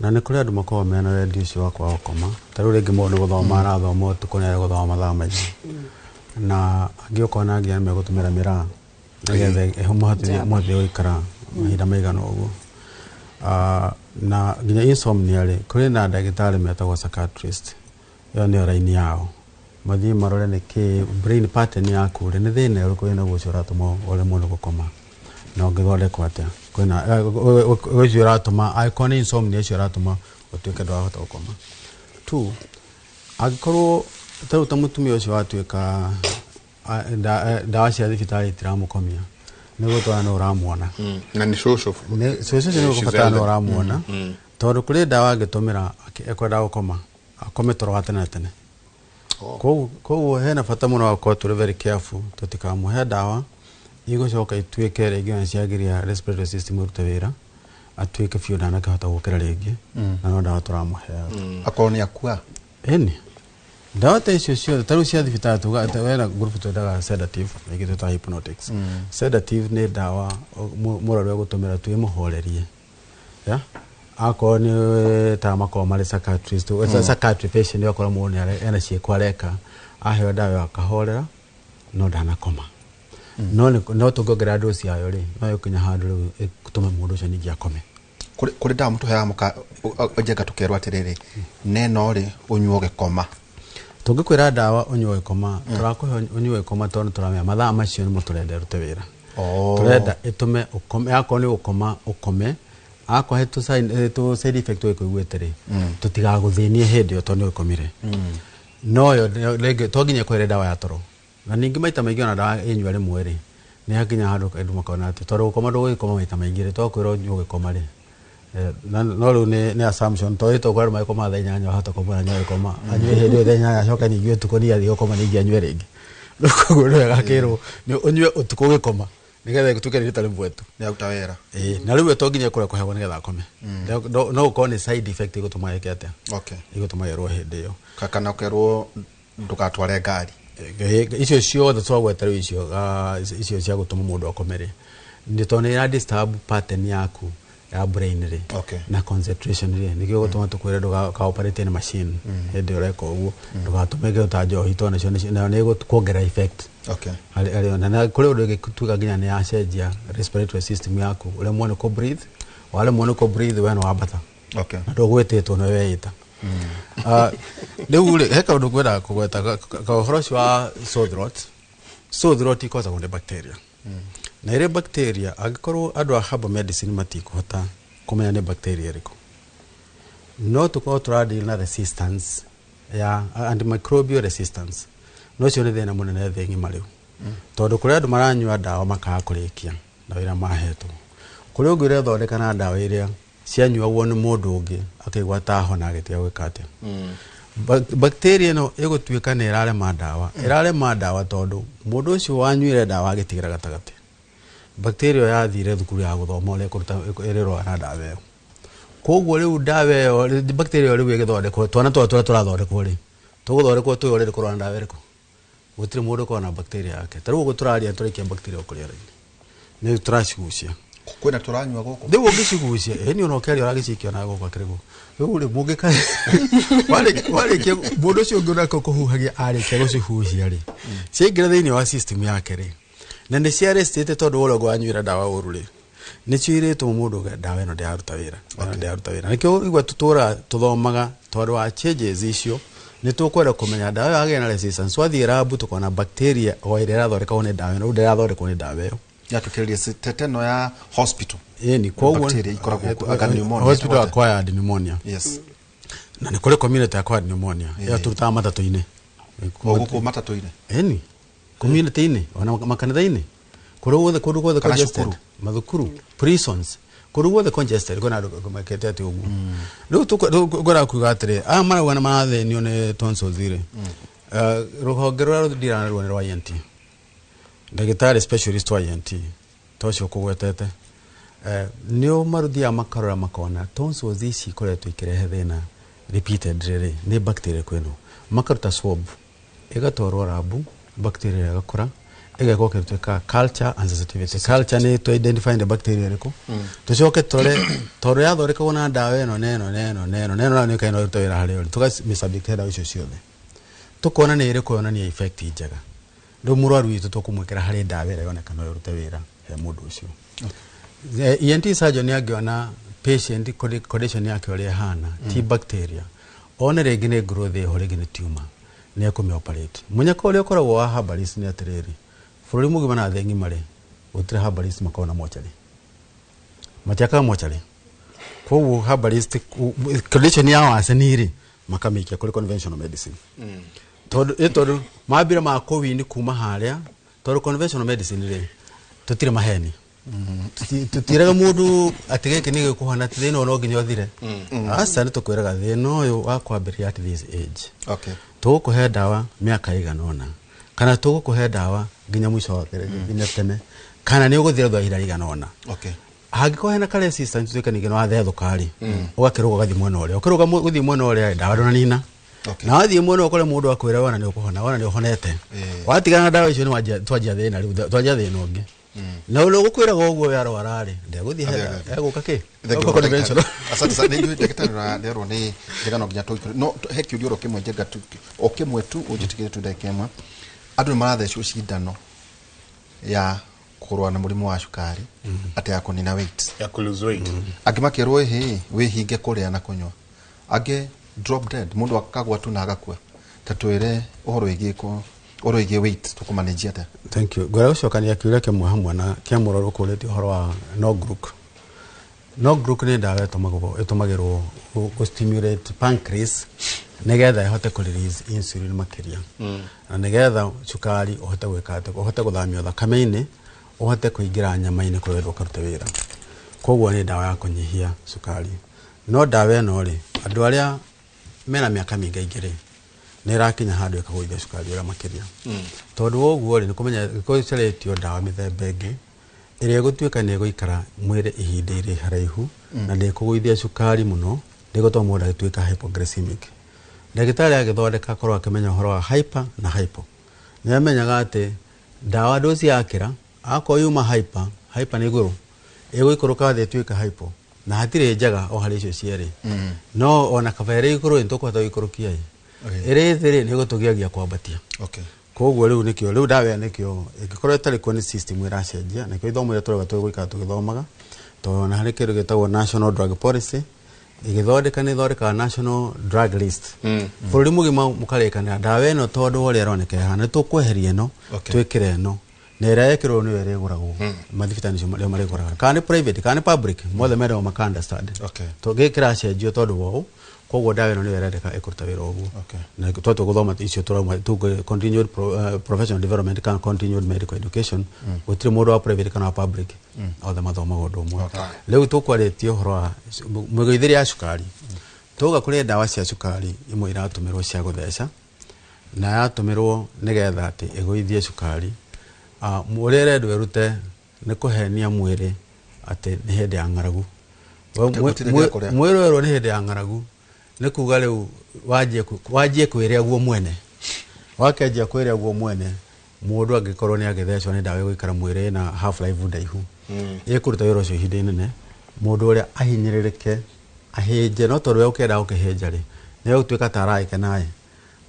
na ne kure andu makoma mena radio cio wakwa gukoma taru ringi mundu guthoma arathoma tukonere guthoma mathaa maingi na angiokona angia megutumira miraa ngethe ehomahatithia mwathi oikara mahinda maigana uguo na nginya insomnia ri kuri na ndagitari metagwo psychiatrist yo ni raini yao mathi marore ni ki brain pattern yaku ri ni thina uriku ina gucio ratuma ole mundu gukoma no ngithole kwatia kwina gucio ratuma icon insomnia cio ratuma utuike ndwahota gukoma tu agikorwo taruta mutumia ucio watuika dawa cia thibitari tiramukomia nigo twana uramuona na ni social ni gukatana uramuona tondu kuri dawa agitumira ekwenda gukoma akome toro gatene tene ko hena fata muno ko turi very careful tutikamuhe dawa igucoka ituike ringi ciagiria respiratory system urutawira atuike fiu na nakahota gukira ringi na no dawa turamuhe akorwo akua eni dawa ta icio taru cia thibitari tugatawera group tudaga sedative igito ta hypnotics sedative ni dawa murarwe gutumira tu imuhorerie ya ako ni ta makoma mari psychiatrist psychiatrist patient yakora muone ena ciekwa reka aheo dawa akahorera no dana koma no tugogera dosi ayo ri no yokinya handu gutuma mundu ucio ningi akome kuri dawa mutu hea muka ojega tukerwa atiriri neno ri unyuoge koma tungikwira dawa unyuoge koma turakuhe unyuoge koma tondu turamya mathaa macio ni muturende rute wira turenda itume ukome akoni ukoma ukome akwa hetu side effect we kuigweteri tutigaguthinie hindi yo tondu ukomire no yo lege toginya kwere dawa ya toro na ningi maita maingi ona dawa enywa ri mweri ni hakinya handu kandu makona ati toro ukoma ndo gikoma maita maingi ri to kwira unyuoge koma ri no ru ni assumption to ito kwara mai koma tha nyanya hata koma nyanya koma anywe hindi tha nyanya coka ningi utuko ni athi koma ningi anywe ringi nduko ndo gakiro ni unywe utuko gikoma nigetha gutuke ritale mwetu ni autawera na riu toginya kura kuhewa nigetha akome no ukone side effect igutuma yekete igutuma yerwo hindi yo kana ukerwo ndukatware ngari icio ciothe twagwetera icio cia gutuma mundu akomere nditone ya disturb pattern yaku ya brain ri na concentration ri nikio gutuma tukwire ka operate in machine hindi ureko uguo ndugatumege utajo hito na cio ni kuongera effect ali na kule ndo gituga ginya ni acenjia respiratory system yaku ule muone ko breathe wale muone ko breathe wena wabata ndo gwetetwo no weita Deule heka undu kwenda kugweta ka uhoroci wa sore throat ikoza kunde bacteria na ile bacteria agikorwo andu a herbal medicine matikuhota kumenya ni bacteria riko no tuko turadi na resistance ya antimicrobial resistance no cio ni thina munene thingi mariu tondu kuri andu maranyua dawa makaga kurikia na wira mahetwo kuri ugire thondeka na ndawa iria cianyuagwo ni mundu ungi akaigwa ta hona agitia gwikate bacteria no igutuika ni irare ma ndawa tondu mundu ucio wanyuire ndawa agitigira gatagati bacteria yathire thukuru ya guthoma ule kuruta iriro na ndawa iyo koguo riu ndawa iyo bacteria riu igithondekwo twana turathondekwo ri tuguthondekwo tu ri kurwa ndawa iriko gutire mundu ko na bacteria yake tariu guturaria turikia bacteria okuriara ni turacigucia kwena turanywa goko ndiwo ngicigucia ni ono keri oragicikio na goko akirigo uri mugika wale ke mundu cio ngona ko kuhuhagia ari ke gucihucia ri ciingira thiini wa system yake ri na ni cia restate tondu ule gwanyuira ndawa uru ri ni ciiritwo mundu ndawa ino ndiaruta wira nikio igwa tutura tuthomaga tondu wa changes icio ni tukwenda kumenya ndawa yage na resistance wathi rabu tukona bacteria o ire rathoreka one ndawa ino ndirathoreka one ndawa iyo yatukiria teteno ya hospital ni kwa bacteria ikoragwo pneumonia hospital acquired pneumonia yes na ni kule community acquired pneumonia ya turuta matatu-ini guku matatu-ini ni community-ini ona makanitha-ini kuri guothe congested mathukuru prisons kuri guothe congested kona makete ati ugu riu tukora kuga atiri marauga na marathenio ni tonsils ire ruhonge rwa ndirana rwa ENT ndagitari specialist wa ENT tocio kugwetete nio maruthia makarora makona tonsils ici koretwo ikirehe thina repeated riri ni bacteria kweno makaruta swab igatorwo rabu bacteria igakura igako kiruteka culture and sensitivity culture ni to identify the bacteria riko tucoke tore yathoreka wona ndawa eno neno ni kaino rutawira hari ori tukamisabike ndawa icio ciothe tukona ni iri kuonania effect njega ndo murwaru witu tukumwikira hari ndawa ira yonekana yorute wira he mundu ucio ENT surgeon yagiona patient condition yake ori hana ti bacteria one regi ni growth ho regi ni tumor ni akumi operate munyako uri ukoragwo wa herbalist ni atiriri fururi mugima na thengi mare utire herbalist makona mochari matiaka mochari koguo herbalist condition ya waseniri makamikia kuri conventional medicine todo mabira makowini kuma haria todo conventional medicine ri tutire maheni tutiraga mundu atigeke nige kuhana thina no nginya othire asa ni tukwiraga thina uyu wa kwambiria at this age okay tukuhe dawa miaka iganona kana tukuhe dawa nginya mwisho wa nginya tene kana ni uguthira thwa ira iganona okay hagiko hena kale resistance tuka nige no athe thukari ugakiruga gathi mwena uria ukiruga guthi mwena uria dawa ndona nina na wathi mwena ukore mundu akwira wana ni ukuhona wana ni uhonete watigana dawa icio ni wajia twajia thina riu twajia thina ungi na ule gukwira goguo yaro warari ndeguthi he guka ki conventional asante sana ni daktari na lero ni ndegano nginya tuikore no he kiurio kimwe njenga tu okimwe tu ujitikire tu ndekema andu marathecwo cindano ya kurwa na murimu wa cukari ati ya kunina weight ya lose weight agimakirwo wihinge kuria na kunywa age drop dead mundu akagwa tu na agakua tatwire uhoro igiko oro ige weight tukumanage ata thank you gora ucokania kiuria kimwe hamwe na kia muroro kureti horo wa no group ni ndawa itumagirwo go stimulate pancreas negetha ihote ku release insulin makiria na negetha cukari uhote gwikate uhote guthamio thakame-ini uhote kuingira nyama-ini kurwenda ukarute wira koguo ni ndawa ya kunyihia cukari no ndawa eno ri andu aria mena miaka mingi ingiri ni rakinya handu ikaguithia cukari ura makiria tondu uguo ri ni kumenya ko ceretio ndawa mithemba ingi iria gutuika ni guikara mwire ihinda iri haraihu na ni kuguithia cukari muno ni gutwa mundu agituika hypoglycemic ndagitari agithondeka korwo akimenya horo wa hyper na hypo ni amenyaga ati ndawa dosi yakira ako yuma hyper ni guru iguikuruka thi tuika hypo na hatire njaga o hari icio cieri no ona kabere iguru ntukwata ikurukia ere thiri ni gutugiagia kwambatia okay koguo riu nikio riu dawa nikio igikorwo itari ko ni system iracenjia nikio ithomo ira turaga twigwika tugithomaga to na hari kindu gitagwo national drug policy igithondeka ni thondeka national drug list bururi mugima mukarikana dawa eno tondu uri aroneka hana tukweheria no twikire no na ira yekirwo ni were guragwo mathibitani cio maria mariguraga kana private kana public mothe mero makanda study okay to gikira cenjio tondu wo koguo ndawa ĩno nĩyo ĩrendeka ĩkũruta wĩra ũguo na twatũ gũthoma icio tũrauma continued professional development kana continued medical education gũtirĩ mũndũ wa private kana wa public othe mathomaga ũndũ ũmwe rĩu tũkwarĩtie ũhoro wa mĩgũithĩre ya cukari tuga kũrĩ ndawa cia cukari imwe iratũmĩrwo cia gũtheca na yatũmĩrwo nĩgetha atĩ ĩgũithie cukari ũrĩa ĩrendwo ĩrute nĩ kũhenia mwĩrĩ atĩ nĩ hĩndĩ ya ng'aragu mwĩrĩ werwo nĩ hĩndĩ ya ng'aragu nĩ kuga rĩu wanjie kwĩrĩa guo mwene wakenjia kwĩrĩa guo mwene mũndũ angĩkorwo nĩ agĩthecwo nĩ ndawa gũikara mwĩrĩ na half life ndaihu ĩkũruta wĩra ũcio ihinda inene mũndũ ũrĩa ahinyĩrĩrĩke ahĩnje no tondũ we ũkĩenda gũkĩhĩnja rĩ nĩ gũtuĩka ta araĩke naye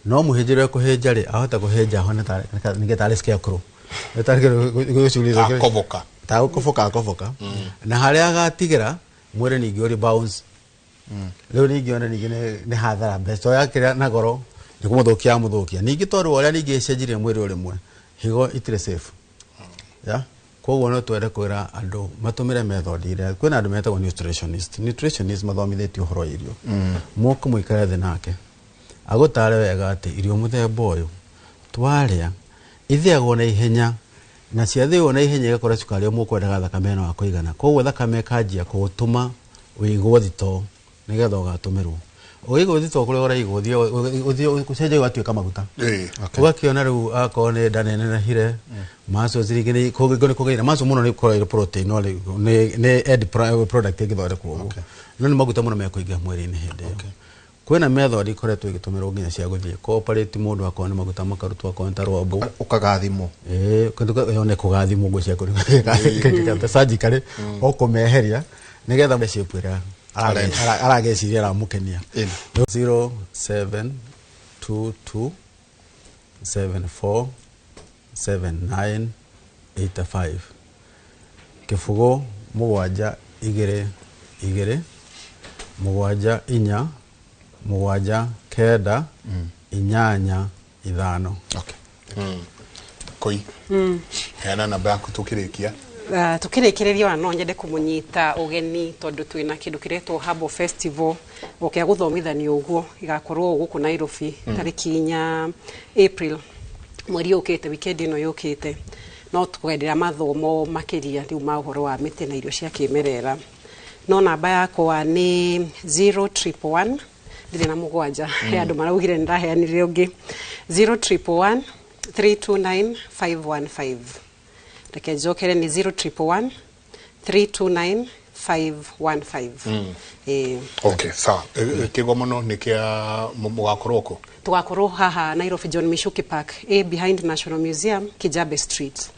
no mũhĩnjĩre kũhĩnja rĩ ahota kũhĩnja ho nĩgetha arĩ scarecrow akoboka na harĩa agatigĩra mwĩrĩ ningĩ ũrĩ bounce rĩu ningĩ ona ningĩ nĩ hathara mbeca yakĩrĩa na goro nĩ kũmũthũkia ningĩ tondũ ũrĩa ningĩ ĩcenjirie mwĩrĩ ũrĩ mwe higo itirĩ safe koguo no twende kwĩra andũ matũmĩre method ĩrĩa kwĩna andũ metagwo nutritionist mathomithĩtio ũhoro irio mũkũ mũikare thĩ nake agũtare wega atĩ irio mũthemba ũyũ twarĩa ithĩagwo na ihenya na ciathĩo na ihenya igakora cukari mũkwendaga thakame ĩno wa kũigana koguo thakame kanjia kũtũma ũigwo thito nĩgetha ũgatũmĩrwo ũigwo thito kũrĩa ũraigwo ũcenjia ũgatuĩka maguta ũgakĩona rĩu akorwo nĩ nda nenehire maso zirigĩ kũgĩra maso mũno nĩ kũrĩa protein no nĩ end product ĩgĩthondekwo ũguo no nĩ maguta mũno mekũingĩha mwĩrĩ-inĩ hĩndĩ ĩyo kwĩna method ikoretwo igĩtũmĩrwo nginya cia gũthiĩ cooperate mũndũ akorwo nĩ maguta makarutwo akorwo nĩ ta rwambo ũkagathimwo one kũgathimwo ngũ cia kũrigĩka surgically ũkũmeheria nĩgetha shape ĩrĩa arageciria aramũkenia 0722747985 kĩbũgũ 72 mũgwanja inya mũgwanja kenda inyanya ithano koi hena namba yaku tukĩrĩkia tukĩrĩkĩrĩria ona no nyende kũmũnyita ũgeni tondũ twĩna kĩndũ kĩretwo Herbal Festival gũkĩa gũthomithanio ũguo igakorwo gũkũ Nairobi tarĩki 4 April mweri ũkĩte weekend ĩno yũkĩte no twendera mathomo makĩria rĩu ma ũhoro wa mĩtĩ na irio cia kĩmerera no namba yakwa nĩ 0111 ndire na mũgwanja he andũ maraugire nĩraheanire ũngĩ 0111 329 515 reke njokere ni 0111 329 515 okay sawa kĩgomono nĩ kĩa mũgakorwo kũ tugakorwo haha Nairobi John Mishuki Park behind National Museum Kijabe Street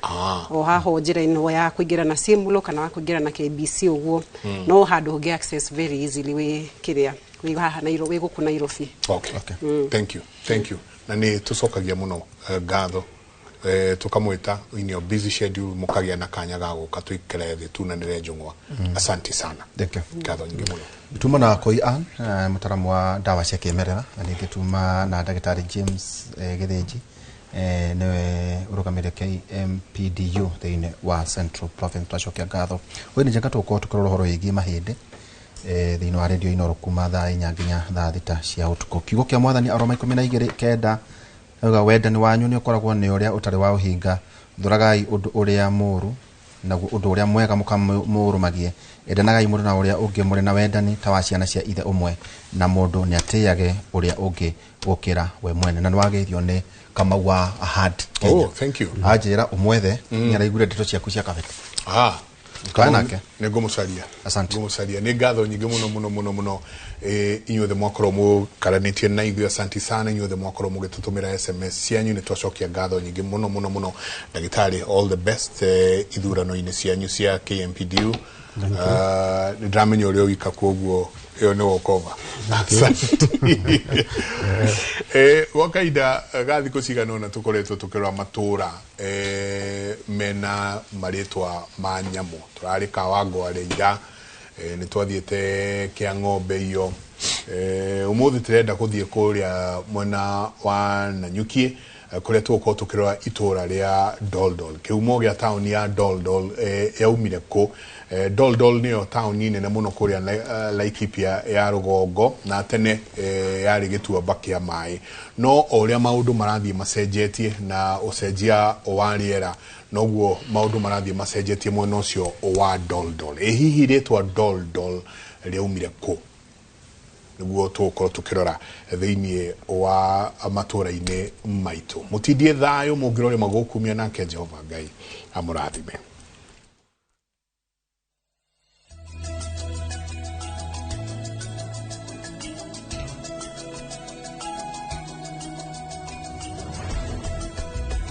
o haha njĩra-inĩ ya kũingĩra na Simulo kana wa kũingĩra na KBC ũguo no handũ ũngĩ access very easily wĩ kĩrĩa wĩ haha Nairobi gũkũ Nairobi okay thank you na nĩ tũcokagia mũno ngatho tukamwita in your busy schedule mukagia na kanya ga gũka tuikere thĩ tunanĩre njũng'wa asante sana ngatho nyingĩ mũno tuma na Koi Ann mũtaramu wa ndawa cia kĩmerera na ningĩ tuma na ndagĩtarĩ James Gĩthĩnji niwe ũrũgamĩrĩire KMPDU thĩinĩ wa Central Province twacokia ngatho we nĩ njenga tũkorwo tũkĩrora ũhoro wĩgiĩ mahĩndĩ thĩinĩ wa radio ino kuma thaa 4 nginya thaa 6 cia ũtukũ kiugo kĩa mwathani Aroma 12:9 wendani wanyu nĩ ũkoragwo nĩ ũrĩa ũtarĩ wa ũhinga thũragai ũndũ ũrĩa mũũru naguo ũndũ ũrĩa mwega mũrũmagie endanagai mũndũ na ũrĩa ũngĩ mũrĩ na wendani ta wa ciana cia ithe ũmwe na mũndũ nĩ atĩage ũrĩa ũngĩ gũkĩra we mwene na nĩ wagĩithio nĩ Kamau wa Ahad Kenya thank you anjĩra ũmwethe nĩ araigure ndeto ciaku cia kabete kanake nĩngũmũcaria nĩ ngatho nyingĩ mũno inyuothe mwakorwo mũkaranĩtie na ithuĩ asanti sana inyuothe mwakorwo mũgĩtũtũmĩra SMS cianyu nĩ twacokia ngatho nyingĩ mũno ndagĩtarĩ all the best ithurano-inĩ cianyu cia KMPDU ndĩramenya ũrĩa ũika koguo ĩyo nĩ wokova gwa kahinda ga thikũ cigana ũna tũkoretwo tũkĩrora matũũra mena marĩtwa ma nyamũ tũrarĩ Kawangware ira nĩ twathiĩte Kĩang'ombe iyo ũmũthĩ tũrenda gũthiĩ kũrĩa mwena wa Nanyuki kũrĩa tũgũkorwo tũkĩrora itũũra rĩa Doldol kĩhumo gĩa taũni ya Doldol yaumire kũ Doldol nio town nini na muno kuria Laikipia ya Rugongo na tene yari gitua baki ya mai no oria maudu marathie macenjetie na ucenjia wa riera noguo maudu marathie macenjetie mwena ucio wa Doldol hihi ritwa Doldol riaumire ku niguo tukorwo tukirora thiini wa matura-ini maitu mutindie thayo mungirore magukumia nake Jehova Ngai amurathime.